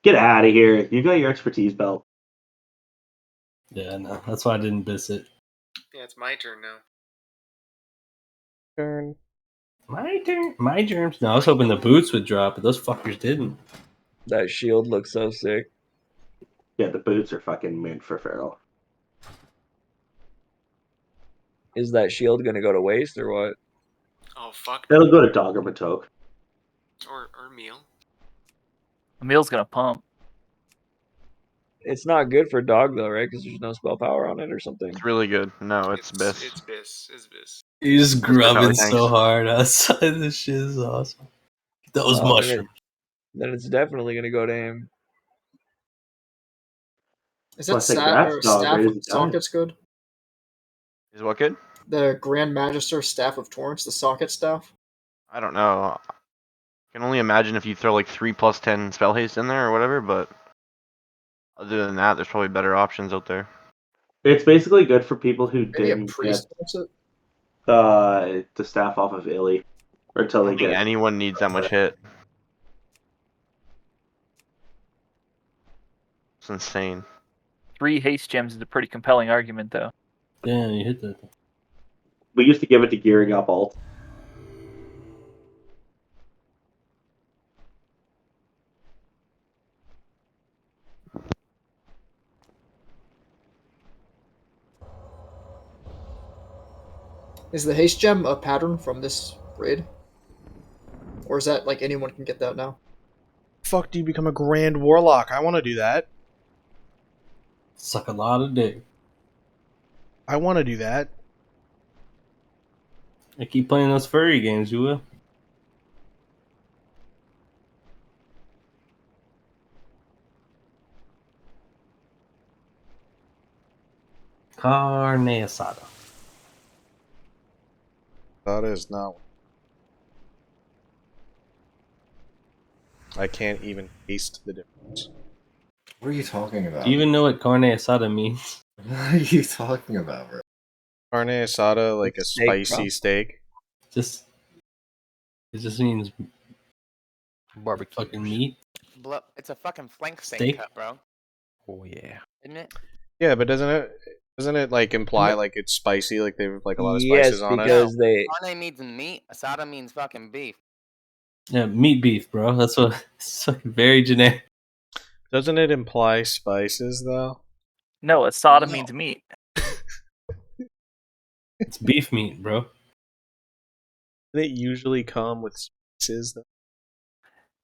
Get out of here. You got your expertise belt. Yeah, no, that's why I didn't miss it. Yeah, it's my turn now. Turn. My turn. My turn. No, I was hoping the boots would drop, but those fuckers didn't. That shield looks so sick. Yeah, the boots are fucking mint for Feral. Is that shield gonna go to waste or what? Oh fuck. That'll go to Dog or Matok. Or meal. Emil's gonna pump. It's not good for dog though, right? Because there's no spell power on it or something. It's really good. No, it's Biss. It's Biss. It's Biss. He's That's for grubbing Tower so Tanks. hard outside. This shit is awesome. Those mushrooms. Then it's definitely gonna go to him. Is that Plus, the stat grass or dog staff raised with the giant. sockets good? Is what good? The Grand Magister Staff of Torrents, the socket staff? I don't know. I can only imagine if you throw like 3+10 spell haste in there or whatever, but other than that, there's probably better options out there. It's basically good for people who Maybe a didn't priest get wants it? the staff off of Illy. Or until I they don't think get... anyone needs that much hit. It's insane. 3 haste gems is a pretty compelling argument, though. Damn, you hit that. We used to give it to gearing up alt. Is the haste gem a pattern from this raid? Or is that like anyone can get that now? Fuck, do you become a Grand Warlock? I want to do that. Suck a lot of dick. I want to do that. I keep playing those furry games, you will. Carne asada. That is not. I can't even taste the difference. What are you talking about? Do you even know what carne asada means? What are you talking about, bro? Carne asada, like a Steak, spicy bro. steak. It just means barbecue. Fucking meat. It's a fucking flank steak Steak? cut, bro. Oh yeah. Isn't it? Yeah, but doesn't it like imply like it's spicy, like they've like a lot of Yes, spices on it? because they. Carne means meat. Asada means fucking beef. Yeah, meat beef, bro. That's what. It's fucking very generic. Doesn't it imply spices though? No, asada means meat. It's beef meat, bro. Doesn't it usually come with spices though?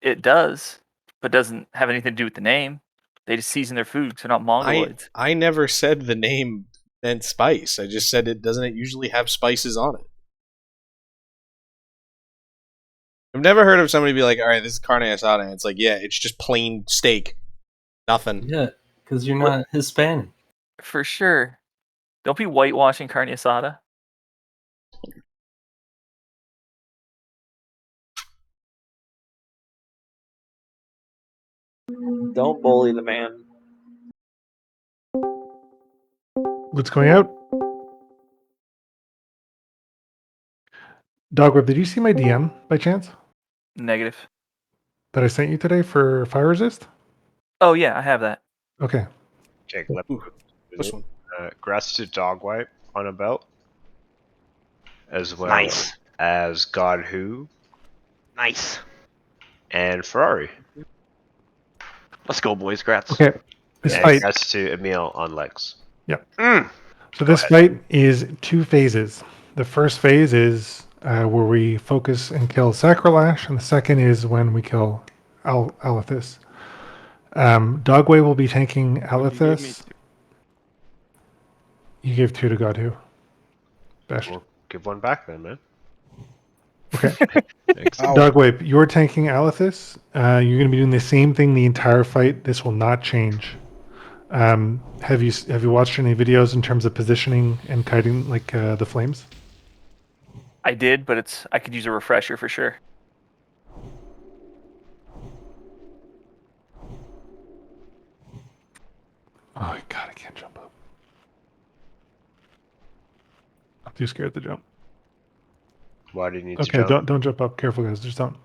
It does, but doesn't have anything to do with the name. They just season their food, so they're not mongoloids. I never said the name meant spice. I just said it doesn't usually have spices on it. I've never heard of somebody be like, all right, this is carne asada. And it's like, yeah, it's just plain steak. Nothing. Yeah, because you're not Hispanic. For sure. Don't be whitewashing carne asada. Don't bully the man. Loot's going out. Dogweb, did you see my DM by chance Negative. that I sent you today for fire resist? Oh yeah, I have that. Okay. Okay, this one. Grass to dog wipe on a belt, as well Nice. as God Who Nice. and Ferrari. Let's go, boys. Grats. Okay. This And fight. Grass to Emil on legs. Yep. Mm. So this fight is 2 phases. The first phase is where we focus and kill Sacrolash, and the second is when we kill Alethis. Dogway will be tanking Alethis. You gave 2 to God Who. Best. We'll give one back then, man. Okay. Thanks. Dogway, you're tanking Alethis. You're going to be doing the same thing the entire fight. This will not change. Have you watched any videos in terms of positioning and kiting like the flames? I did, but I could use a refresher for sure. Oh God, I can't jump up. I'm too scared to jump. Why do you need to Okay, jump? don't jump up. Careful, guys. Just don't.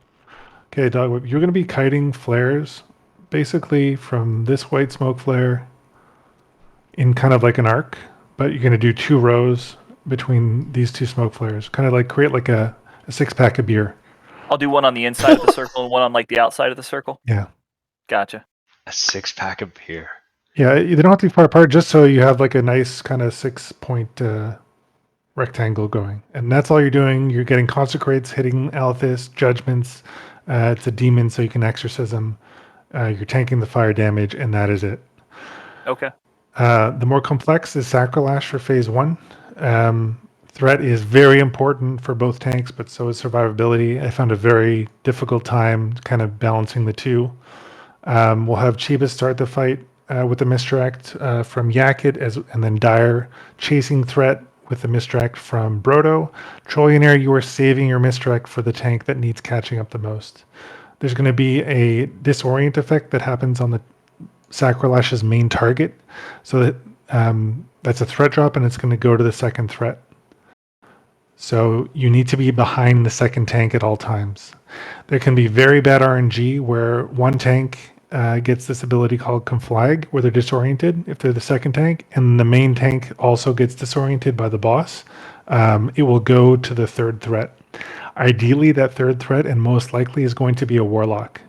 Okay, dog whip. You're going to be kiting flares, basically from this white smoke flare in kind of like an arc, but you're going to do 2 rows between these 2 smoke flares, kind of like create like a 6-pack of beer. I'll do one on the inside of the circle and one on like the outside of the circle. Yeah. Gotcha. A 6-pack of beer. Yeah, they don't have to be far apart, just so you have like a nice kind of 6-point rectangle going. And that's all you're doing. You're getting consecrates, hitting Alethis, judgments. It's a demon, so you can exorcism. You're tanking the fire damage, and that is it. Okay. The more complex is Sacrolash for phase 1. Threat is very important for both tanks, but so is survivability. I found a very difficult time kind of balancing the two. We'll have Chiba start the fight with the misdirect from Yakit, and then Dire chasing threat with the misdirect from Brodo. Trollionaire, you are saving your misdirect for the tank that needs catching up the most. There's going to be a disorient effect that happens on the Sacrolash's main target. So that that's a threat drop, and it's going to go to the second threat. So you need to be behind the second tank at all times. There can be very bad RNG where one tank gets this ability called Conflag, where they're disoriented if they're the second tank, and the main tank also gets disoriented by the boss. It will go to the third threat. Ideally, that third threat, and most likely, is going to be a Warlock.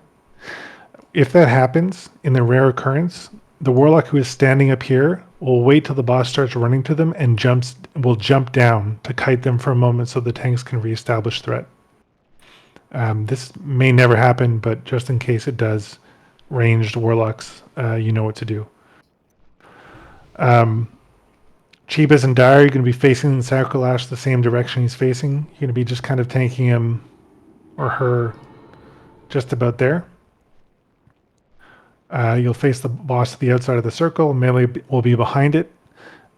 If that happens, in the rare occurrence, the Warlock who is standing up here will wait till the boss starts running to them and will jump down to kite them for a moment so the tanks can reestablish threat. This may never happen, but just in case it does, ranged Warlocks, you know what to do. Chibas and Dire, you're going to be facing Sacrolash the same direction he's facing. You're going to be just kind of tanking him or her just about there. You'll face the boss to the outside of the circle. Melee will be behind it.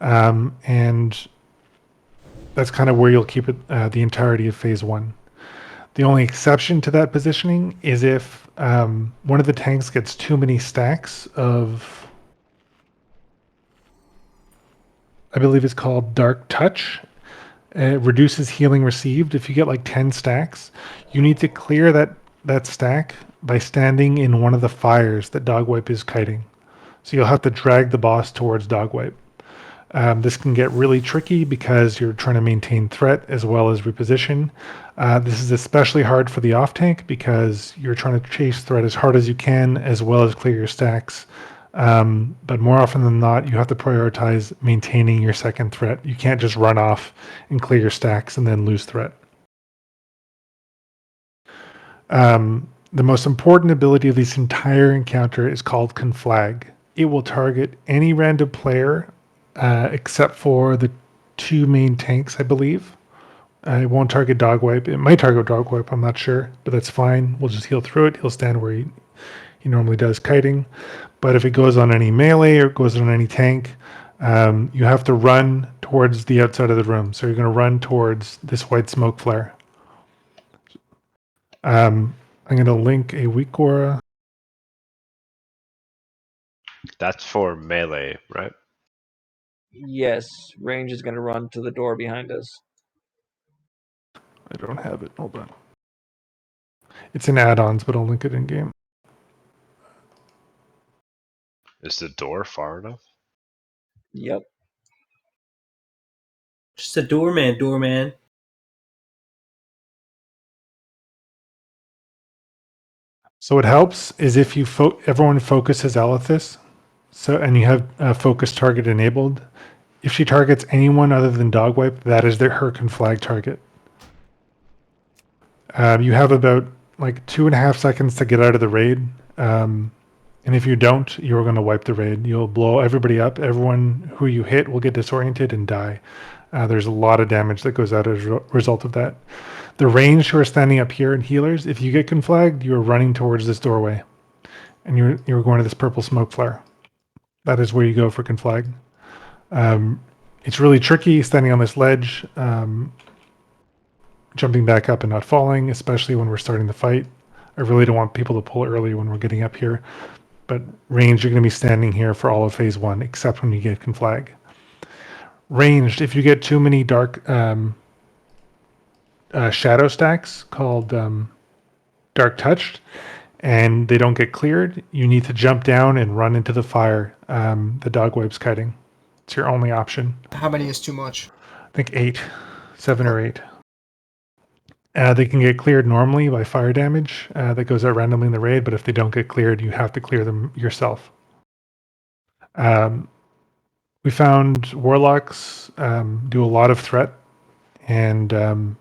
And that's kind of where you'll keep it the entirety of phase 1. The only exception to that positioning is if one of the tanks gets too many stacks of, I believe it's called Dark Touch. It reduces healing received. If you get like 10 stacks, you need to clear that stack by standing in one of the fires that Dogwipe is kiting. So you'll have to drag the boss towards Dogwipe. This can get really tricky because you're trying to maintain threat as well as reposition. This is especially hard for the off tank because you're trying to chase threat as hard as you can as well as clear your stacks. But more often than not, you have to prioritize maintaining your second threat. You can't just run off and clear your stacks and then lose threat. The most important ability of this entire encounter is called Conflag. It will target any random player except for the 2 main tanks, I believe. It won't target Dogwipe. It might target Dogwipe, I'm not sure, but that's fine. We'll just heal through it. He'll stand where he normally does kiting. But if it goes on any melee or goes on any tank, you have to run towards the outside of the room. So you're going to run towards this white smoke flare. I'm going to link a weak aura. That's for melee, right? Yes, range is going to run to the door behind us. I don't have it. Hold on. It's in add-ons, but I'll link it in game. Is the door far enough? Yep. Just a doorman. So what helps is if you everyone focuses Alethis, and you have focus target enabled. If she targets anyone other than Dogwipe, that is her Conflag target. You have about like 2.5 seconds to get out of the raid. And if you don't, you're going to wipe the raid. You'll blow everybody up. Everyone who you hit will get disoriented and die. There's a lot of damage that goes out as a result of that. The range who are standing up here and healers, if you get conflagged, you're running towards this doorway. And you're going to this purple smoke flare. that is where you go for conflag. It's really tricky standing on this ledge, jumping back up and not falling, especially when we're starting the fight. I really don't want people to pull early when we're getting up here. But range, you're going to be standing here for all of phase 1, except when you get conflag. Ranged, if you get too many dark shadow stacks called dark touched, and they don't get cleared, you need to jump down and run into the fire. The dog wipe's kiting. It's your only option. How many is too much? I think 8, 7 or 8. They can get cleared normally by fire damage that goes out randomly in the raid, but if they don't get cleared, you have to clear them yourself. We found warlocks do a lot of threat, and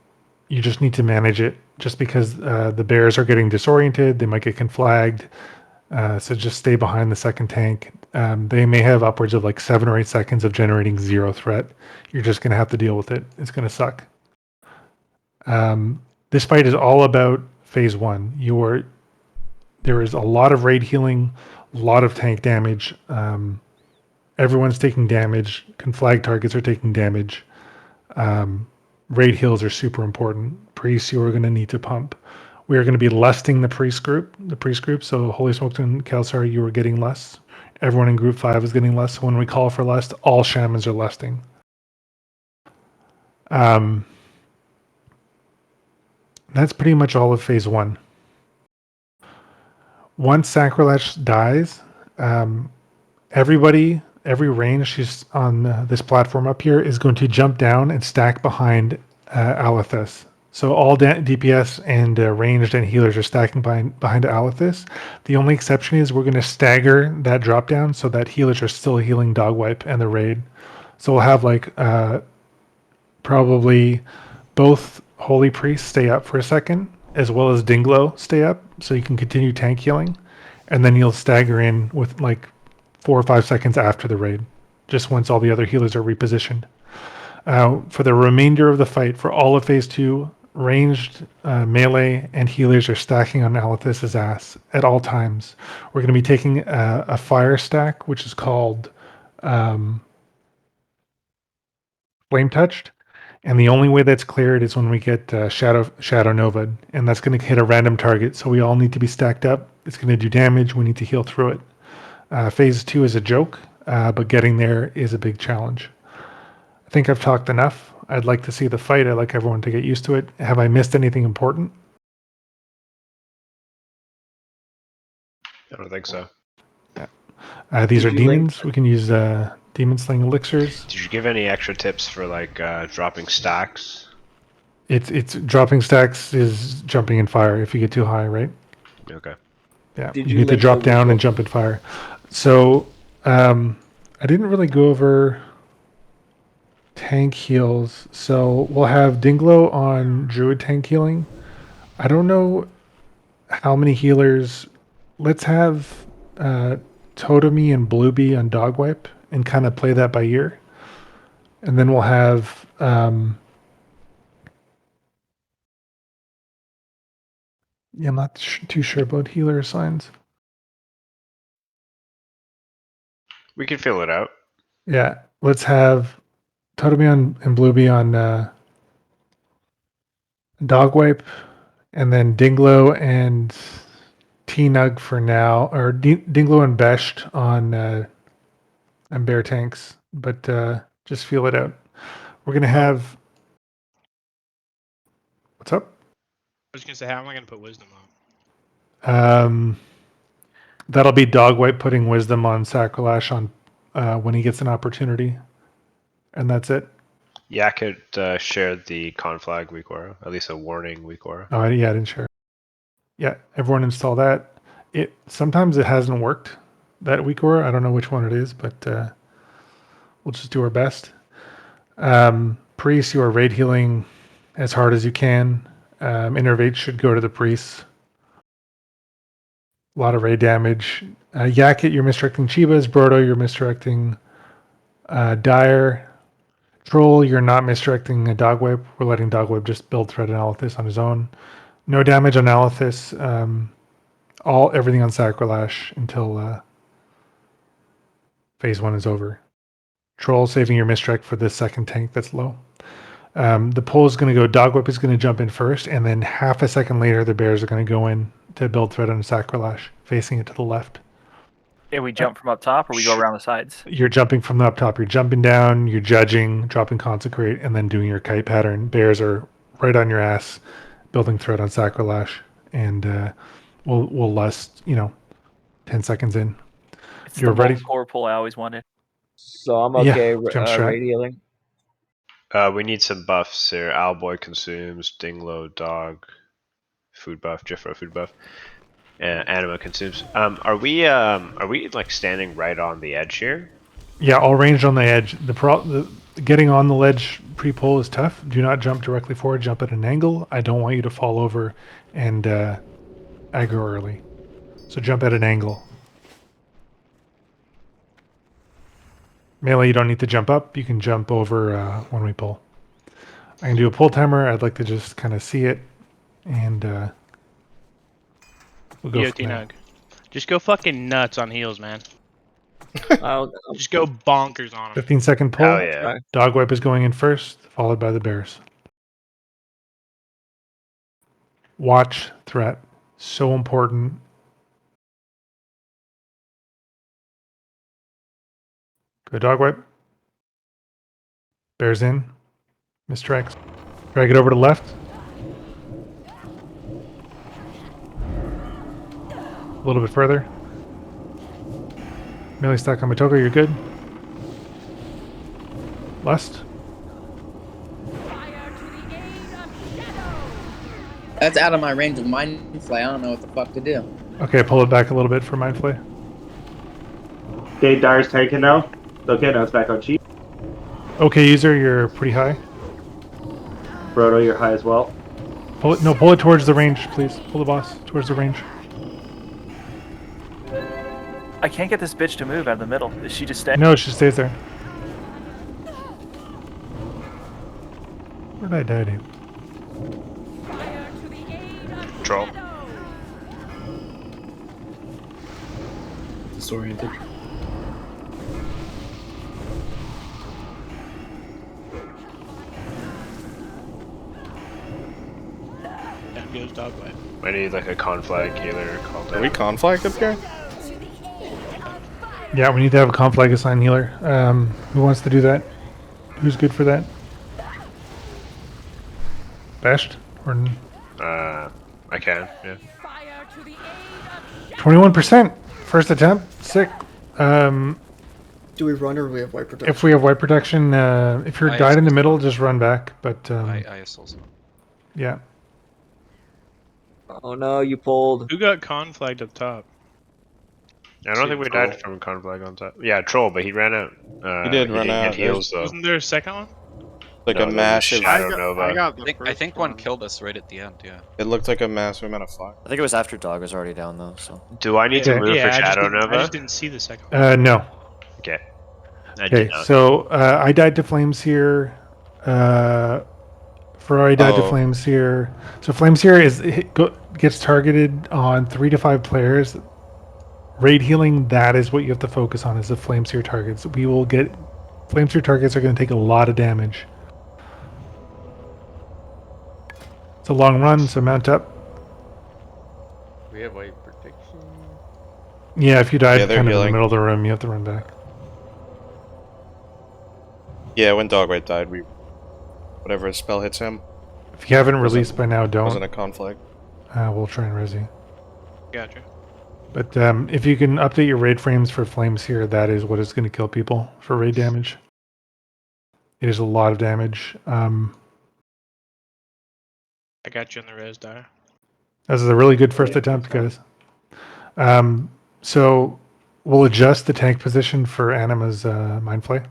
you just need to manage it. Just because the bears are getting disoriented, they might get conflagged. So just stay behind the second tank. They may have upwards of like 7 or 8 seconds of generating 0 threat. You're just going to have to deal with it. It's going to suck. This fight is all about phase 1. There is a lot of raid healing, a lot of tank damage. Everyone's taking damage. Conflag targets are taking damage. Raid heals are super important. Priests, you are going to need to pump. We are going to be lusting the priest group. So Holy Smoked and Kelsar, you are getting less. Everyone in group 5 is getting less. So when we call for lust, all shamans are lusting. That's pretty much all of phase 1. Once Sacrilege dies, every range who's on this platform up here is going to jump down and stack behind Alethus. So all DPS and ranged and healers are stacking behind Alethus. The only exception is we're going to stagger that drop down so that healers are still healing dog wipe and the raid. So we'll have like probably both holy priests stay up for a second, as well as Dinglo stay up, so you can continue tank healing, and then you'll stagger in with like 4 or 5 seconds after the raid, just once all the other healers are repositioned. For the remainder of the fight, for all of phase 2, ranged melee and healers are stacking on Alethus's ass at all times. We're going to be taking a fire stack, which is called Flame Touched. And the only way that's cleared is when we get Shadow Nova, and that's going to hit a random target. So we all need to be stacked up. It's going to do damage. We need to heal through it. Phase 2 is a joke, but getting there is a big challenge. I think I've talked enough. I'd like to see the fight. I'd like everyone to get used to it. Have I missed anything important? I don't think so. These are demons. We can use demon slaying elixirs. Did you give any extra tips for like dropping stacks? It's dropping stacks is jumping in fire if you get too high, right? Okay. Yeah, you need to drop down and jump in fire. So I didn't really go over tank heals. So we'll have Dinglo on Druid tank healing. I don't know how many healers. Let's have Totemy and Bluebee on dog wipe and kind of play that by ear. And then we'll have I'm not too sure about healer assigns. We can fill it out. Yeah, let's have Totemy and Bluebee on dog wipe, and then Dinglo and T-Nug for now, or Dinglo and Besht on bear tanks, but just feel it out. We're gonna have. What's up? I was gonna say, how am I gonna put wisdom on? That'll be dog wipe putting wisdom on Sacrilege on when he gets an opportunity, and that's it. Yeah, I could share the conflag week aura, at least a warning week aura. Oh yeah, I didn't share. Yeah, everyone install that. Sometimes it hasn't worked that week aura. I don't know which one it is, but we'll just do our best. Priests, you are raid healing as hard as you can. Innervate should go to the priests. A lot of raid damage. Yakit, you're misdirecting Chivas. Brodo, you're misdirecting Dire. Troll, you're not misdirecting a dog whip. We're letting dog whip just build threat analysis on his own. No damage on Alethus. Everything on Sacrilege until phase 1 is over. Troll saving your mistrek for the second tank that's low. The pole is going to go, Dog Whip is going to jump in first, and then half a second later, the bears are going to go in to build threat on Sacrolash, facing it to the left. And we jump from up top, or we go around the sides. You're jumping from the up top. You're jumping down, you're judging, dropping Consecrate, and then doing your kite pattern. Bears are right on your ass, building threat on Sacrolash, and we'll lust, 10 seconds in. It's You're the ready? core pull I always wanted. So I'm Yeah, okay. jump strat. Raid healing. We need some buffs here. Owlboy consumes, Dinglo dog, food buff, Jifro food buff, and Anima consumes. Are we like standing right on the edge here? Yeah, all ranged on the edge. The getting on the ledge pre-pull is tough. Do not jump directly forward. Jump at an angle. I don't want you to fall over and aggro early. So jump at an angle. Melee, you don't need to jump up. You can jump over when we pull. I can do a pull timer. I'd like to just kind of see it, and we'll go from there. Nug. Just go fucking nuts on heels, man. I'll Just go bonkers on them. 15-second pull. Oh yeah. Dog Wipe is going in first, followed by the bears. Watch threat. So important. Go Dog Wipe. Bears in. Mistracks. Drag it over to left. A little bit further. Melee stack on Motoko, you're good. Lust. That's out of my range of mind flay. I don't know what the fuck to do. Okay, pull it back a little bit for Mindflay. Okay, Dyer's tanking now. Okay, now it's back on cheap. Okay, user, you're pretty high. Brodo, you're high as well. Pull it towards the range, please. Pull the boss towards the range. I can't get this bitch to move out of the middle. Is she just staying? No, she stays there. Where did I die to? Troll. Disoriented. Down goes Dog Wipe. I need like a conflag healer called Are we conflagged up here? Yeah, we need to have a conflag assign healer. Who wants to do that? Who's good for that? Best? Or I can, yeah. 21%. First attempt. Sick. Do we run or do we have white protection? If we have white protection, if you're died in the middle, just run back. But ISL's. yeah. Oh no, you pulled. Who got conflagged up top? I don't think we died from conflag on top. Yeah, Troll, but he ran out. He did run didn't out. Get heals though. Wasn't there a second one? Like No, a there was massive. Shadow Nova. I think one killed us right at the end. Yeah. It looked like a massive amount of fire. I think it was after Dog was already down though. So. Do I need to move for Shadow I Nova? just didn't see the second one. No. Okay. Okay, so I died to flames here. Ferrari died to flames here. So flames here gets targeted on 3 to 5 players. Raid healing, that is what you have to focus on, is the flames here targets. We will get flames here targets are going to take a lot of damage. It's a long run, so mount up. We have white protection. Yeah, if you died Yeah, they're kind of in the healing. middle of the room, you have to run back. Yeah, when Dog White died, whatever spell hits him. If you haven't released by now, don't. Wasn't a conflict. We'll try and res you. Gotcha. But if you can update your raid frames for flames here, that is what is going to kill people for raid damage. It is a lot of damage. I got you on the res, Dyer. This is a really good first attempt, guys. So we'll adjust the tank position for Anima's Mindflay.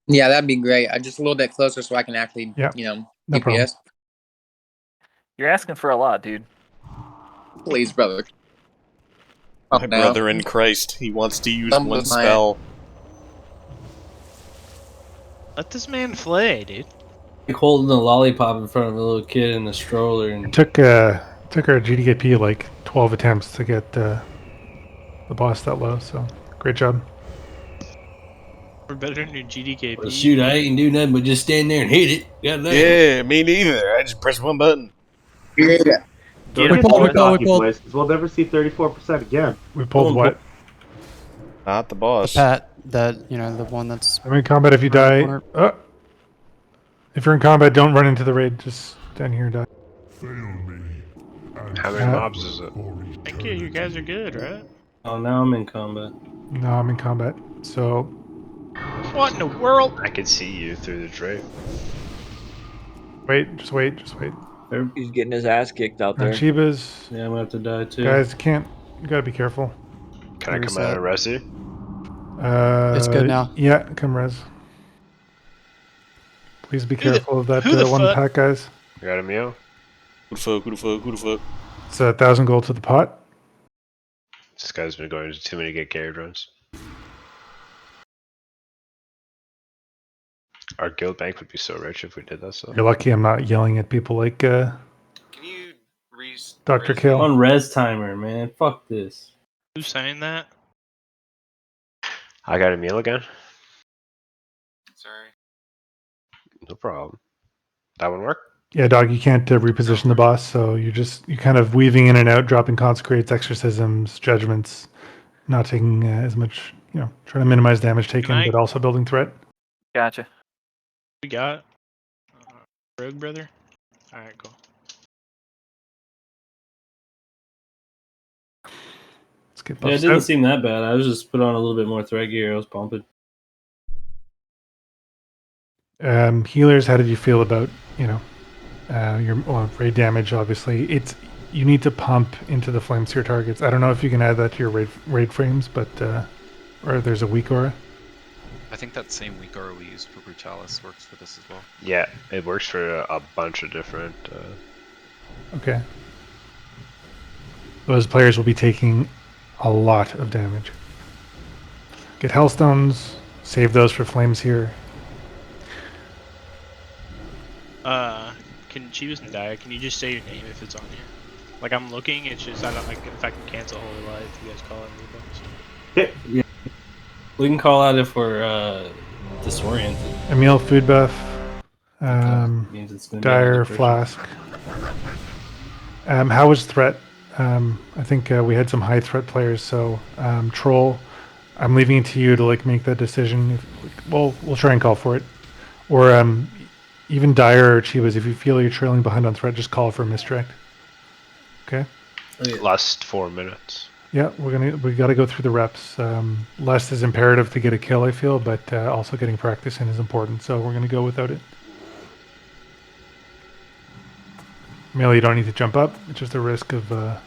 Yeah, that'd be great. Just a little bit closer so I can actually, Yeah, no no problem. DPS. You're asking for a lot, dude. Please, brother. My brother in Christ, he wants to use Some one of my- spell. Let this man flay, dude. Like holding a lollipop in front of a little kid in a stroller, and It took our GDKP like 12 attempts to get those the boss that low. So great job. We're better than your GDKP. Well, shoot, I ain't do nothing but just stand there and hit it. Yeah, me neither. I just pressed one button. Yeah. Don't him, get boy. too cocky, boys, because we'll never see 34% again. We pulled what? Not the The boss. pet, that, you know, the one that's. I'm in combat if you around the die. corner. Oh. If you're in combat, don't run into the raid. Just stand here and die. How many mobs is it? Thank you. You guys are good, right? Oh, now I'm in combat. No, I'm in combat. So What in the world? I can see you through the drape. wait, just wait, just wait. He's getting his ass kicked out there. Chibas. Yeah, I'm gonna have to die too. Guys, you gotta be careful. Can I come out and res you? It's good now. Yeah, come res. Please be Who the- careful of that who the one fuck? pack, guys. You got a meal? Who the fuck? Who the fuck? Who the fuck? It's 1,000 gold to the pot. This guy's been going to too many get carried runs. Our guild bank would be so rich if we did that stuff. You're lucky I'm not yelling at people like Can you Dr. res Kill. On res timer, man. Fuck this. Who's saying that? I got a meal again? Sorry. No problem. That one work? Yeah, dog, you can't reposition the boss, so you're kind of weaving in and out, dropping consecrates, exorcisms, judgments, not taking as much, trying to minimize damage taken, but also building threat. Gotcha. We got Rogue Brother. All right, cool. Let's get Yeah, it didn't seem that bad. I was just put on a little bit more threat gear. I was pumping. Healers, how did you feel about, your raid damage? Obviously, you need to pump into the flame sphere targets. I don't know if you can add that to your raid frames, but or there's a weak aura. I think that same weak aura we used for Brutallis works for this as well. Yeah, it works for a bunch of different. Okay. Those players will be taking a lot of damage. Get hellstones. Save those for flames here. Can Chivas and Daya, can you just say your name if it's on here? Like, I'm looking, it's just, I don't like if I can cancel Holy Light if you guys call it rebuffs. Yeah. We can call out if we're disoriented. Emil, food buff. Means it's gonna be Dire, another person. flask. How was threat? I think we had some high threat players, so Troll, I'm leaving it to you to make that decision. We'll try and call for it. Or even Dire or Chivas, if you feel you're trailing behind on threat, just call for a misdirect. Okay? Last 4 minutes. Yeah, we got to go through the reps. Less is imperative to get a kill, I feel, but also getting practice in is important, so we're going to go without it. Melee, you don't need to jump up. It's just a risk of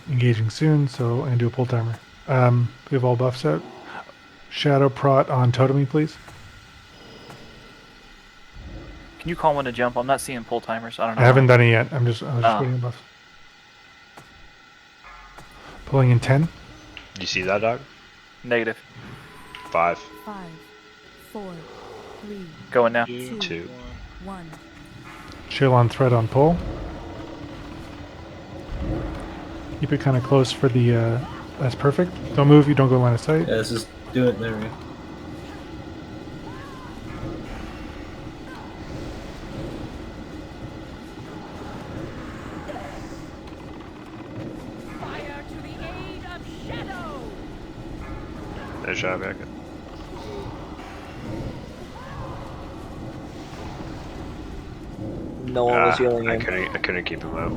engaging soon, so I'm going to do a pull timer. We have all buffs out. Shadow prot on Totemy, please. Can you call when to jump? I'm not seeing pull timers. I don't know. I haven't done it yet. I was just Oh. waiting on buffs. Pulling in 10. You see that, dog? Negative. 5. 5, 4, 3, Going now. 2. 1. Chill on threat on pull. Keep it kind of close for the... that's perfect. Don't move. You don't go line of sight. Yeah, let's just do it. There we go. Nice job, Becca. No one was healing I him. couldn't keep him out.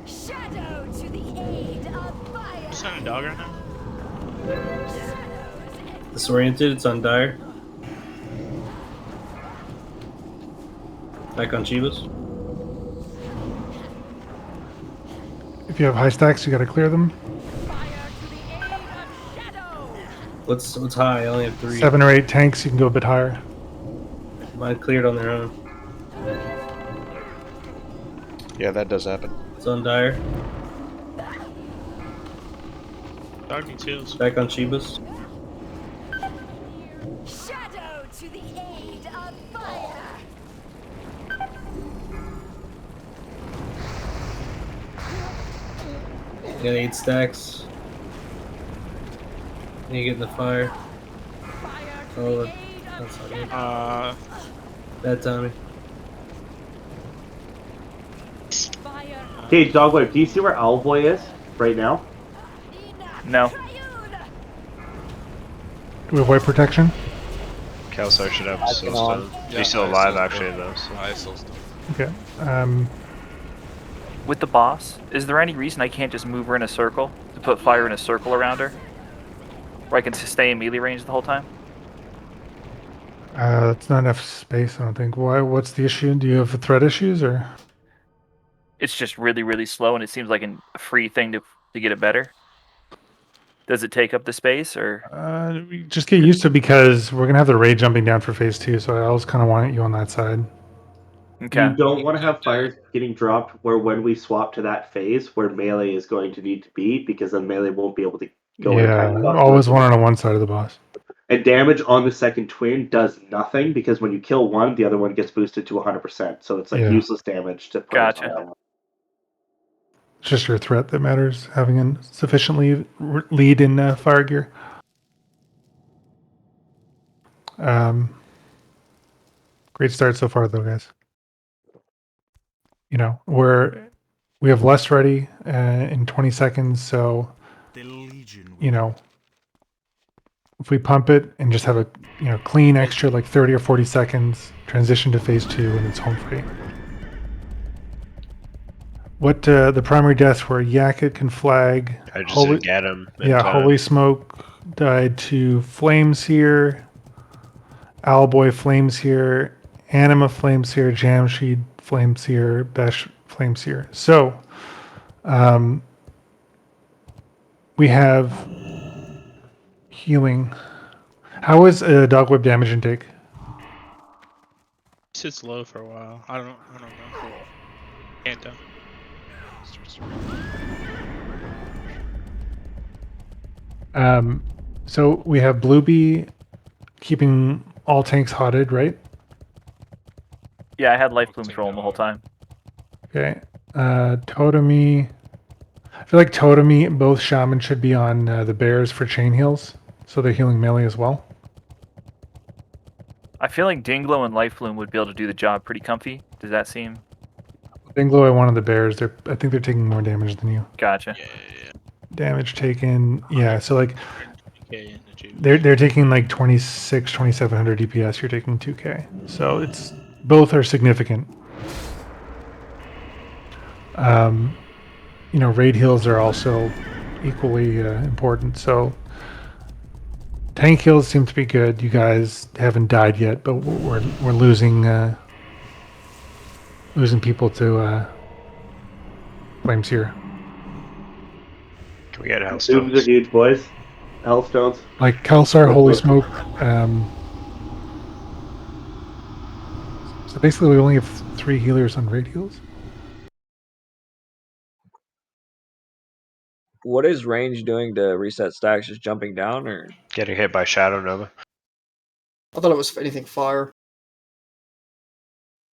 Shadow to the aid of fire. Just on a dog right now? Disoriented. It's on Dire. Back on Chivas. If you have high stacks, you got to clear them. What's high? I only have 3. 7 or 8 tanks, you can go a bit higher. Mine cleared on their own. Yeah, that does happen. It's on Dire. Dog needs heals. Back on Chivas. Shadow to the aid of fire. got 8 stacks. And you get in the fire. Oh, that's not it. Bad timing. Okay, Dogwood, do you see where Owlboy is right now? No. Do we have white protection? Kelsar should have Backing on. Soulstone. He's still alive, actually, though. So. I have Soulstone. Okay. With the boss, is there any reason I can't just move her in a circle to put fire in a circle around her, where I can stay in melee range the whole time? That's not enough space, I don't think. Why? What's the issue? Do you have threat issues, or? It's just really, really slow, and it seems like a free thing to get it better. Does it take up the space, or? We just get used to it because we're gonna have the raid jumping down for phase 2, so I always kind of want you on that side. Okay. You don't want to have fires getting dropped where when we swap to that phase where melee is going to need to be, because then melee won't be able to go in Yeah, time. The boss always moves. on one side of the boss. And damage on the second twin does nothing because when you kill one, the other one gets boosted to 100%. So it's like Yeah. useless damage to put us on that one. It's just your threat that matters, having a sufficiently lead in fire gear. Great start so far, though, guys. You know, we have less ready in 20 seconds, so you know, if we pump it and just have a clean extra like 30 or 40 seconds, transition to phase 2 and it's home free. What the primary deaths were? Yakut can flag. I just didn't get him. Yeah, Holy Smoke died to Flames here. Owlboy Flames here. Anima Flames here. Jamsheed Flames here. Besh Flames here. So, we have healing. How is Dogweb damage intake? It sits low for a while. I don't know. Can't tell. So we have Bluebee keeping all tanks hotted, right? Yeah, I had life plumes rolling the whole time. Okay. Totemi. I feel like Totemi, both Shaman should be on the bears for chain heals, so they're healing melee as well. I feel like Dinglo and Life Plume would be able to do the job pretty comfy. Does that seem? Dinglo, I wanted the bears. I think they're taking more damage than you. Gotcha. Damage taken. Yeah, so like they're taking like 2700 DPS. You're taking 2k. So it's both are significant. Raid heals are also equally important. So tank heals seem to be good. You guys haven't died yet, but we're losing people to flames here. Can we get Zooms Hellstones? are huge, boys. Hellstones. Like Kelsar, Holy Smoke. So basically, we only have 3 healers on raid heals. What is range doing to reset stacks? Just jumping down, or Getting hit by Shadow Nova. I thought it was anything fire.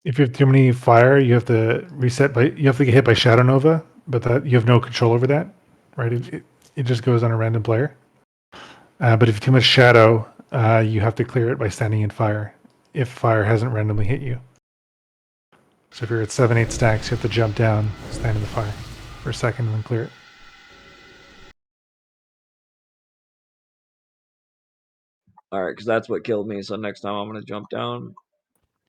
If you have too many fire, you have to reset you have to get hit by Shadow Nova, but that you have no control over that, right? It just goes on a random player. But if you have too much Shadow, you have to clear it by standing in fire, if fire hasn't randomly hit you. So if you're at 7-8 stacks, you have to jump down, stand in the fire for a second, and then clear it. all right, because that's what killed me. So next time I'm gonna jump down.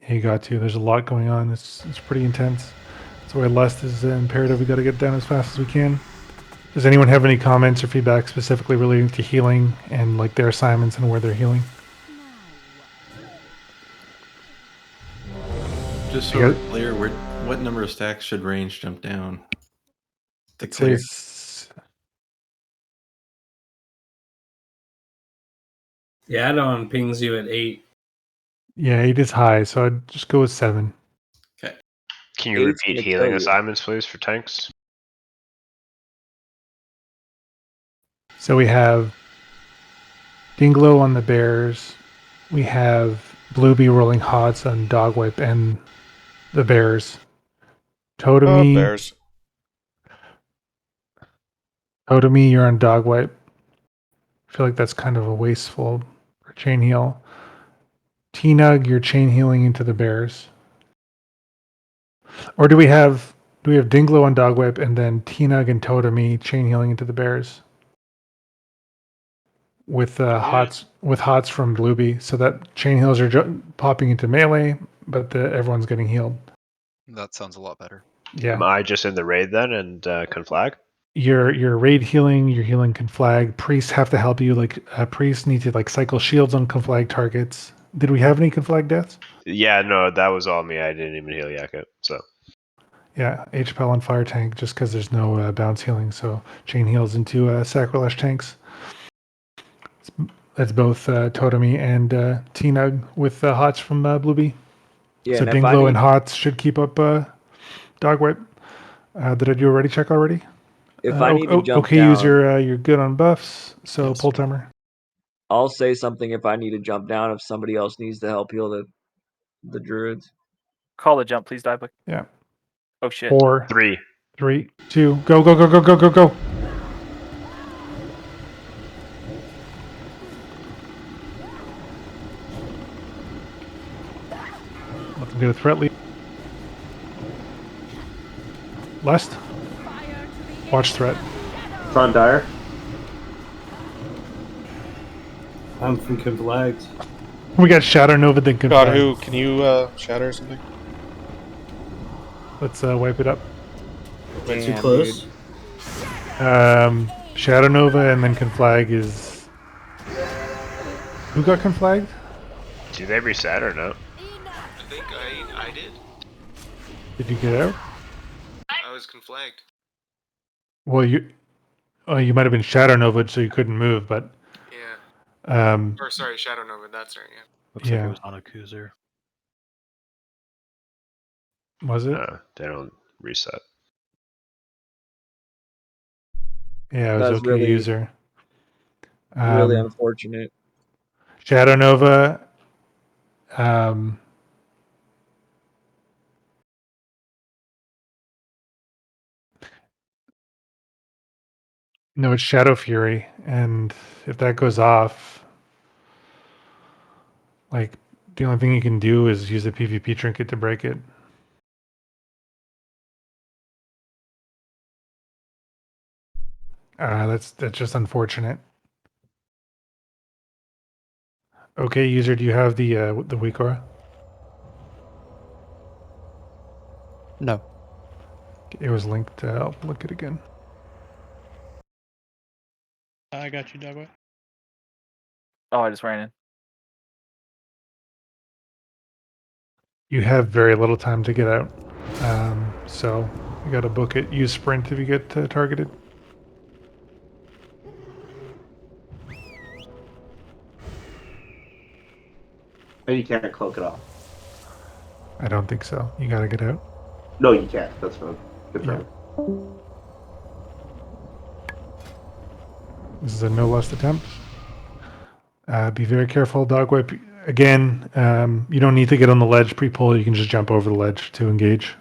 Yeah, you got to. There's a lot going on. It's pretty intense. That's why Lust is imperative. We got to get down as fast as we can. Does anyone have any comments or feedback specifically relating to healing and like their assignments and where they're healing? Just so we're clear, what number of stacks should range jump down? To clear. The add-on pings you at 8. Yeah, 8 is high, so I'd just go with 7. Okay. Can you repeat healing assignments, please, for tanks? So we have Dinglo on the bears. We have Bluebee rolling hots on Dogwipe and the bears. Totemi. Bears. Totem-y, you're on dog wipe. I feel like that's kind of a wasteful chain heal. T-Nug, you're chain healing into the bears. Or do we have Dinglo on dog whip and then T-Nug and Totem-y chain healing into the bears? With hots from Blueby, so that chain heals are popping into melee, but everyone's getting healed. That sounds a lot better. Yeah. Am I just in the raid then and can flag? You're raid healing, your healing can flag. Priests have to help you, like priests need to like cycle shields on conflag targets. Did we have any conflag deaths? Yeah, no, that was all me. I didn't even heal Yakut, so. Yeah, HPL on fire tank just because there's no bounce healing, so chain heals into sacrilege tanks. That's both Totem-y and T-Nug with hots from Blueby. Yeah, So and if I Dinglo need, and hots should keep up dog whip. Did I do a ready check already? if I need to jump okay, down, user, you're good on buffs. So Yes. pull timer. I'll say something if I need to jump down. If somebody else needs to help heal the druids. Call the jump, please, Diebook. Yeah. Oh shit. 4, 3, 3, 2, go, go, go, go, go, go, go. Let them get a threat lead. Lest. Watch threat. It's on Dire. I'm from conflagged. We got Shadow Nova, then God, conflag. who can you shatter or something? Let's wipe it up. Too close. Shadow Nova and then conflag is. Who got conflagged? do they reset or no? I think I did. Did you get out? I was conflagged. Well, you might have been Shadow Nova, so you couldn't move, but. Yeah. Or sorry, Shadow Nova. That's right. Yeah. Looks like it was on a Cruiser. Was it? No, they don't reset. Yeah, it was That's okay really, user. really unfortunate. Shadow Nova. No, it's Shadow Fury, and if that goes off, like the only thing you can do is use a PvP trinket to break it. That's just unfortunate. Okay, user, do you have the weak aura? No. It was linked. I'll look it again. I got you, Dogboy. Oh, I just ran in. You have very little time to get out, so you got to book it. Use sprint if you get targeted. And you can't cloak it off. I don't think so. You got to get out. No, you can't. That's fine. Good Yeah. This is a no lost attempt. Be very careful, dog whip. Again, you don't need to get on the ledge pre-pull. You can just jump over the ledge to engage.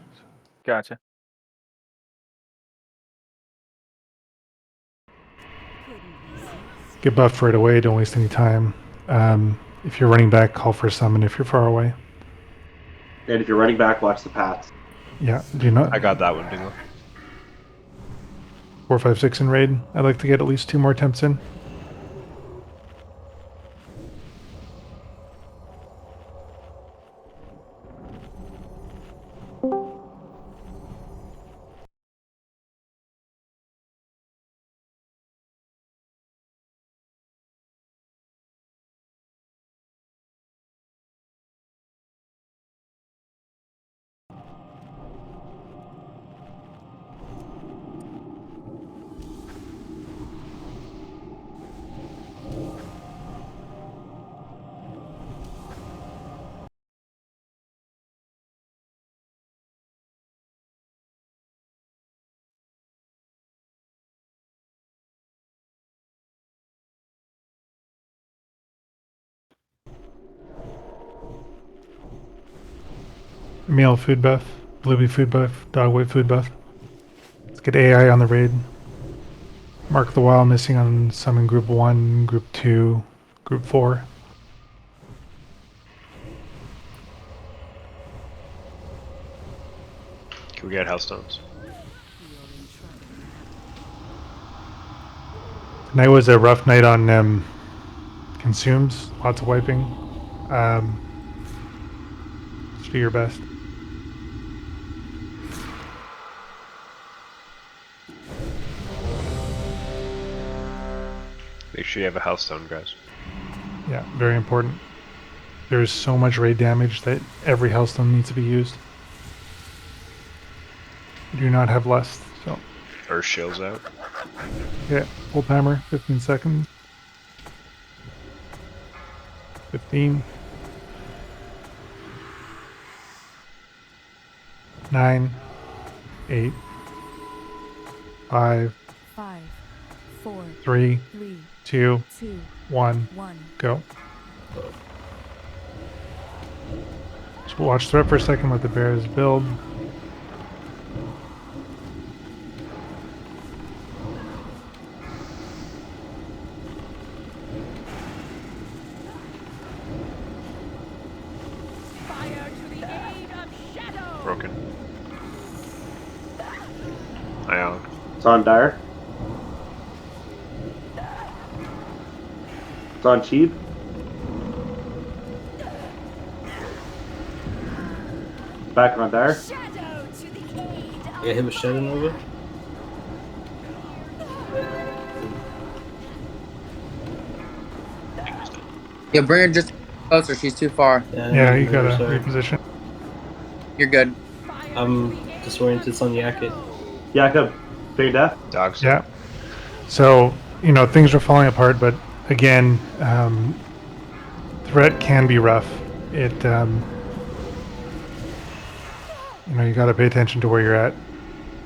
Gotcha. Get buffed right away. Don't waste any time. If you're running back, call for a summon if you're far away. And if you're running back, watch the paths. Yeah, do not. I got that one, Dingle. 4, 5, 6 in raid. I'd like to get at least 2 more attempts in. Meal food buff, Blueby food buff, dog weight food buff. Let's get AI on the raid. Mark the while missing on some in group 1, group 2, group 4. Can we get Hellstones? Tonight was a rough night on consumes, lots of wiping. Just do your best. Make sure you have a Hellstone, guys. Yeah, very important. There's so much raid damage that every Hellstone needs to be used. You do not have lust, so. Earth Shield's out. Yeah, full timer, 15 seconds. 15. 9. 8. 5. 5, 4, 3. 3, 2. 2, 1. 1. Go. Just watch threat for a second, let the bears build. Broken. Ion. It's on Dire. It's on Cheap. Back on Dire. I got hit with Shadow Nova. Yeah, bring her just closer. She's too far. Yeah, you gotta reposition. You're good. I'm disoriented. It's on Yakut. Yakut, big death. Dogs. Yeah. So, you know, things are falling apart, but again, threat can be rough. It, you know, you gotta pay attention to where you're at.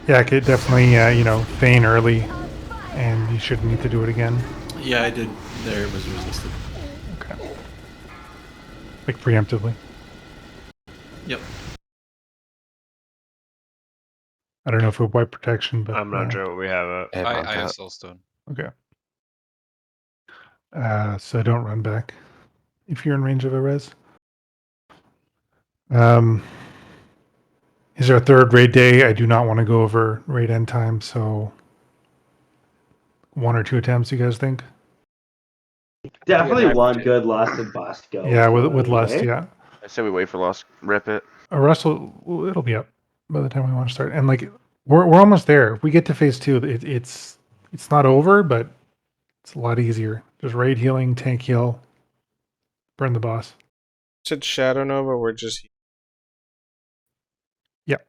Yeah, it definitely, you know, feign early, and you shouldn't need to do it again. Yeah, I did. There it was resisted. Okay. Like preemptively. Yep. I don't know if we wipe protection, but I'm not sure what we have. I have Soulstone. Okay. So don't run back if you're in range of a res. Is our third raid day? I do not want to go over raid end time, so 1 or 2 attempts. You guys think? Definitely one good lust and bust go. Yeah, with lust, yeah. I say we wait for lust. Rip it. Russell, it'll be up by the time we want to start, and like we're almost there. If we get to phase 2, it's not over, but it's a lot easier. Just raid healing, tank heal, burn the boss. Said Shadow Nova, we're just. Yep.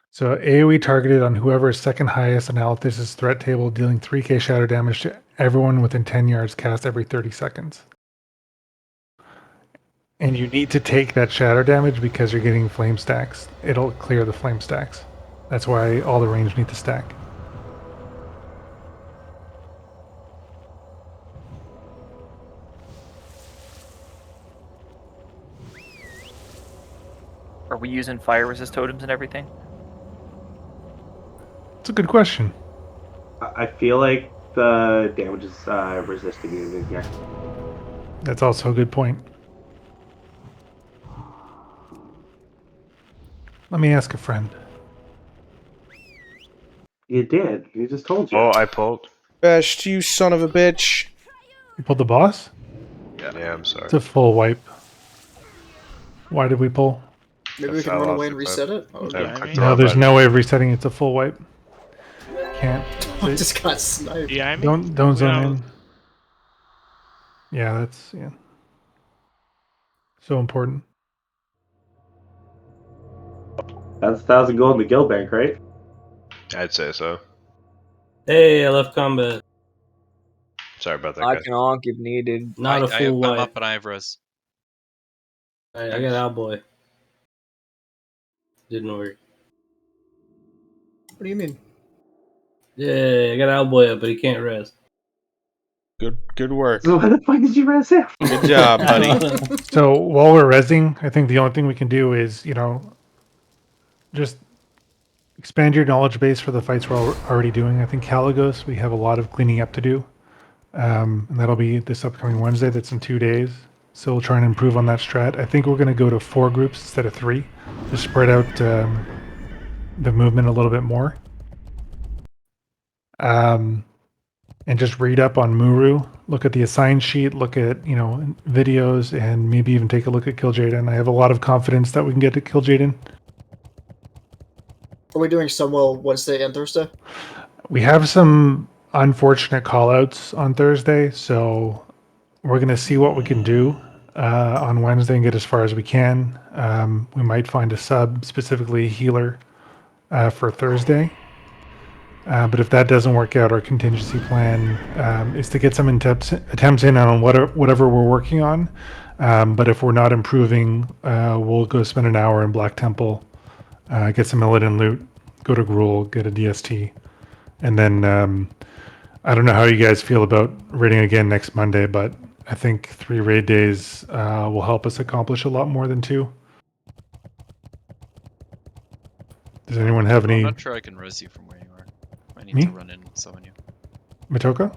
So AoE targeted on whoever's second highest analysis is threat table, dealing 3k shadow damage to everyone within 10 yards, cast every 30 seconds. And you need to take that shadow damage because you're getting flame stacks. It'll clear the flame stacks. That's why all the range need to stack. Are we using fire resist totems and everything? It's a good question. I feel like the damage is resisting you in here. That's also a good point. Let me ask a friend. You did. You just told you. Oh, I pulled. Best, you son of a bitch. You pulled the boss? Yeah, I'm sorry. It's a full wipe. Why did we pull? Maybe we can run away and reset it? Oh, okay. No, there's no way of resetting. It's a full wipe. Can't. I just got sniped. Don't zone in. Yeah, that's so important. That's 1,000 gold in the guild bank, right? I'd say so. Hey, I left combat. Sorry about that, I guys. can honk if needed. Not a full I'm wipe. up and I have res. I got Owlboy. Didn't work. What do you mean? Yeah, I got Owlboy up, but he can't rest. Good work. So why the fuck did you rest him? Good job, buddy. So while we're resing, I think the only thing we can do is, you know, just expand your knowledge base for the fights we're already doing. I think Caligos, we have a lot of cleaning up to do. And that'll be this upcoming Wednesday. That's in 2 days. So we'll try and improve on that strat. I think we're going to go to 4 groups instead of 3 to spread out the movement a little bit more. And just read up on Muru, look at the assign sheet, look at, videos, and maybe even take a look at Kill Jaden. I have a lot of confidence that we can get to Kill Jaden. Are we doing Sunwell Wednesday and Thursday? We have some unfortunate callouts on Thursday, so we're going to see what we can do on Wednesday and get as far as we can. We might find a sub, specifically a healer, for Thursday. But if that doesn't work out, our contingency plan is to get some attempts in on whatever we're working on. But if we're not improving, we'll go spend an hour in Black Temple, get some Illidan loot, go to Gruul, get a DST. And then I don't know how you guys feel about raiding again next Monday, but I think 3 raid days will help us accomplish a lot more than 2. Does anyone have any? I'm not sure I can res you from where you are. I need Me? to run in and summon you. Matoka?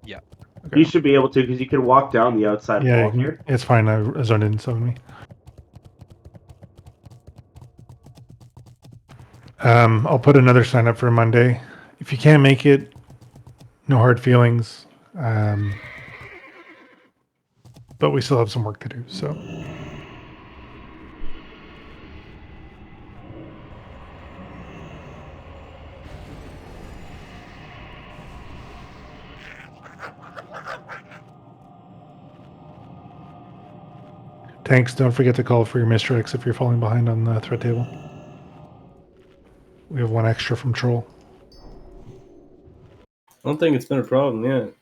Yeah. Okay. You should be able to because you can walk down the outside Yeah, wall here. it's fine. I zoned in, summon me. I'll put another sign up for Monday. If you can't make it, no hard feelings. But we still have some work to do, so. Tanks, don't forget to call for your mistrix if you're falling behind on the threat table. We have 1 extra from Troll. I don't think it's been a problem yet.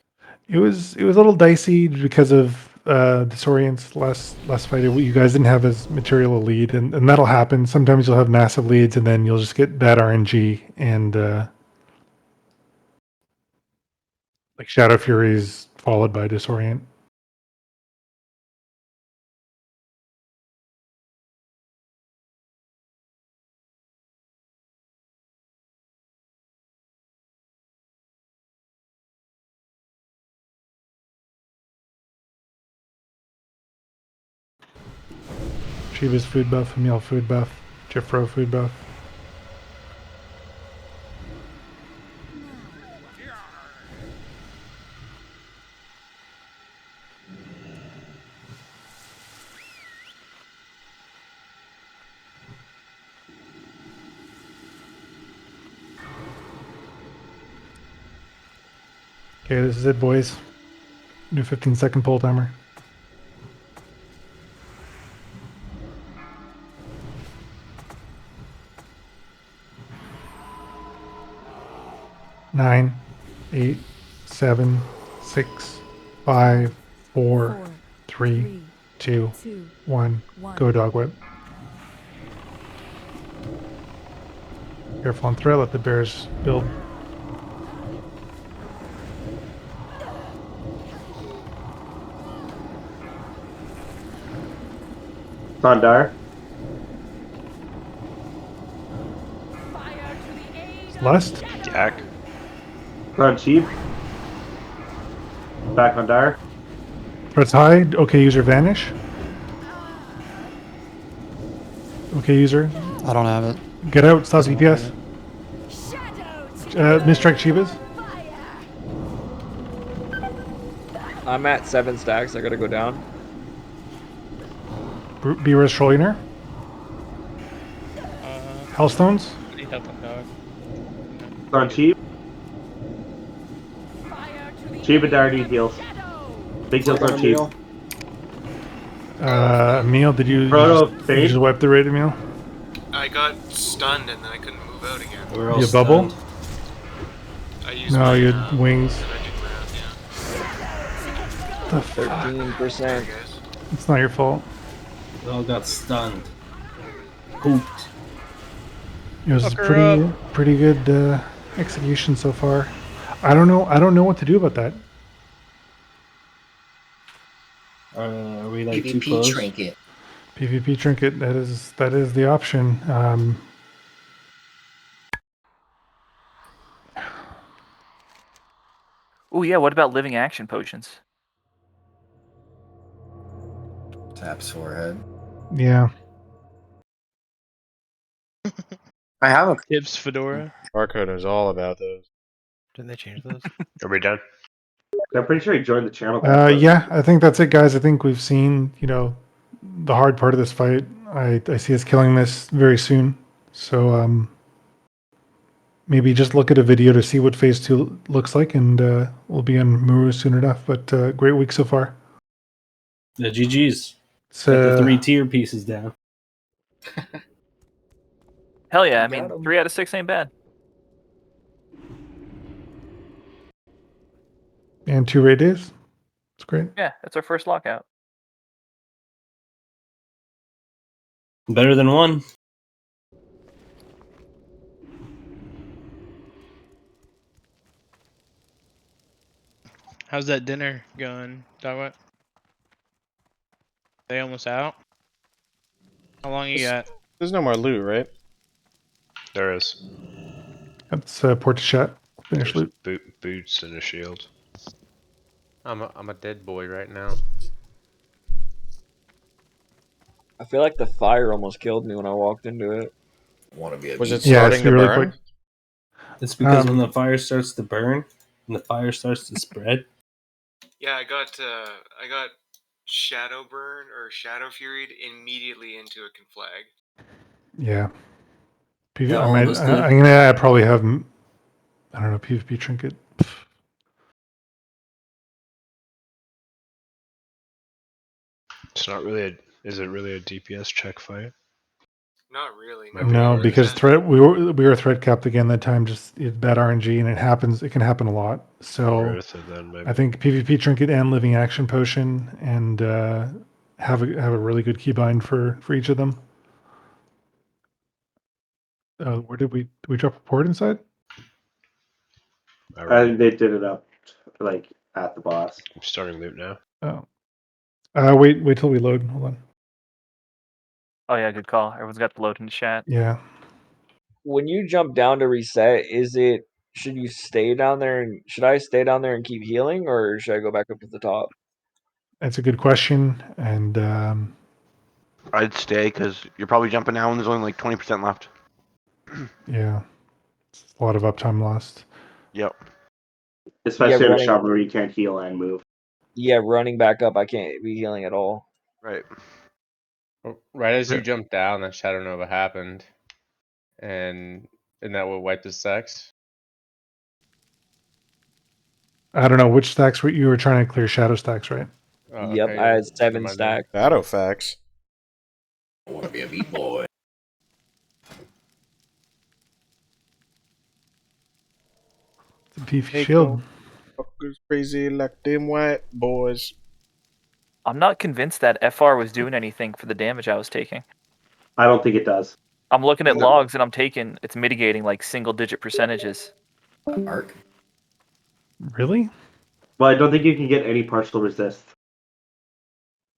It was a little dicey because of Disorient's last fight. You guys didn't have as material a lead, and that'll happen. Sometimes you'll have massive leads, and then you'll just get bad RNG, and like Shadow Fury's followed by Disorient. Shiva's food buff, Emil food buff, Jeffro food buff. Okay, this is it, boys. New 15-second pull timer. 9, 8, 7, 6, 5, 4, 3, 2, 1. Go dog whip. Careful on threat, let the bears build. Thundar. Lust? Jack. On cheap. Back on Dire. Threats high. Okay, user vanish. Okay, user. I don't have it. Get out. Stop DPS. Mistrike Chivas. I'm at 7 stacks. I gotta go down. B-Res Trolliner. Hellstones. I need help on dog. On cheap. Cheap and Dire need heals. Big heals on cheap. Emil, did you just wipe the raid, Emil? I got stunned and then I couldn't move out again. We're all you bubble? Stunned. I used no, my, you had wings. The 13%. It's not your fault. We all got stunned. Hooped. It was pretty good execution so far. I don't know what to do about that. Are we like PvP too close? trinket. PvP trinket. That is the option. Oh yeah, what about living action potions? Taps forehead. Yeah. I have a. Tips fedora. Barcode is all about those. Didn't they change those? Are we done? I'm pretty sure he joined the channel. There, but- Yeah, I think that's it, guys. I think we've seen, the hard part of this fight. I see us killing this very soon. So maybe just look at a video to see what phase 2 looks like, and we'll be on Muru soon enough. But great week so far. The GG's. So Got the 3 tier pieces down. Hell yeah! I Got mean, 'em. 3 out of 6 ain't bad. and 2 raid days. It's great. Yeah, that's our first lockout. Better than 1. How's that dinner going? Dog what? They almost out? How long you got? There's no more loot, right? There is. That's port to chat. Finish There's loot. boots and a shield. I'm a dead boy right now. I feel like the fire almost killed me when I walked into it. Want to be a Was it beast. starting it's to really burn? quick. It's because when the fire starts to burn and the fire starts to spread. Yeah, I got Shadow Burn or Shadow Furied immediately into a conflag. Yeah. Yeah, I all might. of us did. I'm gonna probably have. I don't know, PvP trinket. It's not really a. Is it really a DPS check fight? Not really. Might be No, worth because it. we were threat capped again that time. Just it's bad RNG, and it happens. It can happen a lot. So Worth it then, maybe. I think PvP trinket and living action potion, and have a really good keybind for each of them. Where did we drop a port inside? I think they did it up like at the boss. I'm starting loot now. Wait till we load. Hold on. Oh yeah, good call. Everyone's got the load in the chat. Yeah. When you jump down to reset, should you stay down there and should I stay down there and keep healing, or should I go back up to the top? That's a good question, and I'd stay because you're probably jumping now and there's only like 20% left. yeah, it's a lot of uptime lost. Yep. Especially in a running- shop where you can't heal and move. Yeah, running back up, I can't be healing at all. Right. Right as you jumped down, that Shadow Nova happened. And isn't that what wiped his sex? I don't know which stacks you were trying to clear. Shadow stacks, right? Oh, Yep, okay, I yeah. had 7 Never mind stacks. Shadow facts. I want to be a meat boy. It's a beefy Hey, shield. fuckers crazy like them white boys. I'm not convinced that FR was doing anything for the damage I was taking. I don't think it does. I'm looking at logs and it's mitigating like single-digit percentages. Arc. Really? Well, I don't think you can get any partial resist.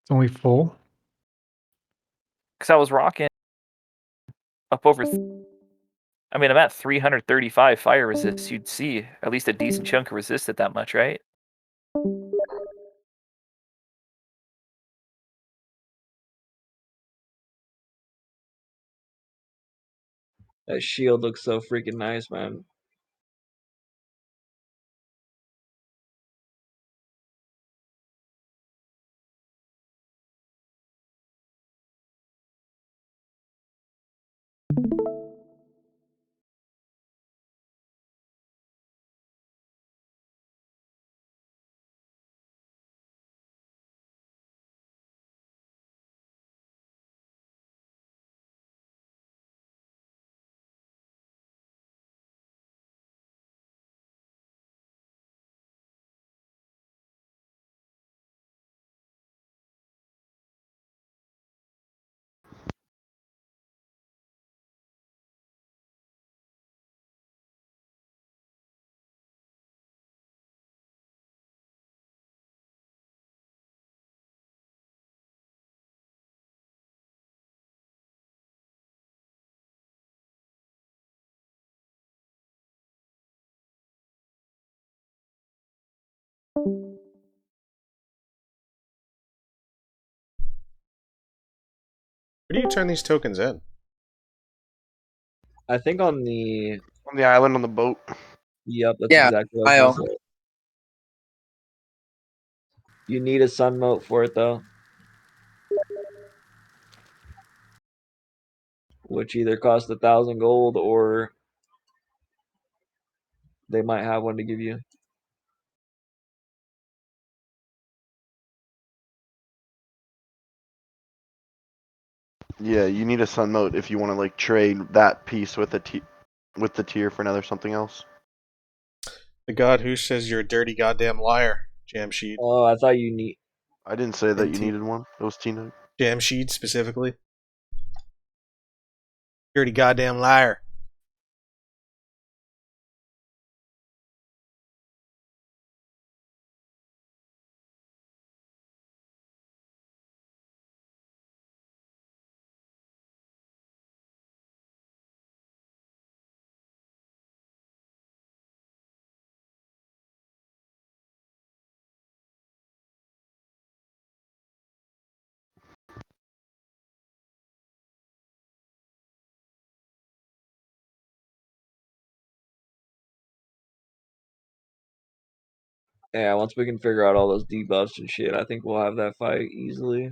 It's only full. Because I was rocking up over. I mean, I'm at 335 fire resist. You'd see at least a decent chunk of resist at that much, right? That shield looks so freaking nice, man. Where do you turn these tokens in? I think on the island on the boat. Yep, that's Yeah, exactly what I was I'll. gonna say. You need a sun moat for it though. Which either costs 1,000 gold or they might have one to give you. Yeah, you need a sun moat if you want to like trade that piece with with the tier for another something else. The god who says you're a dirty goddamn liar, Jamsheed. Oh, I thought you need. I didn't say that you NT. needed one. It was Tina. Jamsheed specifically. Dirty goddamn liar. Yeah, once we can figure out all those debuffs and shit, I think we'll have that fight easily.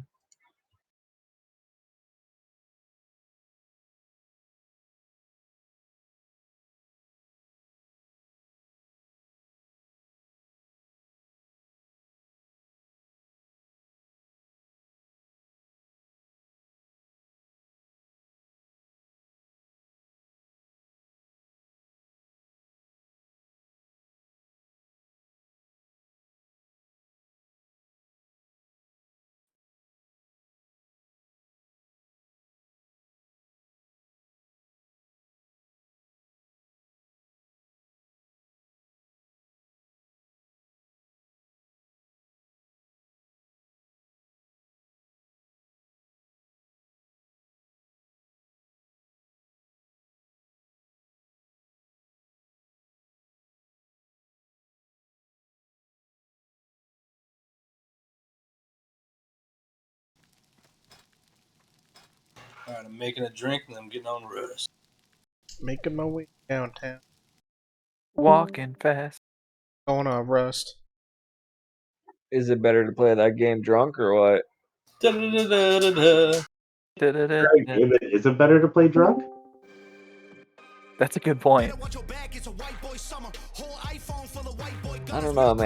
Alright, I'm making a drink and I'm getting on rust. Making my way downtown. Walking fast. Going on Rust. Is it better to play that game drunk or what? Greg, if it isn't better to play drunk? That's a good point. I don't know, man.